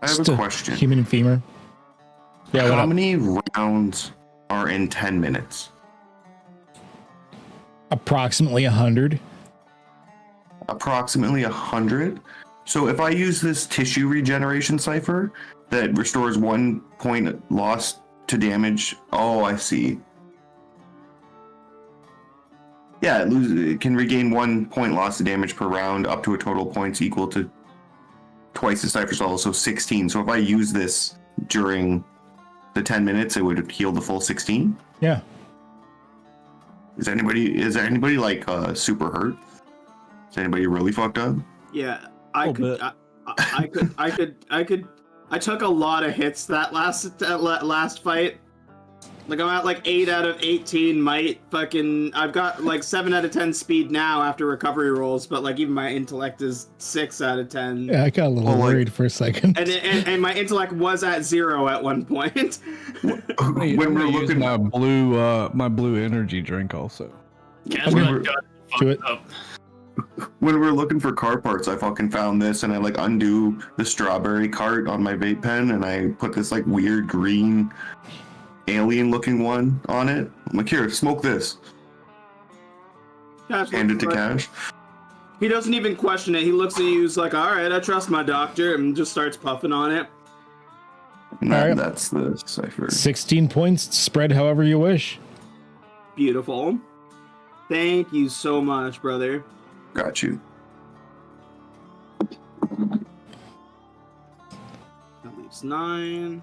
have Just a question. Human femur. Yeah. How many rounds are in 10 minutes? Approximately 100. Approximately 100. So if I use this tissue regeneration cipher that restores 1 point lost to damage. Oh, I see. Yeah, it can regain 1 point lost to damage per round, up to a total points equal to twice the cipher's level, so 16. So if I use this during the 10 minutes, it would heal the full 16. Yeah. Is anybody like super hurt? Is anybody really fucked up? Yeah, I took a lot of hits that last fight. Like I'm at like 8 out of 18 might fucking. I've got like 7 out of 10 speed now after recovery rolls, but like even my intellect is 6 out of 10. Yeah, I got a little worried for a second. And my intellect was at 0 at one point. When we're looking my blue energy drink also. Canuck got Do it. fucked up. when we're looking for car parts, I fucking found this and I like undo the strawberry cart on my vape pen and I put this like weird green alien looking one on it. I'm like, here, smoke this. Hand it to Cash. He doesn't even question it. He looks at you, he's like, all right, I trust my doctor, and just starts puffing on it. And All right. that's the cipher. 16 points, spread however you wish. Beautiful. Thank you so much, brother. Got you. That leaves 9.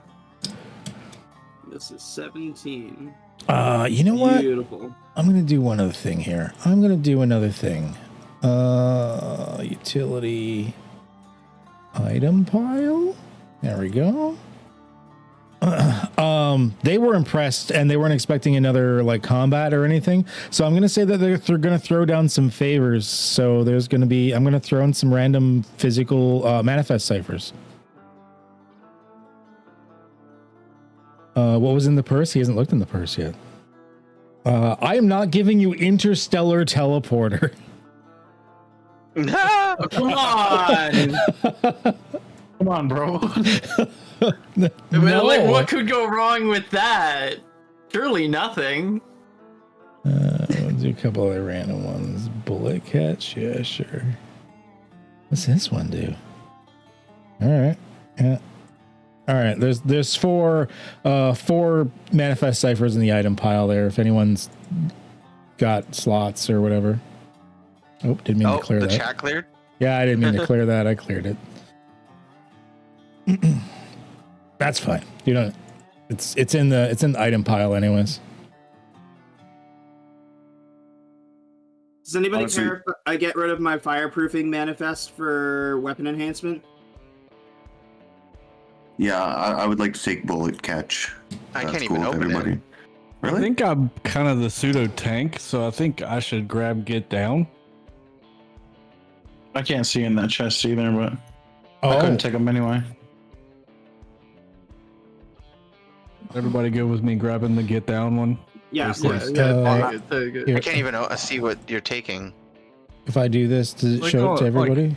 This is 17. You know what? Beautiful. I'm going to do one other thing here. I'm going to do another thing. Utility item pile. There we go. they were impressed and they weren't expecting another like combat or anything. So I'm going to say that they're going to throw down some favors. So I'm going to throw in some random physical manifest ciphers. What was in the purse? He hasn't looked in the purse yet. I am not giving you interstellar teleporter. No, come on. Come on, bro. Like, what could go wrong with that? Surely nothing. I'll do a couple other random ones. Bullet catch, yeah, sure. What's this one do? All right, yeah. All right, there's four manifest ciphers in the item pile there. If anyone's got slots or whatever. Oh, didn't mean to clear that. The chat cleared? Yeah, I didn't mean to clear that. I cleared it. That's fine. You know, it's in the item pile anyways. Does anybody Honestly- care if I get rid of my fireproofing manifest for weapon enhancement? Yeah, I would like to take bullet catch. I That's can't even with open it. I Really? think I'm kind of the pseudo tank, so I think I should grab get down. I can't see in that chest either, but I Oh, couldn't take them anyway. Everybody good with me grabbing the get down one? Yeah, Yes, yeah, yes. yeah. here, I can't even see what you're taking. if I do this, does it Like, show it to like- everybody?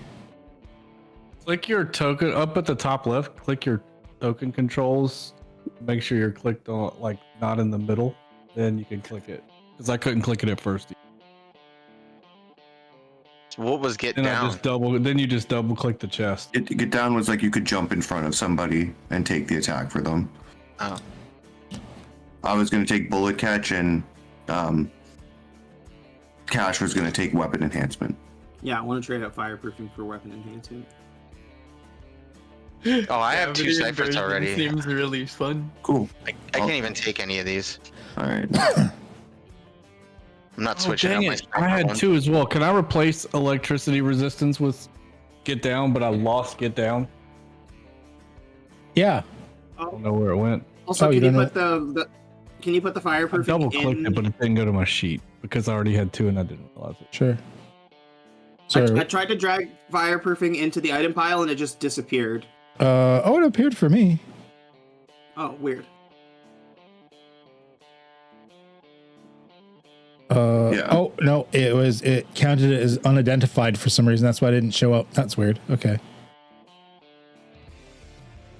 Click your token up at the top left. Click your token controls. Make sure you're clicked on, like, not in the middle. Then you can click it. Because I couldn't click it at first. So what was get Then down? Then you just double click the chest. Get down was like you could jump in front of somebody and take the attack for them. Oh. I was going to take bullet catch, and Cash was going to take weapon enhancement. Yeah, I want to trade out fireproofing for weapon enhancement. Oh, I have 2 ciphers already. Seems really fun. Cool. I can't even take any of these. All right. I'm not switching out Dang my it. sniper I had one. 2 as well. Can I replace electricity resistance with get down, but I lost get down? Yeah. I don't know where it went. Also, Oh, you can you don't put the can you put the I fireproofing double clicked in? it, but it didn't go to my sheet because I already had 2 and I didn't realize it. Sure. I So, tried to drag fireproofing into the item pile and it just disappeared. it appeared for me. Oh, weird. Yeah. Oh no, it counted it as unidentified for some reason. That's why it didn't show up. That's weird. Okay.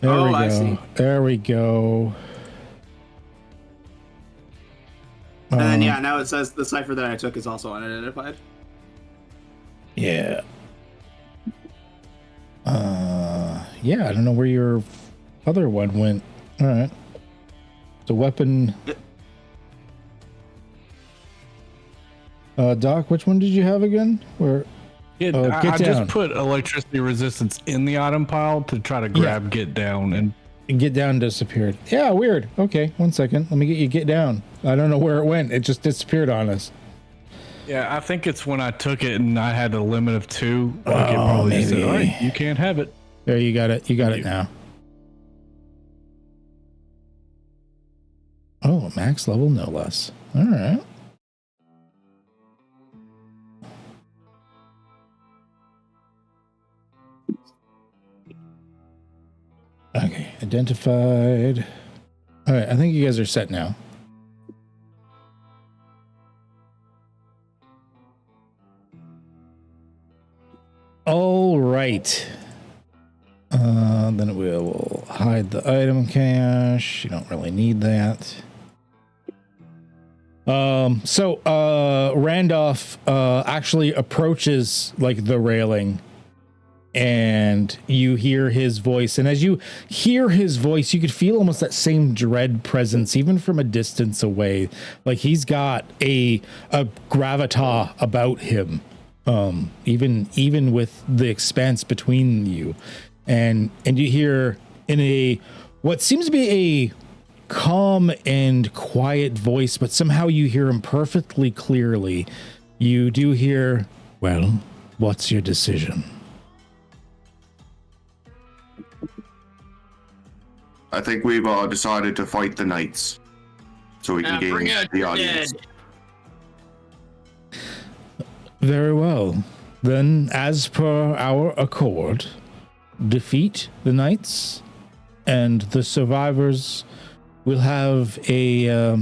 There Oh, we go. I see. There we go. And then yeah, now it says the cipher that I took is also unidentified. Yeah. Yeah, I don't know where your other one went. All right. The weapon. Doc, which one did you have again? Where? Yeah, Oh, I get down. just put electricity resistance in the item pile to try to grab get down, and Get down disappeared. Yeah, weird. Okay, 1 second. Let me get you get down. I don't know where it went. It just disappeared on us. yeah, I think it's when I took it and I had a limit of 2. Like it probably just said, maybe. all right, you can't have it. There, you got it. You got it now. Oh, max level, no less. All right. Okay, identified. All right, I think you guys are set now. All right. Then we'll hide the item cache. You don't really need that. So Randolph actually approaches like the railing, and you hear his voice. And as you hear his voice, you could feel almost that same dread presence, even from a distance away. Like he's got a gravitas about him, even with the expanse between you. And you hear in a what seems to be a calm and quiet voice, but somehow you hear him perfectly clearly. You do hear, "Well, what's your decision?" I think we've decided to fight the knights, so we can Bring gain out the your audience. dead. Very well. Then, as per our accord, defeat the knights, and the survivors will have a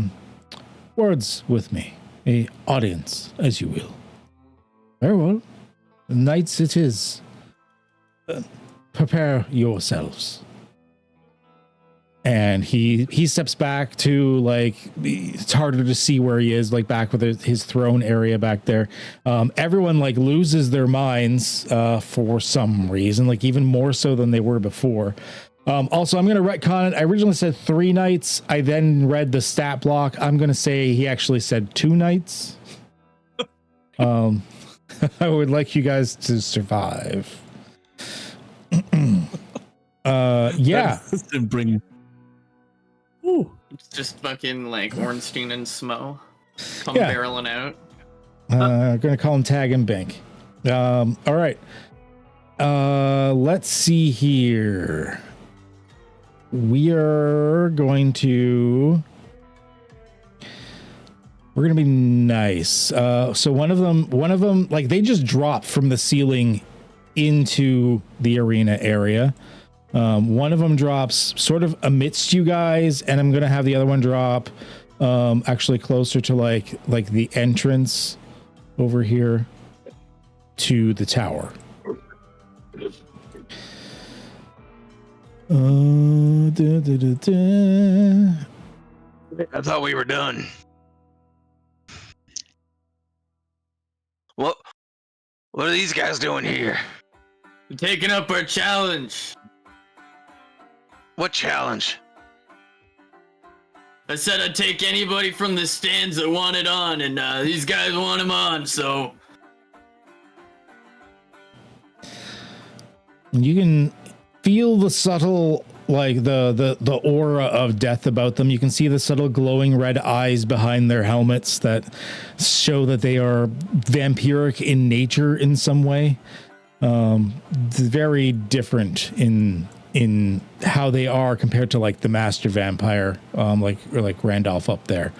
words with me, a audience, as you will. Very well. Knights it is. Prepare yourselves. And he steps back to, like, it's harder to see where he is, like back with his throne area back there. Everyone like loses their minds for some reason, like even more so than they were before. Also, I'm going to retcon it. I originally said 3 knights. I then read the stat block. I'm going to say he actually said 2 knights. I would like you guys to survive. Yeah. Bring. Ooh. It's just fucking like Ornstein and Smo come Yeah. barreling out. I'm going to call him Tag and Bank. All right. Let's see here. We are going to... We're going to be nice. So one of them, like, they just dropped from the ceiling into the arena area. One of them drops sort of amidst you guys, and I'm going to have the other one drop actually closer to like the entrance over here to the tower. I thought we were done. What are these guys doing here? We're taking up our challenge. What challenge? I said I'd take anybody from the stands that want it on, and these guys want them on, so... You can feel the subtle, like the aura of death about them. You can see the subtle glowing red eyes behind their helmets that show that they are vampiric in nature in some way. Very different in how they are compared to like the master vampire, like Randolph up there.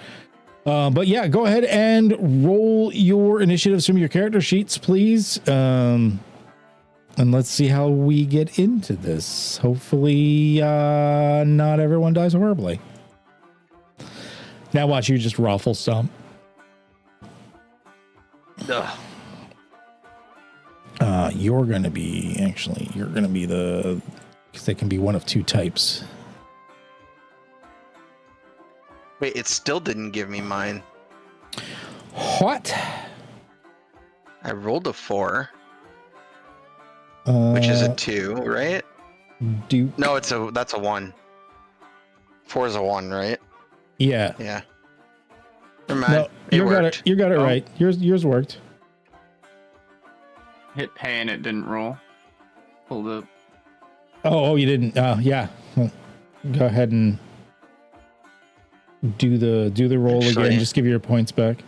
But yeah, go ahead and roll your initiatives from your character sheets, please. And let's see how we get into this. Hopefully, not everyone dies horribly. Now watch you just ruffle stomp. Ugh. You're going to be the, because they can be one of 2 types. Wait, it still didn't give me mine. What? I rolled a 4, which is a 2, right? Duke. No, that's a 1. 4 is a 1, right? Yeah. Yeah. Never mind. No, It you got worked. it. You got it Oh. right. Yours worked. Hit pay and it didn't roll. Hold up. Oh, you didn't. Yeah. Well, go ahead and do the roll Actually- again. Just give your points back.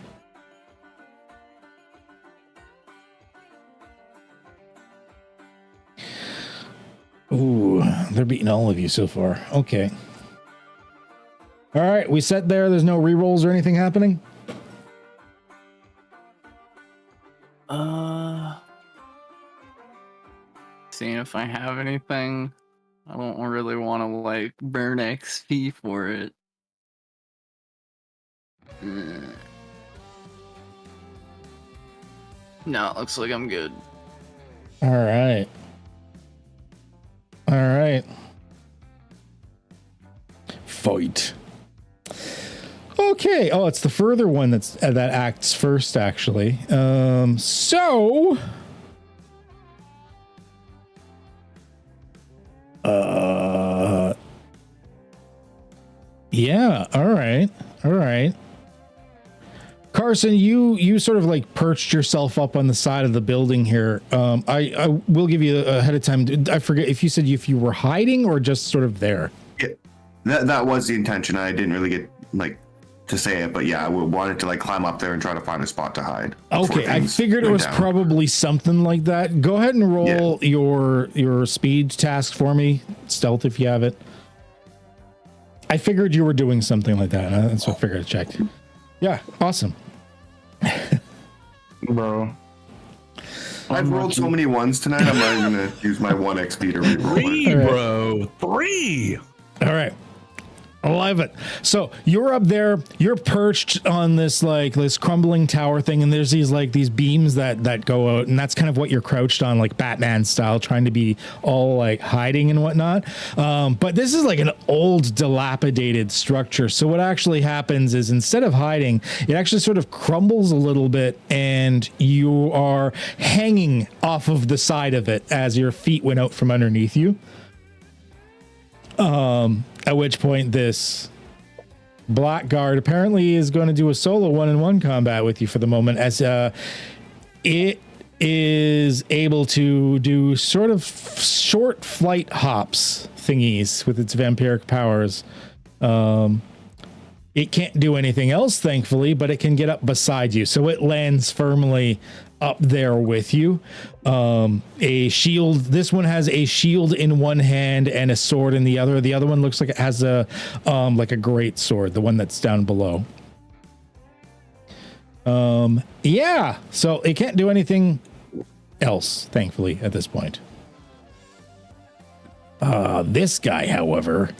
Ooh, they're beating all of you so far. Okay. All right, we set there. There's no re-rolls or anything happening. Seeing if I have anything. I don't really want to like burn XP for it. No, it looks like I'm good. All right. All right. Fight. Okay. Oh, it's the further one that acts first, actually. So. Yeah. All right. All right. Carson, you sort of like perched yourself up on the side of the building here. I will give you ahead of time. I forget if you said if you were hiding or just sort of there. Yeah, that was the intention. I didn't really get like to say it, but yeah, I wanted to like climb up there and try to find a spot to hide. Okay, I figured it went was down. probably something like that. Go ahead and roll your speed task for me. Stealth if you have it. I figured you were doing something like that. That's what I figured I checked. Yeah, awesome. Bro. I've rolled so many ones tonight. I'm not even gonna use my 1 XP to reroll it. All right. Bro, 3. All right. I love it. So you're up there, you're perched on this like this crumbling tower thing, and there's these beams that go out, and that's kind of what you're crouched on, like Batman style, trying to be all like hiding and whatnot. But this is like an old dilapidated structure. So what actually happens is instead of hiding, it actually sort of crumbles a little bit, and you are hanging off of the side of it as your feet went out from underneath you. At which point this blackguard apparently is going to do a solo 1-on-1 combat with you for the moment, as it is able to do sort of short flight hops thingies with its vampiric powers. It can't do anything else, thankfully, but it can get up beside you. So it lands firmly up there with you. A shield. This one has a shield in one hand and a sword in the other. The other one looks like it has a like a great sword, the one that's down below. Yeah. So it can't do anything else, thankfully, at this point. This guy, however.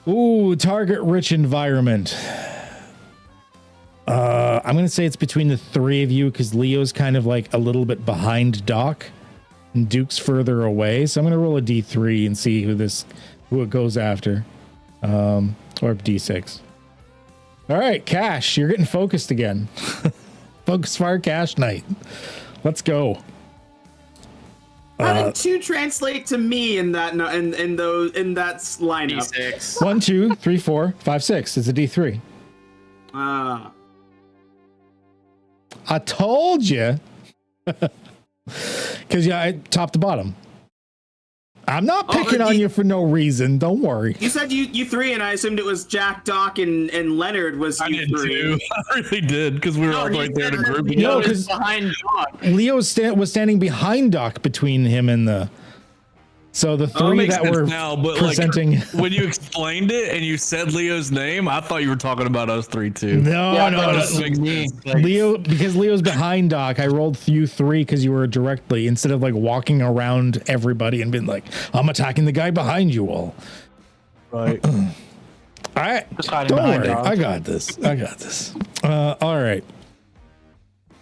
Ooh, target rich environment. I'm going to say it's between the three of you because Leo's kind of like a little bit behind Doc and Duke's further away. So I'm going to roll a D3 and see who it goes after. Or D6. All right, Cash, you're getting focused again. Focus fire Cash night. Let's go. How did 2 translate to me in that in that lineup? D6. 1, 2, 3, 4, 5, 6. It's a D3. I told you. Because I top to bottom. I'm not picking on you for no reason. Don't worry. You said you 3, and I assumed it was Jack, Doc, and Leonard was I you did 3. too. I really did because we were all right there in a group. No, together. because Behind Doc. Leo was standing behind Doc between him and the. So the three Makes that sense were now, but presenting. like when you explained it and you said Leo's name, I thought you were talking about us three too. No, Makes me. sense. Leo, because Leo's behind Doc, I rolled you 3 because you were directly, instead of like walking around everybody and being like, I'm attacking the guy behind you all. Right. All right. Just hiding Don't behind worry. Doc. I got this. All right.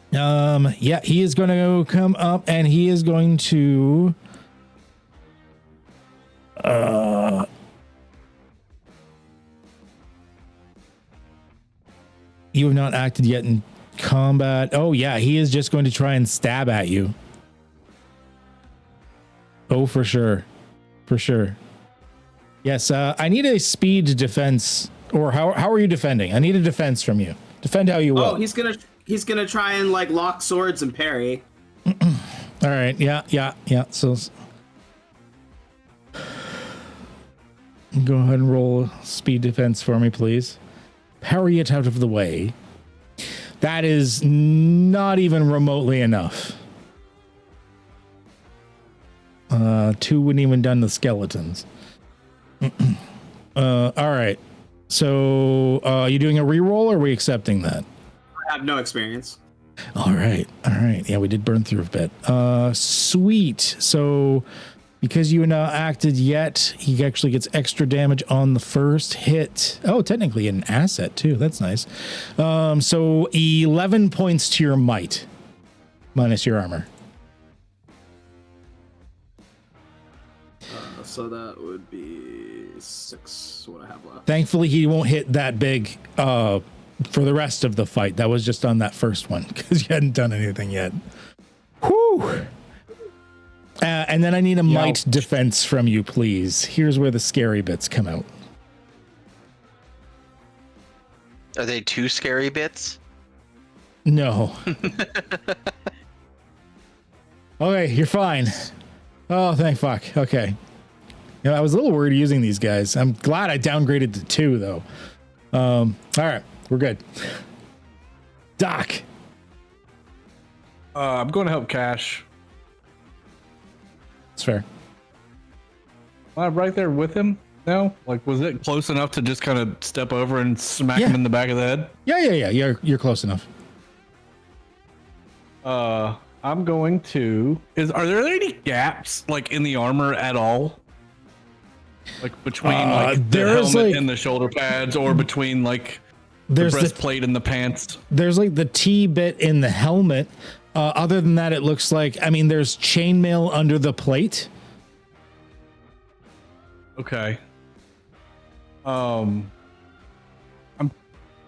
Yeah, he is going to come up and he is going to. You have not acted yet in combat. Oh yeah, he is just going to try and stab at you. Oh, for sure. For sure. Yes, I need a speed defense. Or how are you defending? I need a defense from you. Defend how you will. Oh, he's gonna try and like lock swords and parry. All right. Yeah. So go ahead and roll speed defense for me, please. Parry it out of the way. That is not even remotely enough. 2 wouldn't even done the skeletons. All right. So, you doing a reroll or are we accepting that? I have no experience. All right. Yeah, we did burn through a bit. Sweet. So, because you have not acted yet, he actually gets extra damage on the first hit. Oh, technically an asset too. That's nice. So 11 points to your might, minus your armor. So that would be 6. What I have left. Thankfully, he won't hit that big for the rest of the fight. That was just on that first one because you hadn't done anything yet. Whew. And then I need a might defense from you, please. Here's where the scary bits come out. Are they 2 scary bits? No. Okay, you're fine. Oh, thank fuck. Okay. I was a little worried using these guys. I'm glad I downgraded to 2, though. All right, we're good. Doc. I'm going to help Cash. It's fair. I'm right there with him. No, like was it close enough to just kind of step over and smack him in the back of the head? Yeah. You're close enough. I'm going to. Are there any gaps like in the armor at all? Like between like the there's, helmet like- and the shoulder pads, or between like the There's breastplate and the pants? There's like the T bit in the helmet. Other than that, it looks like, I mean, there's chainmail under the plate. Okay. I'll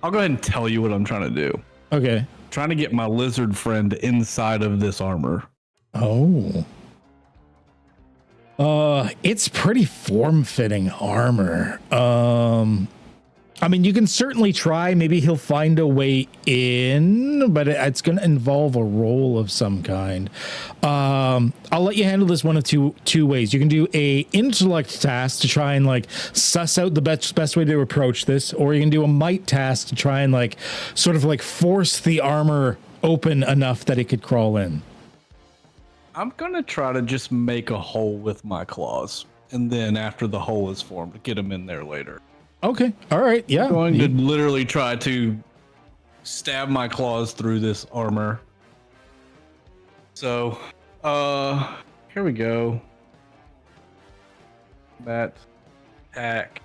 go ahead and tell you what I'm trying to do. Okay. Trying to get my lizard friend inside of this armor. Oh. It's pretty form-fitting armor. I mean, you can certainly try. Maybe he'll find a way in, but it's going to involve a roll of some kind. I'll let you handle this one of two ways. You can do a intellect task to try and like suss out the best way to approach this, or you can do a might task to try and like sort of like force the armor open enough that it could crawl in. I'm gonna try to just make a hole with my claws, and then after the hole is formed, get him in there later. Okay. All right. Yeah. I'm going to literally try to stab my claws through this armor. So, here we go. That attack.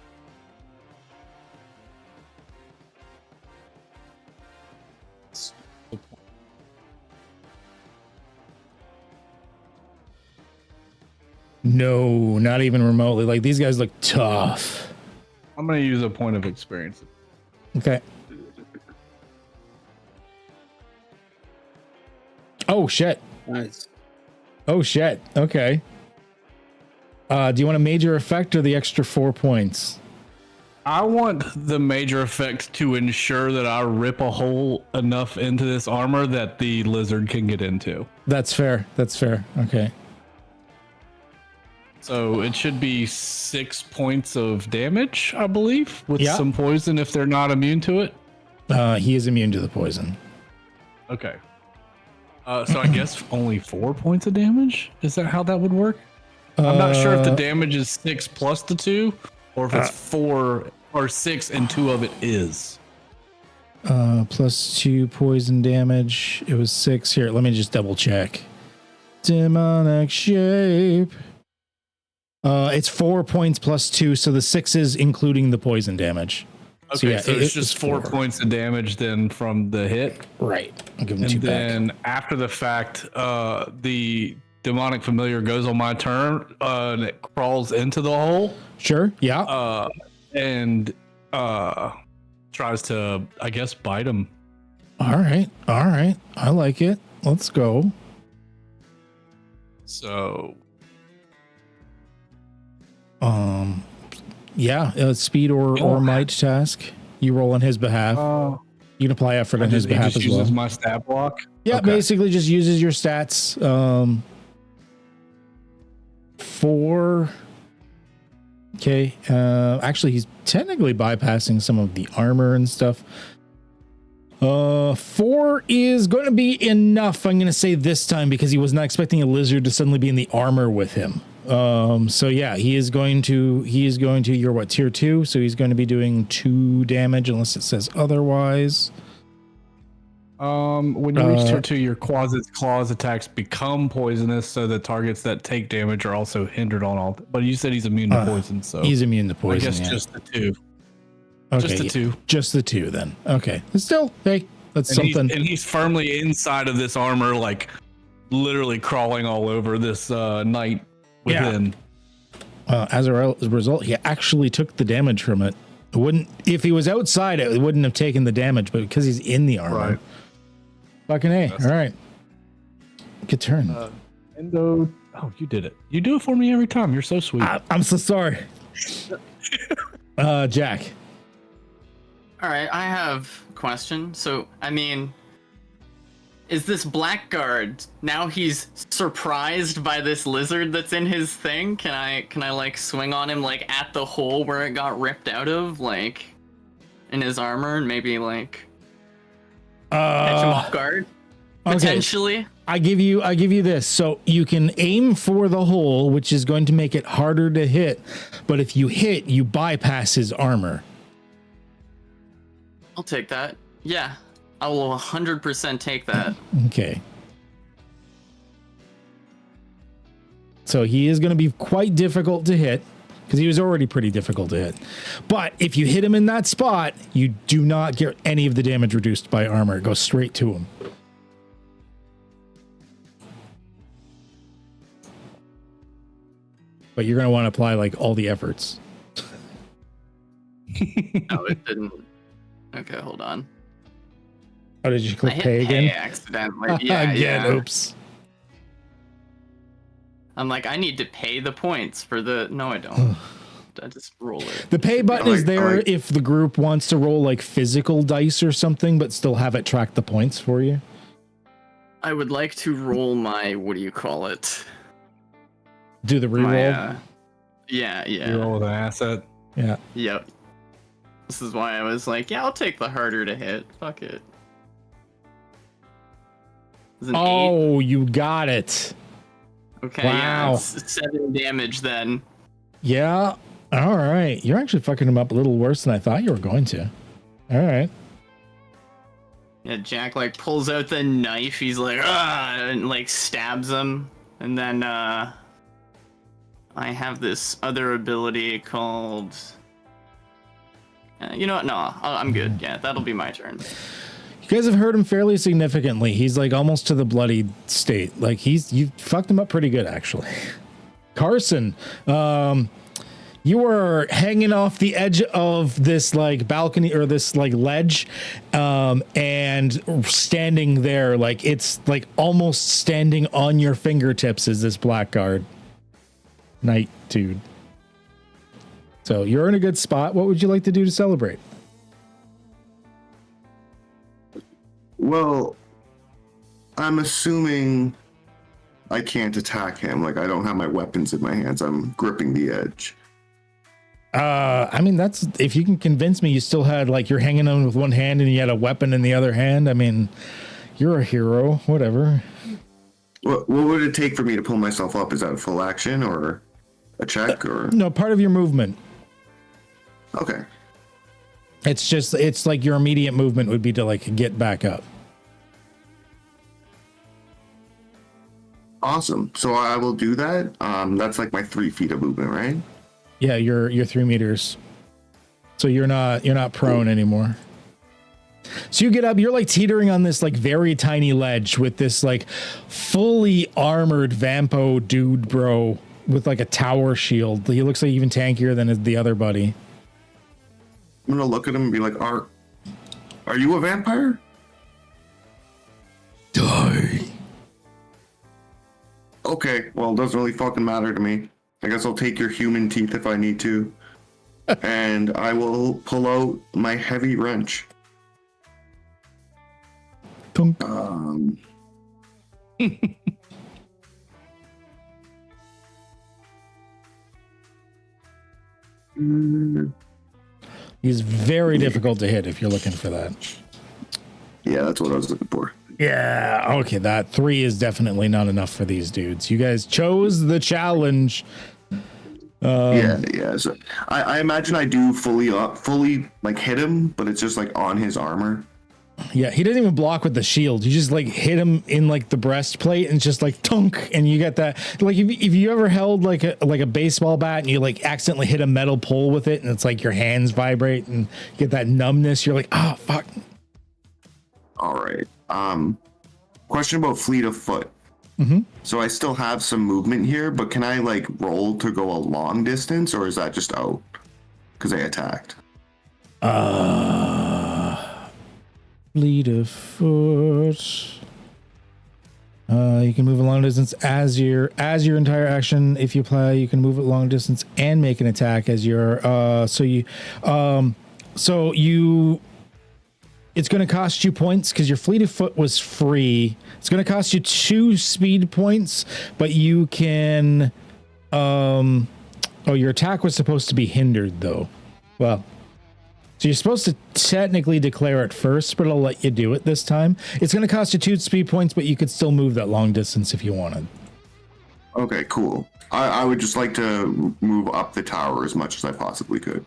No, not even remotely. Like, these guys look tough. I'm going to use a point of experience. Okay. Oh, shit. Nice. Oh, shit. Okay. Do you want a major effect or the extra 4 points? I want the major effect to ensure that I rip a hole enough into this armor that the lizard can get into. That's fair. That's fair. Okay. So it should be 6 points of damage, I believe, with Yeah. some poison if they're not immune to it. He is immune to the poison. Okay. So I guess only 4 points of damage? Is that how that would work? I'm not sure if the damage is 6 plus the 2, or if it's 4 or 6 and 2 of it is. Plus 2 poison damage. It was 6 here. Let me just double check. Demonic shape. It's 4 points plus 2, so the 6 is including the poison damage. Okay, so it's it's just 4 points of damage then from the hit. Right. I'll give him And 2 back. then after the fact, the demonic familiar goes on my turn and it crawls into the hole Sure. Yeah. and tries to, I guess, bite him. All right. All right. I like it. Let's go. So Yeah, speed or might task. You roll on his behalf. You can apply effort on his he behalf just as well. uses my stab block. Yeah, Okay. basically just uses your stats. 4. Okay. Actually, he's technically bypassing some of the armor and stuff. 4 is going to be enough, I'm going to say this time, because he was not expecting a lizard to suddenly be in the armor with him. So yeah, he is going to, you're what, tier 2? So he's going to be doing 2 damage unless it says otherwise. When you reach tier 2, your claws attacks become poisonous, so the targets that take damage are also hindered on all. But you said he's immune to poison, so He's immune to I poison. guess Yeah. just the 2. Okay, Just the 2. Just the 2 then. Okay. Still, hey, that's And something. he's firmly inside of this armor, like literally crawling all over this knight within. As a result, he actually took the damage from it. It wouldn't, if he was outside it wouldn't have taken the damage, but because he's in the armor. Right. Fucking A. All right. Good turn. Endo. Oh, you did it. You do it for me every time. You're so sweet. I'm so sorry. Jack. All right, I have a question. So, I mean, is this blackguard now he's surprised by this lizard that's in his thing? Can I like swing on him like at the hole where it got ripped out of, like in his armor, and maybe like catch him off guard? Okay. Potentially. I give you this. So you can aim for the hole, which is going to make it harder to hit. But if you hit, you bypass his armor. I'll take that. Yeah, I will 100% take that. Okay. So he is going to be quite difficult to hit because he was already pretty difficult to hit. But if you hit him in that spot, you do not get any of the damage reduced by armor. It goes straight to him. But you're going to want to apply like all the efforts. No, it didn't. Okay, hold on. Oh, did you click I hit pay again? accidentally. Yeah, Again, yeah. oops. I'm like, I need to pay the points for the. No, I don't. I just roll it. The pay button is there like- if the group wants to roll like physical dice or something, but still have it track the points for you. I would like to roll my. What do you call it? Do the reroll. My, yeah, You yeah. roll with an asset. Yeah. Yep. This is why I was like, yeah, I'll take the harder to hit. Fuck it. It's an 8. Oh, you got it. Okay, yeah, wow. it's 7 damage then. Yeah. All right. You're actually fucking him up a little worse than I thought you were going to. All right. Yeah, Jack like pulls out the knife. He's like, ah, and like stabs him. And then I have this other ability called. You know what? No, I'm good. Yeah, that'll be my turn. You guys have hurt him fairly significantly. He's like almost to the bloody state. Like you fucked him up pretty good, actually. Carson, you were hanging off the edge of this like balcony or this like ledge, and standing there, like it's like almost standing on your fingertips is this blackguard knight dude. So you're in a good spot. What would you like to do to celebrate? Well, I'm assuming I can't attack him. Like, I don't have my weapons in my hands. I'm gripping the edge. I mean, that's if you can convince me you still had like you're hanging on with one hand and you had a weapon in the other hand. I mean, you're a hero, whatever. What would it take for me to pull myself up? Is that a full action or a check or? No, part of your movement. Okay. It's like your immediate movement would be to like get back up. Awesome. So I will do that. That's like my 3 feet of movement, right? Yeah, you're 3 meters. So you're not prone anymore. So you get up, you're like teetering on this like very tiny ledge with this like fully armored Vampo dude bro with like a tower shield. He looks like even tankier than the other buddy. I'm gonna look at him and be like, Are you a vampire? Die. Okay, well, it doesn't really fucking matter to me. I guess I'll take your human teeth if I need to. And I will pull out my heavy wrench. Tunk. He's very difficult to hit if you're looking for that. Yeah, that's what I was looking for. Yeah, okay, that 3 is definitely not enough for these dudes. You guys chose the challenge. Yeah. So I imagine I do fully like hit him, but it's just like on his armor. Yeah, he doesn't even block with the shield. You just like hit him in like the breastplate and it's just like tunk, and you get that. Like if you ever held like a baseball bat and you like accidentally hit a metal pole with it and it's like your hands vibrate and you get that numbness, you're like, oh fuck. All right. Question about fleet of foot. Mm-hmm. So I still have some movement here, but can I like roll to go a long distance, or is that just out because I attacked? Fleet of foot. You can move a long distance as your entire action. If you apply, you can move a long distance and make an attack as your. It's going to cost you points because your fleet of foot was free. It's going to cost you 2 speed points, but you can. Your attack was supposed to be hindered though. Well, So you're supposed to technically declare it first, but I'll let you do it this time. It's going to cost you 2 speed points, but you could still move that long distance if you wanted. Okay, cool. I would just like to move up the tower as much as I possibly could.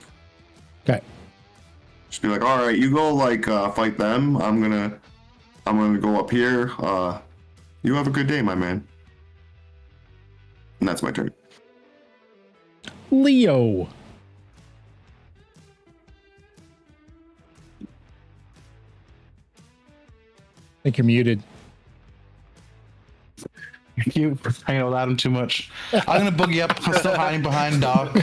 Okay. Just be like, all right, you go like fight them. I'm gonna go up here. You have a good day, my man. And that's my turn. Leo. I think you're muted. You hanging out with Adam too much. I'm gonna boogie up. I'm still hiding behind Doc.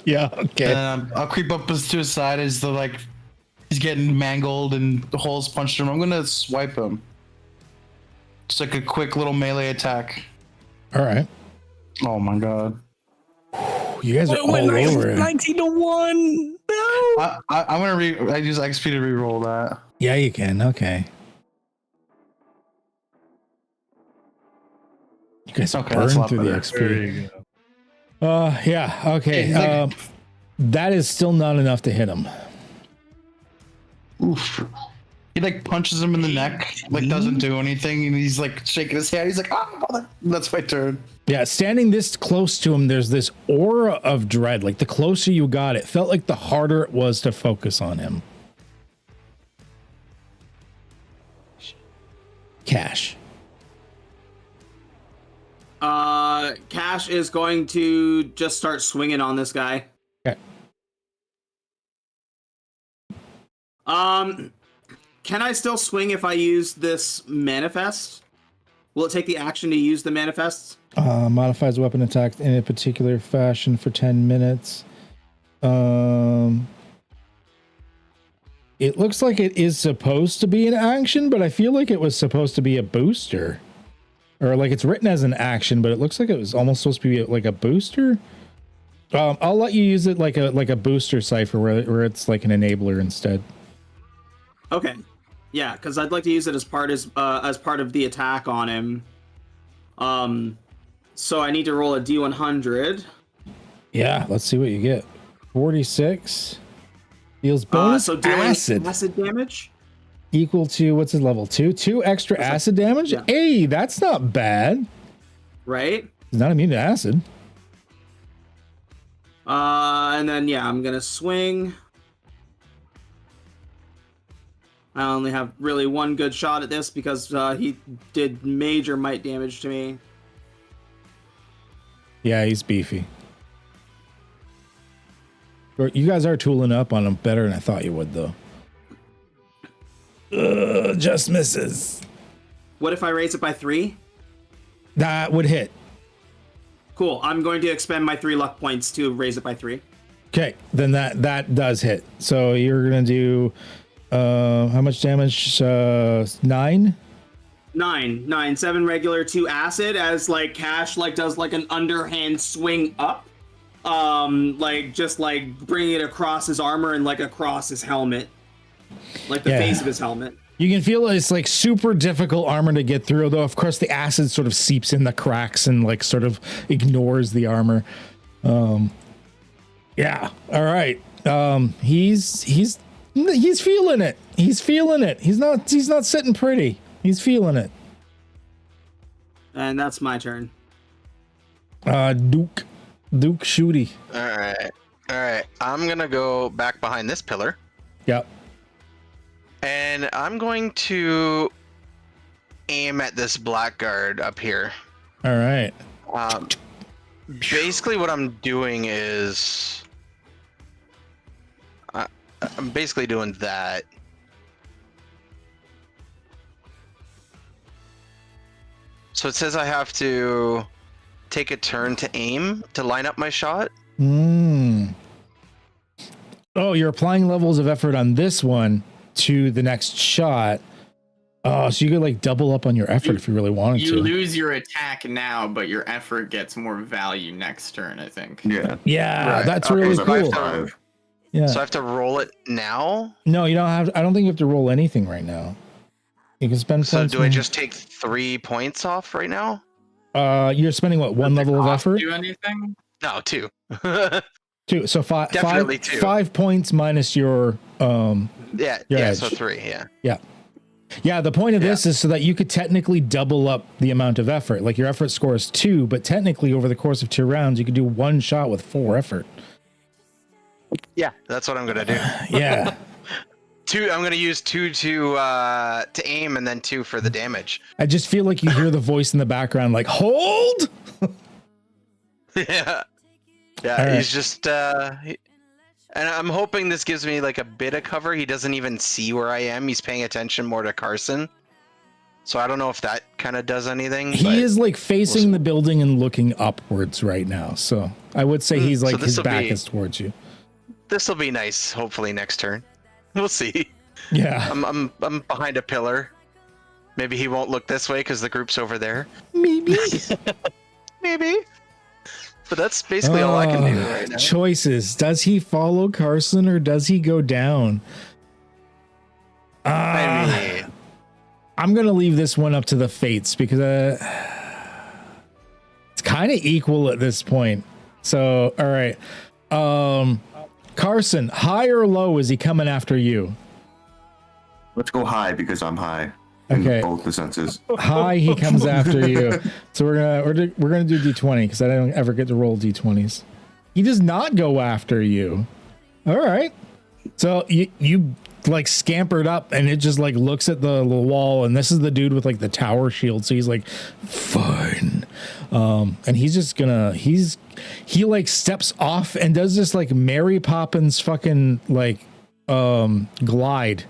Yeah, okay. And I'll creep up to his side as the like he's getting mangled and the holes punched him. I'm gonna swipe him. Just like a quick little melee attack. All right. Oh my god. You guys are all over it. 19-1. No. I'm gonna I use XP to re-roll that. Yeah, you can. Okay. You guys Okay, that's a burn lot through the better. XP. There you go. Yeah. Okay. It's like- That is still not enough to hit him. Oof. He like punches him in the neck, like doesn't do anything, and he's like shaking his head. He's like, "Ah, that's my turn." Yeah, standing this close to him, there's this aura of dread. Like the closer you got, it felt like the harder it was to focus on him. Cash. Cash is going to just start swinging on this guy. Okay. Can I still swing if I use this manifest? Will it take the action to use the manifests? Modifies weapon attack in a particular fashion for 10 minutes. It looks like it is supposed to be an action, but I feel like it was supposed to be a booster. Or like it's written as an action, but it looks like it was almost supposed to be like a booster. I'll let you use it like a booster Cypher where it's like an enabler instead. Okay. Yeah, because I'd like to use it as part of the attack on him. So I need to roll a D100. Yeah, let's see what you get. 46 deals bonus so dealing acid acid damage. equal to what's his level 2? 2 extra acid damage. Yeah. Hey, that's not bad. Right. He's not immune to acid. And then yeah, I'm gonna swing. I only have really one good shot at this because he did major might damage to me. Yeah, he's beefy. You guys are tooling up on him better than I thought you would, though. Just misses. What if I raise it by 3? That would hit. Cool. I'm going to expend my 3 luck points to raise it by 3. Okay, then that does hit. So you're gonna do how much damage? 9. 9, 7 regular, 2 acid. As like Cash like does like an underhand swing up, like just like bringing it across his armor and like across his helmet, like the face of his helmet. You can feel it's like super difficult armor to get through, though of course the acid sort of seeps in the cracks and like sort of ignores the armor. Yeah. All right. He's feeling it. He's feeling it. He's not sitting pretty. He's feeling it. And that's my turn. Duke Shooty. All right. I'm gonna go back behind this pillar, Yep. and I'm going to aim at this blackguard up here. All right. Basically, what I'm doing is I'm basically doing that. So it says I have to take a turn to aim to line up my shot. Oh, you're applying levels of effort on this one to the next shot. Oh, so you could like double up on your effort if you really wanted You to. lose your attack now, but your effort gets more value next turn, I think. Yeah. Yeah, Right. that's Okay, really so cool. 5. Yeah. So I have to roll it now. No, you don't have. I don't think you have to roll anything right now. You can spend. So points do I when- just take 3 points off right now? You're spending what, one Does it level of cost effort? you anything? No, 2. 2. So Definitely 2. 5 points minus your Yeah, Your yeah, edge. so 3, yeah. Yeah, the point of this is so that you could technically double up the amount of effort. Like your effort score is 2, but technically over the course of 2 rounds, you could do 1 shot with 4 effort. Yeah, that's what I'm gonna do. Yeah. 2. I'm gonna use 2 to aim, and then 2 for the damage. I just feel like you hear the voice in the background, like, hold. Yeah, All he's just. And I'm hoping this gives me like a bit of cover. He doesn't even see where I am. He's paying attention more to Carson. So I don't know if that kind of does anything. He is like facing the building and looking upwards right now. So I would say he's like his back is towards you. This will be nice. Hopefully next turn, we'll see. Yeah. I'm behind a pillar. Maybe he won't look this way because the group's over there. Maybe. Maybe. But that's basically all I can do right now. Choices. Does he follow Carson or does he go down? I mean, I'm going to leave this one up to the fates because it's kind of equal at this point. So, all right. Carson, high or low is he coming after you? Let's go high because I'm high. In Okay. both the senses. High, he comes after you. So we're gonna do D20 because I don't ever get to roll D20s. He does not go after you. All right. So you like scampered up and it just like looks at the wall, and this is the dude with like the tower shield. So he's like, fine. And he's just gonna he like steps off and does this like Mary Poppins fucking like glide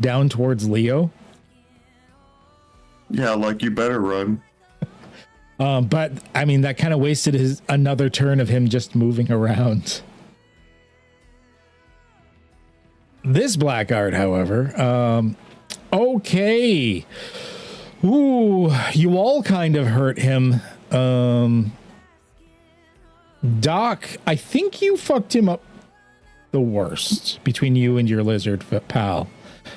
down towards Leo. Yeah, like you better run. But I mean, that kind of wasted another turn of him just moving around. This blackguard, however, okay. Ooh, you all kind of hurt him. Doc, I think you fucked him up the worst between you and your lizard pal.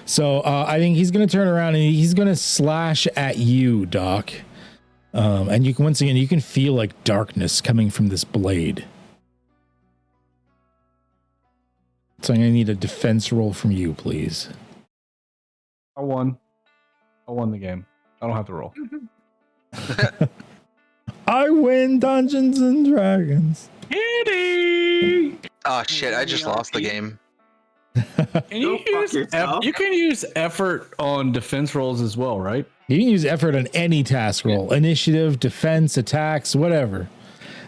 So I think he's going to turn around and he's going to slash at you, Doc. And you can, once again, you can feel like darkness coming from this blade. So I'm going to need a defense roll from you, please. I won the game. I don't have to roll. I win Dungeons and Dragons. oh shit! I just lost the game. Can you use you can use effort on defense rolls as well, right? You can use effort on any task roll, initiative, defense, attacks, whatever.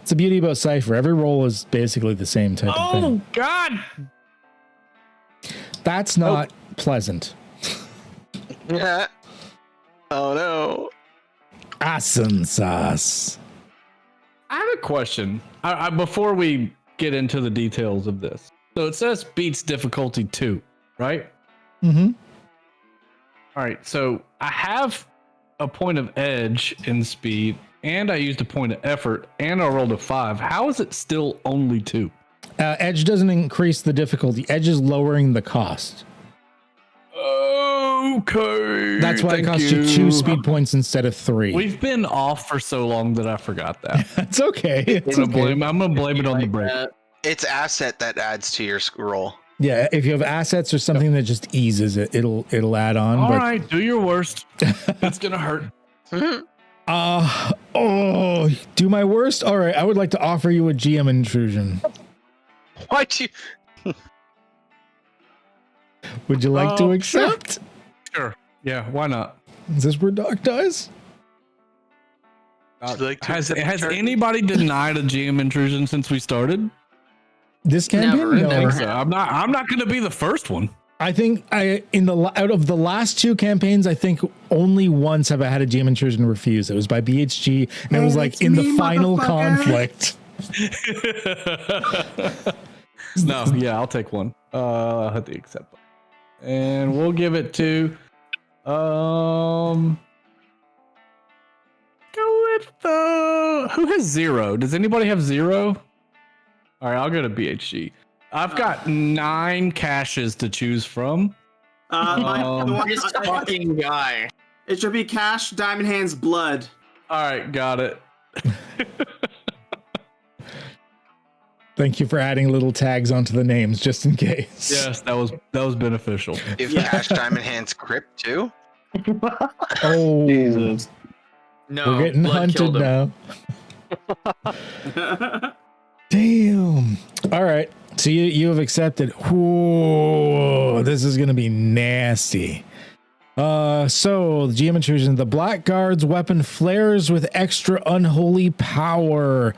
It's the beauty about Cypher. Every roll is basically the same type of thing. Oh God! That's not pleasant. Yeah. Oh no. Awesome sauce. I have a question. I before we get into the details of this. So it says beats difficulty 2, right? Mm-hmm. All right. So I have a point of edge in speed, and I used a point of effort, and I rolled a 5. How is it still only 2? Edge doesn't increase the difficulty. Edge is lowering the cost. Okay. That's why it costs you 2 speed points instead of 3. We've been off for so long that I forgot that. It's okay. It's I'm okay. gonna blame it on the break. It's asset that adds to your roll. Yeah, if you have assets or something that just eases it, it'll add on. All right, do your worst. It's gonna hurt. Do my worst. All right, I would like to offer you a GM intrusion. Why'd you? Would you like to accept? Sure. Yeah, why not? Is this where Doc dies? Has anybody denied a GM intrusion since we started? This campaign? Never. So I'm not going to be the first one. I think out of the last 2 campaigns, I think only once have I had a GM intrusion refused. It was by BHG, and it was like in the final conflict. No, yeah, I'll take one. I'll hit the accept button. And we'll give it to go with who has 0? Does anybody have 0? All right, I'll go to BHG. I've got 9 caches to choose from. This fucking guy. It should be Cash, Diamond Hands, Blood. All right, got it. Thank you for adding little tags onto the names just in case. Yes, that was beneficial. If Cash Diamond Hands crypt too. Oh, Jesus. No, we're getting blood hunted killed him. now. Damn. All right. So you have accepted. Whoa, this is gonna be nasty. So the GM intrusion. The Blackguard's weapon flares with extra unholy power.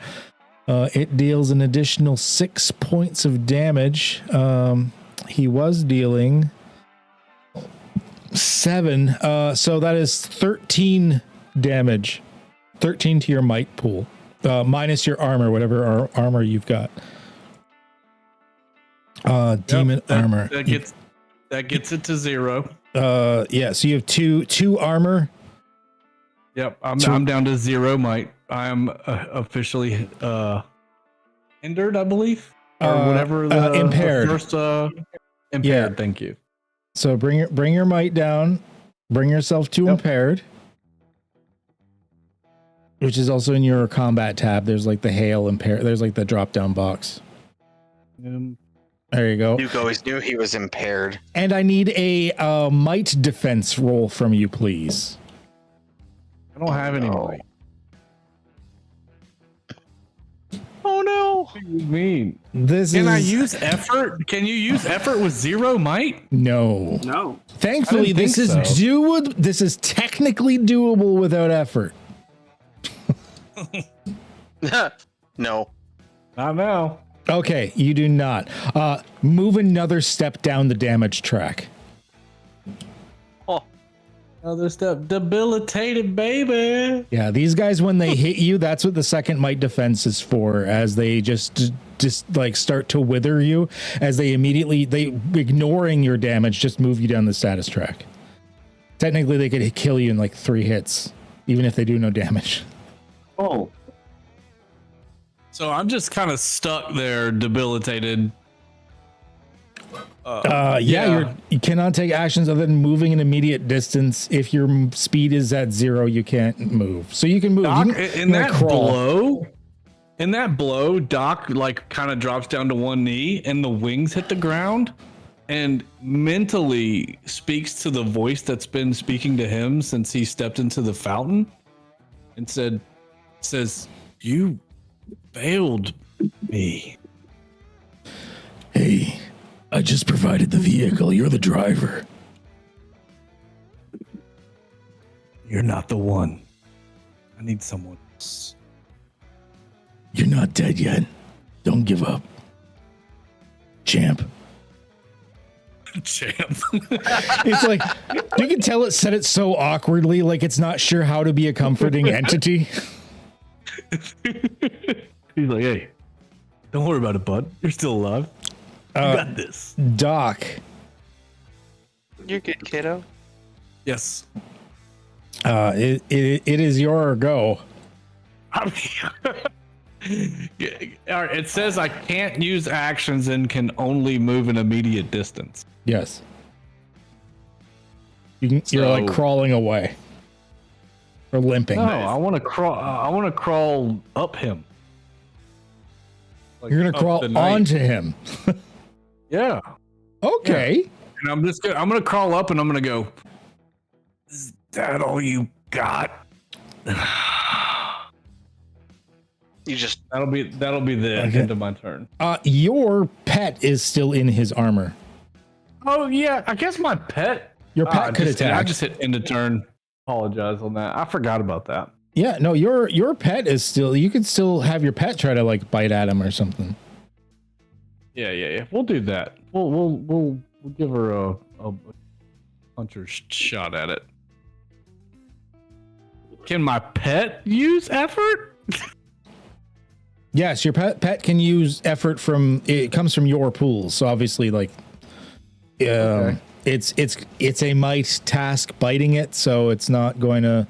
It deals an additional 6 points of damage. He was dealing 7. So that is 13 damage. 13 to your might pool. Minus your armor, whatever armor you've got. Demon armor. That gets it to 0. Yeah, so you have two armor. Yep, I'm down to 0 might. I am officially hindered, I believe, or whatever. Impaired. The first impaired. Yeah. Thank you. So bring your might down. Bring yourself to impaired, which is also in your combat tab. There's like the hail impaired. There's like the drop down box. There you go. Duke always knew he was impaired. And I need a might defense roll from you, please. I don't have any might. Oh no! What do you mean? Can I use effort? Can you use effort with 0 might? No. No. Thankfully, I didn't this is think so. This is technically doable without effort. No. Not now. Okay, you do not. Move another step down the damage track. Another step. Debilitated, baby. Yeah, these guys, when they hit you, that's what the second might defense is for, as they just like start to wither you, as they ignoring your damage, just move you down the status track. Technically, they could kill you in like 3 hits, even if they do no damage. Oh, So I'm just kind of stuck there, debilitated. You cannot take actions other than moving an immediate distance. If your speed is at 0, you can't move. So you can move. Doc, you can, in you that can crawl. blow, Doc like kind of drops down to one knee, and the wings hit the ground, and mentally speaks to the voice that's been speaking to him since he stepped into the fountain, and says, "You failed me." Hey, I just provided the vehicle. You're the driver. You're not the one. I need someone else. You're not dead yet. Don't give up. Champ. Champ. It's like, you can tell it said it so awkwardly, like it's not sure how to be a comforting entity. He's like, "Hey, don't worry about it, bud. You're still alive. You got this." Doc. You're good, kiddo. Yes. It is your go. All right, it says I can't use actions and can only move an immediate distance. Yes. You're like crawling away. Or limping. No, I want to crawl. I want to crawl up him. Like, You're gonna up crawl the knight. onto him. Yeah. Okay. And I'm gonna crawl up and I'm gonna go, "Is that all you got?" You just That'll be the end of my turn. Your pet is still in his armor. Oh yeah, I guess my pet. Your pet could attack. I just hit end of turn. Apologize on that. I forgot about that. Yeah, no, your pet is still. You could still have your pet try to like bite at him or something. Yeah. We'll do that. We'll give her a puncher's shot at it. Can my pet use effort? Yes, your pet can use effort from. It comes from your pool, so obviously, like, Okay. it's a might task biting it, so it's not going to.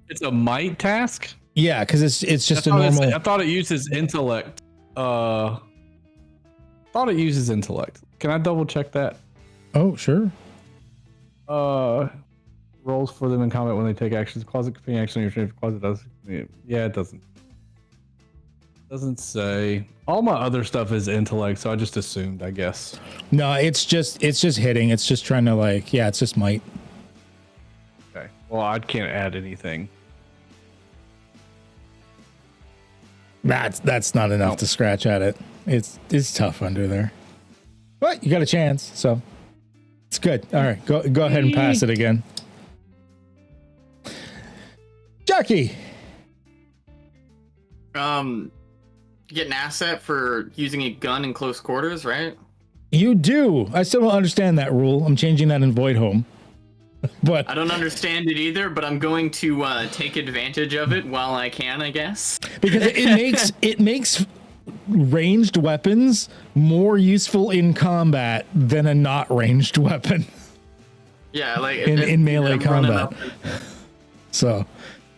It's a might task. Yeah, because it's just a normal. I thought it uses intellect. Thought it uses intellect. Can I double check that? Oh, sure. Rolls for them in combat when they take actions. Closet companion action on your turn. Closet does. Yeah, it doesn't. Doesn't say. All my other stuff is intellect, so I just assumed, I guess. No, it's just hitting. It's just trying to like, yeah, it's just might. Okay. Well, I can't add anything. That's not enough to scratch at it. It's tough under there. But you got a chance, so it's good. All right, go ahead and pass it again. Jackie. Get an asset for using a gun in close quarters, right? You do. I still don't understand that rule. I'm changing that in Void Home. But I don't understand it either, but I'm going to take advantage of it while I can, I guess. because it makes ranged weapons more useful in combat than a not ranged weapon Yeah, like in melee I'm running combat. up- So,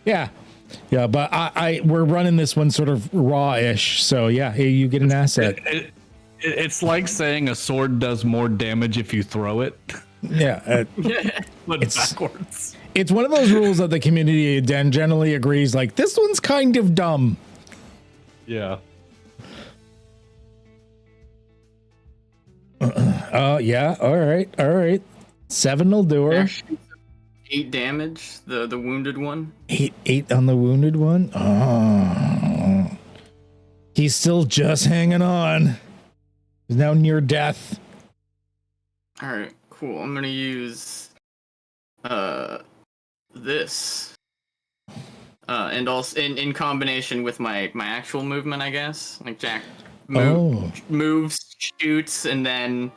yeah, but we're running this one sort of raw-ish. So yeah, hey, you get an asset. It's like saying a sword does more damage if you throw it, Yeah, but It's- backwards. it's one of those rules that the community generally agrees. Like, this one's kind of dumb. Yeah. Yeah. All right. 7 will do her. 8 damage, the wounded one. 8 on the wounded one. Oh, he's still just hanging on. He's now near death. All right, cool. I'm gonna use this, and also in combination with my actual movement, I guess. Like Jack moves, shoots, and then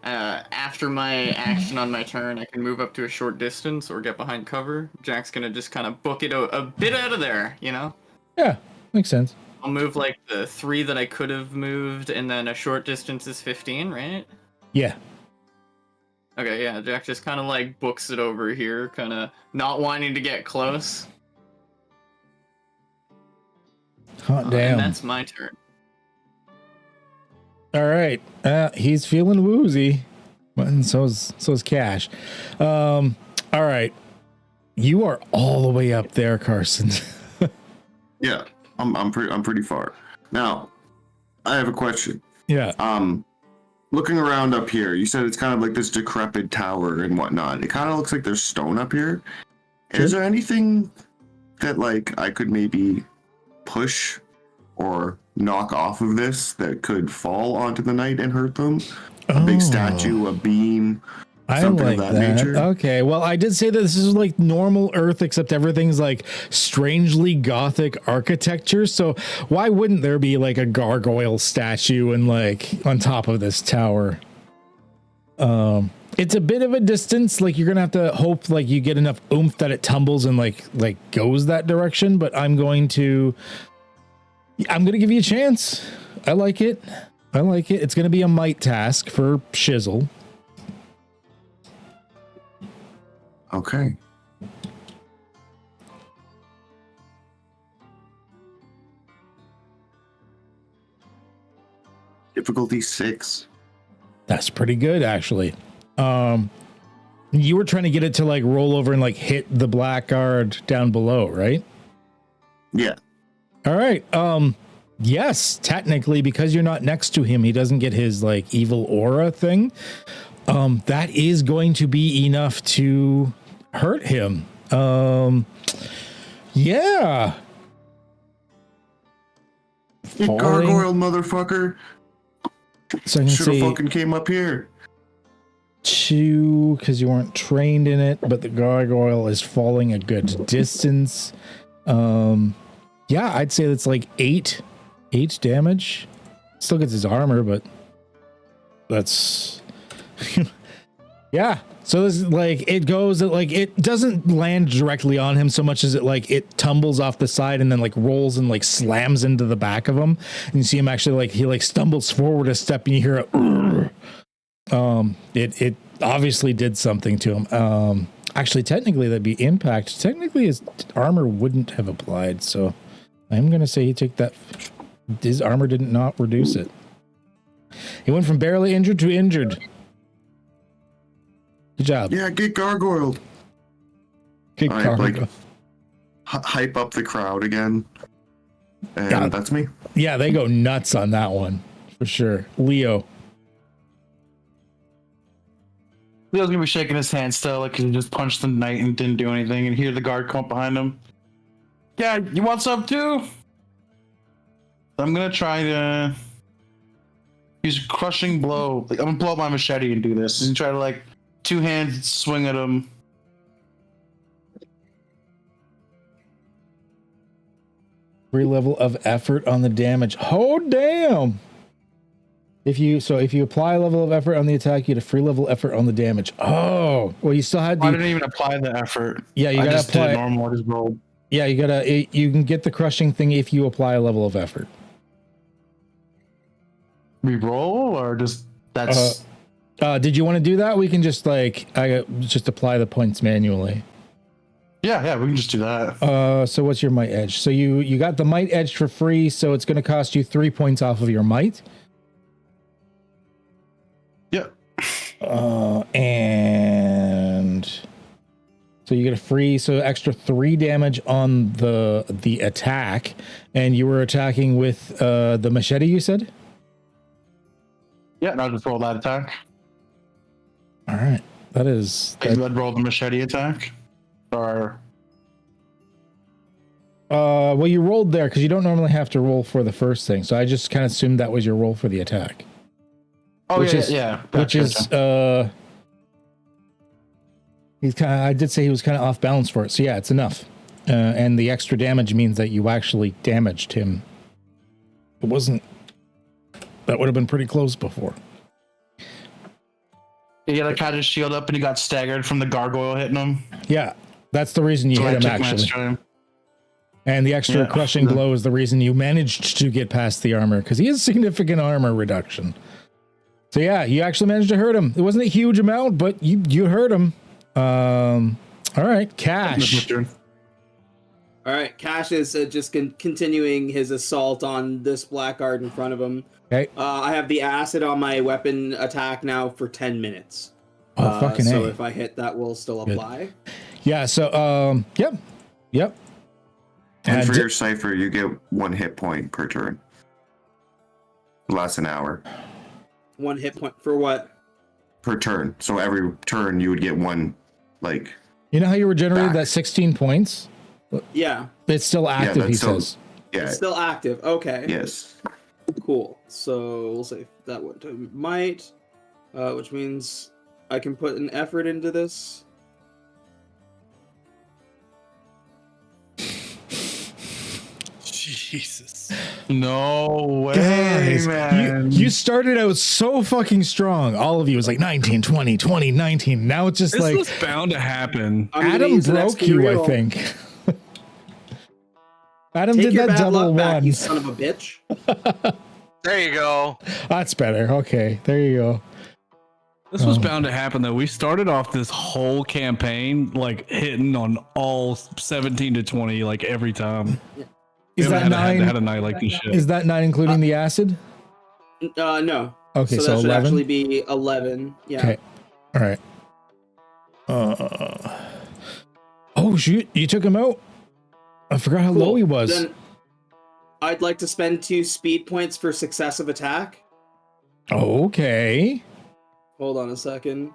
after my action on my turn, I can move up to a short distance or get behind cover. Jack's gonna just kind of book it a bit out of there, you know. Yeah, makes sense. I'll move like the 3 that I could have moved, and then a short distance is 15, right? Yeah. Okay, yeah, Jack just kind of like books it over here, kind of not wanting to get close. Hot damn. And that's my turn. All right. He's feeling woozy. And so's Cash. All right. You are all the way up there, Carson. Yeah, I'm pretty far. Now, I have a question. Yeah. Looking around up here, you said it's kind of like this decrepit tower and whatnot. It kind of looks like there's stone up here. Sure. Is there anything that like I could maybe push or knock off of this that could fall onto the knight and hurt them? A big statue, a beam, I something like of that that. nature? Okay. Well, I did say that this is like normal Earth, except everything's like strangely gothic architecture. So why wouldn't there be like a gargoyle statue and like on top of this tower? It's a bit of a distance. Like you're gonna have to hope like you get enough oomph that it tumbles and like goes that direction. But I'm gonna give you a chance. I like it. It's gonna be a might task for Shizzle. Okay. Difficulty 6. That's pretty good, actually. You were trying to get it to like roll over and like hit the blackguard down below, right? Yeah. All right. Yes, technically, because you're not next to him, he doesn't get his like evil aura thing. That is going to be enough to hurt him. Yeah. You Falling. gargoyle motherfucker. So I can Should have say fucking came up here. 2 because you weren't trained in it, but the gargoyle is falling a good distance. Yeah, I'd say that's like 8 damage. Still gets his armor, but that's yeah. So this is like it goes like it doesn't land directly on him so much as it tumbles off the side and then like rolls and like slams into the back of him. And you see him actually like he like stumbles forward a step and you hear a it obviously did something to him. Actually technically that'd be impact. Technically his armor wouldn't have applied, so I'm gonna say he took that. His armor did not reduce it. He went from barely injured to injured. Good job. Yeah, get gargoyled. Good All right, gargoyle. hype up the crowd again. And Yeah. that's me. Yeah, they go nuts on that one for sure. Leo. Leo's gonna be shaking his hand still, like he just punched the knight and didn't do anything, and hear the guard come up behind him. Yeah, you want some too? I'm gonna try to use crushing blow. Like, I'm gonna blow up my machete and do this, and try to like two hands swing at him. Free level of effort on the damage. Oh damn! If you apply a level of effort on the attack, you get a free level effort on the damage. Oh, well, you still had I the. didn't even apply the effort. Yeah, you I gotta just did apply. it normal. I just rolled. Yeah, you can get the crushing thing if you apply a level of effort. Re-roll or just that's. Did you want to do that? We can just just apply the points manually. Yeah, we can just do that. So what's your might edge? So you got the might edge for free, so it's going to cost you 3 points off of your might. Yeah. And so you get a free, so extra 3 damage on the attack, and you were attacking with the machete, you said? Yeah, and I'll just roll that attack. All right, that is. I'd roll the machete attack. Or well, you rolled there because you don't normally have to roll for the first thing, so I just kind of assumed that was your roll for the attack. oh Which yeah, is- yeah. Which is he's kind of. I did say he was kind of off balance for it, so yeah, it's enough. And the extra damage means that you actually damaged him. It wasn't. That would have been pretty close before. he had a kind of shield up and he got staggered from the gargoyle hitting him. Yeah, that's the reason you So I hit him took my actually. extra. And the extra Yeah. crushing blow is the reason you managed to get past the armor, because he has significant armor reduction. So yeah, you actually managed to hurt him. It wasn't a huge amount, but you hurt him. All right, That's Cash. my turn. All right, Cash is just continuing his assault on this blackguard in front of him. Okay. I have the acid on my weapon attack now for 10 minutes. Oh, fucking So A. if I hit, that will still Good. apply. Yeah, so yep. And for di- your Cypher, you get 1 hit point per turn. Lasts an hour 1 hit point for what? per turn. So every turn you would get 1, like, You know how you regenerated Back. that 16 points? Yeah, It's still active, that's he still- says. yeah, it's still active. Okay, yes. cool. So we'll say that one to might, which means I can put an effort into this. Jesus. No way, Guys, man. you started out so fucking strong. All of you was like 19, 20, 20, 19. Now it's just This like was bound to happen. I'm gonna Adam use an broke XP you, I reroll. think. Adam Take did your that bad double luck back, one. you son of a bitch. There you go. That's better. Okay, there you go. This was bound to happen though. We started off this whole campaign like hitting on all 17 to 20 like every time. Is that had 9? a night like this shit. Is that 9 including the acid? No. Okay, So so that should 11. actually be 11. Yeah. Okay. All right. Oh shoot! You took him out. I forgot how low Cool. he was. Then I'd like to spend 2 speed points for successive attack. Okay. Hold on a second.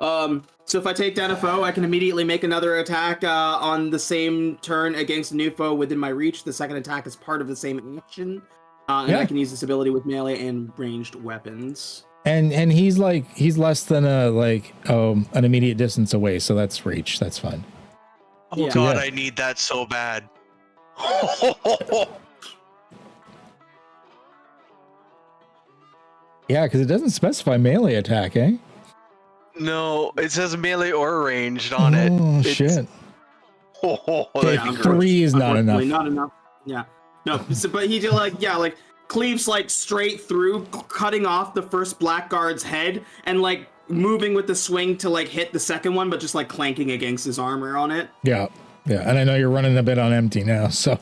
So if I take down a foe, I can immediately make another attack on the same turn against a new foe within my reach. The second attack is part of the same action, and Yeah. I can use this ability with melee and ranged weapons. And he's less than an immediate distance away, so that's reach. That's fine. Oh Yeah. god, Yeah. I need that so bad. Yeah, because it doesn't specify melee attack, eh? No, it says melee or ranged on it. Oh It's- shit! Oh, Okay, that'd be gross. 3 is not enough. Unfortunately, not enough. Yeah. No, so, but he did like cleaves like straight through, cutting off the first blackguard's head and like moving with the swing to like hit the second one, but just like clanking against his armor on it. Yeah, and I know you're running a bit on empty now, so.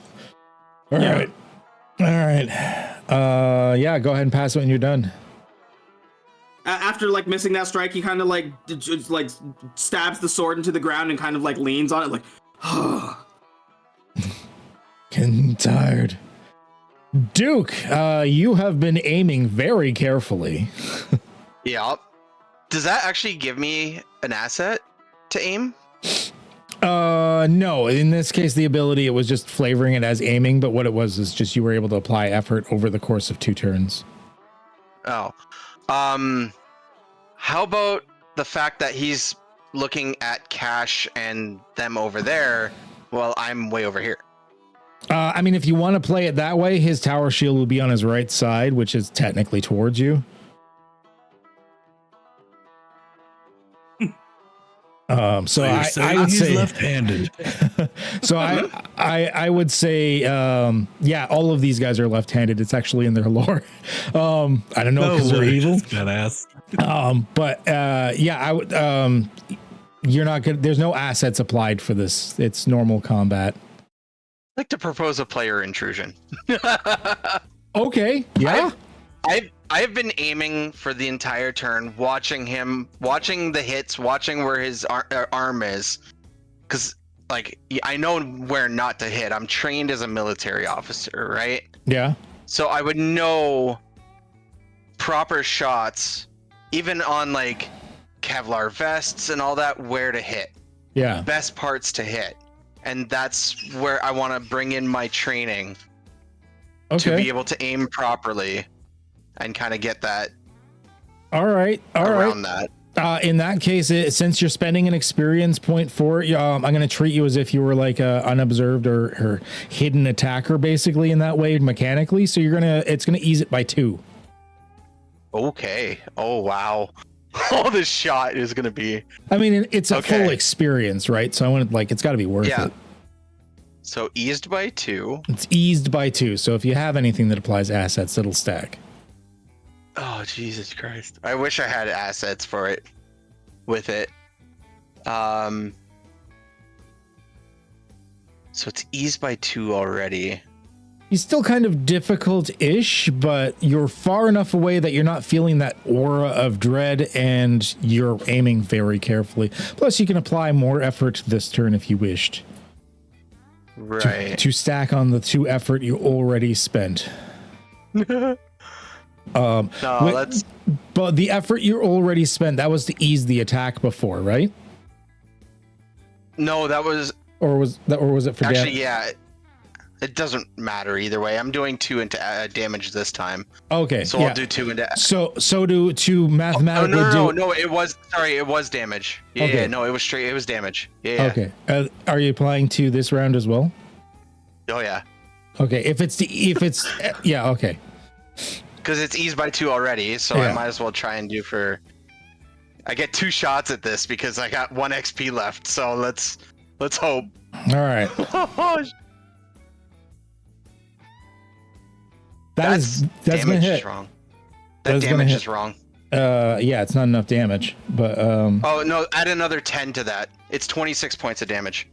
All Yeah. right. Yeah, go ahead and pass it when you're done. After like missing that strike, he kind of like just like stabs the sword into the ground and kind of like leans on it, like. Getting tired. Duke, you have been aiming very carefully. Yeah. Does that actually give me an asset to aim? No. In this case, the ability, it was just flavoring it as aiming, but what it was is just you were able to apply effort over the course of 2 turns. Oh. How about the fact that he's looking at Cash and them over there while I'm way over here? I mean, if you want to play it that way, his tower shield will be on his right side, which is technically towards you. So I would say left-handed. So I would say, yeah, all of these guys are left-handed. It's actually in their lore. I don't know because they're evil. Badass. But yeah, I would. You're not good. There's no assets applied for this. It's normal combat. I'd like to propose a player intrusion. Okay. Yeah. I've been aiming for the entire turn, watching the hits, watching where his arm is, because like I know where not to hit. I'm trained as a military officer, right? Yeah. So I would know proper shots, even on like Kevlar vests and all that, where to hit. Yeah. Best parts to hit, and that's where I want to bring in my training to be able to aim properly. And kind of get that. All right. Around that. In that case, since you're spending an experience point for it, I'm going to treat you as if you were like a unobserved or hidden attacker, basically in that way mechanically. So it's gonna ease it by 2. Okay. Oh wow. Oh, this shot is gonna be. I mean, it's a full experience, right? So I want to it's got to be worth it. So eased by 2. It's eased by 2. So if you have anything that applies assets, it'll stack. Oh, Jesus Christ. I wish I had assets for it with it. So it's eased by 2 already. He's still kind of difficult-ish, but you're far enough away that you're not feeling that aura of dread, and you're aiming very carefully. Plus, you can apply more effort this turn if you wished. Right. To stack on the 2 effort you already spent. But the effort you already spent, that was to ease the attack before, right? No, that was. Or was it for actually? damage? Yeah, it doesn't matter either way. I'm doing 2 into damage this time. Okay, so I'll do 2 into. So to mathematically no, it was damage. Yeah, okay. Yeah, no, it was straight. It was damage. Yeah. Okay. Are you applying to this round as well? Oh yeah. Okay, if it's yeah, okay. Because it's eased by 2 already, so I might as well try and do for. I get 2 shots at this because I got 1 XP left. So let's hope. All right. That's gonna hit. Wrong. That damage is wrong. Yeah, it's not enough damage, but Oh no! Add another 10 to that. It's 26 points of damage.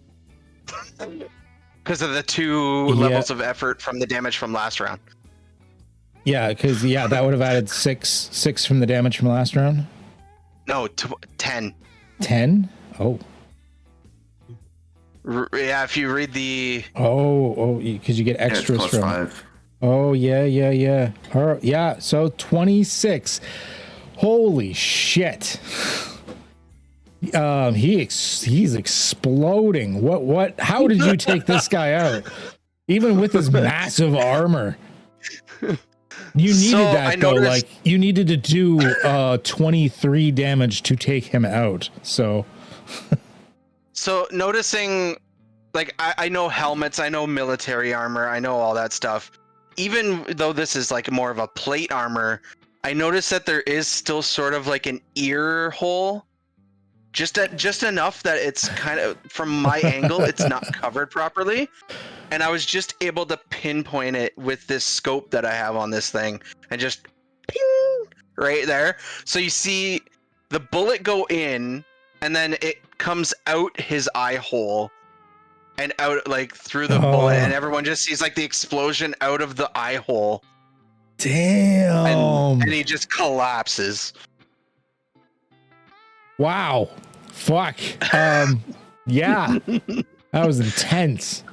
Because of the 2 levels of effort from the damage from last round. Yeah, because that would have added 6 from the damage from last round. No, 10. 10? Oh. Yeah, if you read the. Oh, because you get extras plus from. 5. Oh yeah. All right, yeah. So 26. Holy shit. He's exploding. What? How did you take this guy out? Even with his massive armor. You needed that though. Like you needed to do 23 damage to take him out. So noticing, like I know helmets, I know military armor, I know all that stuff. Even though this is like more of a plate armor, I noticed that there is still sort of like an ear hole. Just enough that it's kind of, from my angle, it's not covered properly. And I was just able to pinpoint it with this scope that I have on this thing and just ping right there. So you see the bullet go in and then it comes out his eye hole and out like through the bullet, and everyone just sees like the explosion out of the eye hole. Damn. And he just collapses. Wow. Fuck. Yeah. That was intense.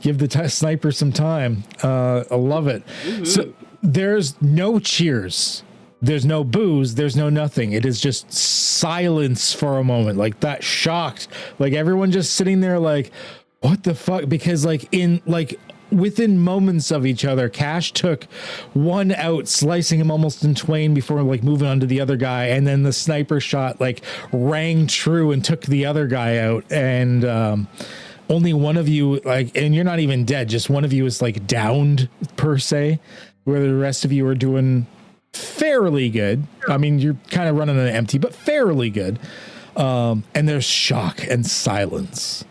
Give the sniper some time. I love it. Mm-hmm. So there's no cheers. There's no booze. There's no nothing. It is just silence for a moment. Like that shocked. Like everyone just sitting there like, what the fuck? Because within moments of each other, Cash took one out, slicing him almost in twain before like moving on to the other guy. And then the sniper shot like rang true and took the other guy out. And only one of you and you're not even dead. Just one of you is like downed per se, where the rest of you are doing fairly good. I mean, you're kind of running on empty, but fairly good. And there's shock and silence.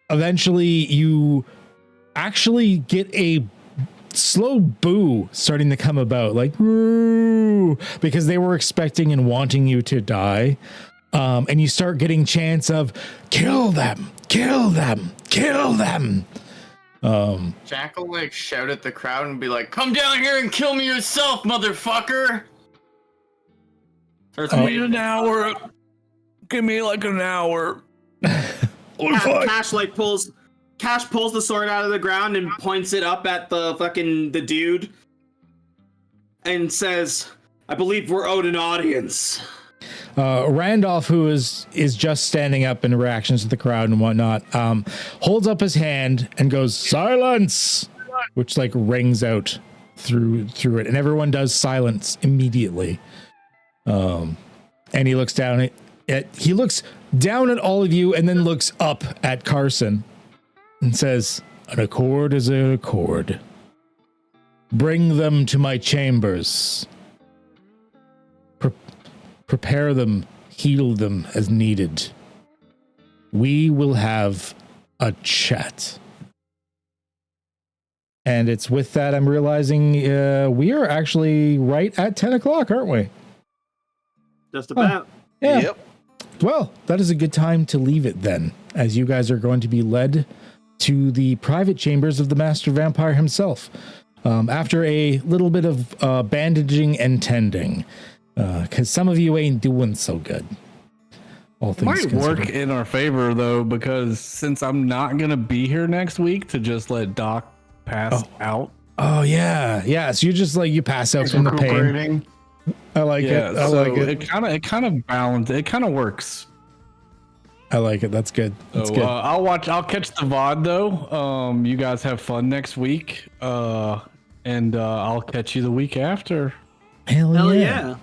Eventually, you actually get a slow boo starting to come about, like, "Woo," because they were expecting and wanting you to die. And you start getting chants of kill them, kill them, kill them. Jack will like shout at the crowd and be like, "Come down here and kill me yourself, motherfucker!" Give me an hour. Give me like an hour. Cash pulls the sword out of the ground and points it up at the dude and says, "I believe we're owed an audience." Randolph, who is just standing up in reactions to the crowd and whatnot, holds up his hand and goes, "Silence," which like rings out through it, and everyone does silence immediately. And he looks down at all of you and then looks up at Carson and says, "An accord is an accord. Bring them to my chambers. Prepare them, heal them as needed. We will have a chat." And it's with that I'm realizing we are actually right at 10 o'clock, aren't we? Just about. Yeah. Yep. Well, that is a good time to leave it then, as you guys are going to be led to the private chambers of the Master Vampire himself. After a little bit of bandaging and tending. Because some of you ain't doing so good. All things Might considered. work in our favor though, because since I'm not gonna be here next week, to just let Doc pass out. Oh yeah. So you just you pass out from the pain. Recuperating. I like it. I like it. It kind of balanced. It kind of works. I like it. That's good. That's good. I'll catch the VOD though. You guys have fun next week. And I'll catch you the week after. Hell yeah.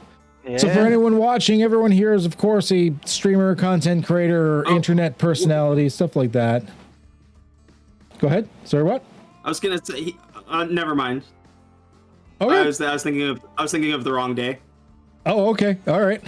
So for anyone watching, everyone here is, of course, a streamer, content creator, or internet personality, stuff like that. Go ahead. Sorry, what? I was gonna say, never mind. Okay. I was thinking of the wrong day. Oh, okay. All right.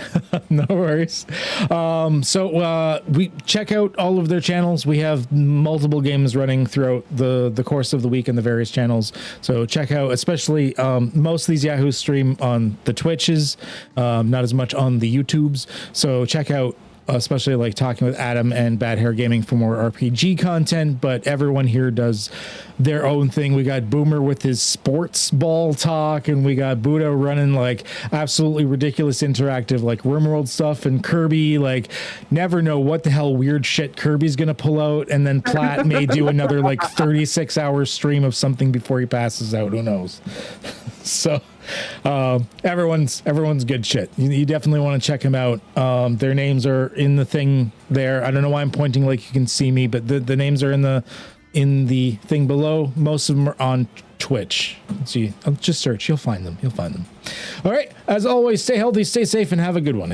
No worries. So we check out all of their channels. We have multiple games running throughout the course of the week in the various channels. So check out, especially most of these Yahoo stream on the Twitches, not as much on the YouTubes. So check out especially like talking with Adam and Bad Hair Gaming for more RPG content, but everyone here does their own thing. We got Boomer with his sports ball talk, and we got Buddha running like absolutely ridiculous interactive like RimWorld stuff, and Kirby like never know what the hell weird shit Kirby's gonna pull out, and then Platt may do another like 36-hour stream of something before he passes out. Who knows? So everyone's good shit. You definitely want to check them out. Their names are in the thing there. I don't know why I'm pointing like you can see me, but the names are in the thing below. Most of them are on Twitch. Let's see, just search. You'll find them. All right. As always, stay healthy, stay safe, and have a good one.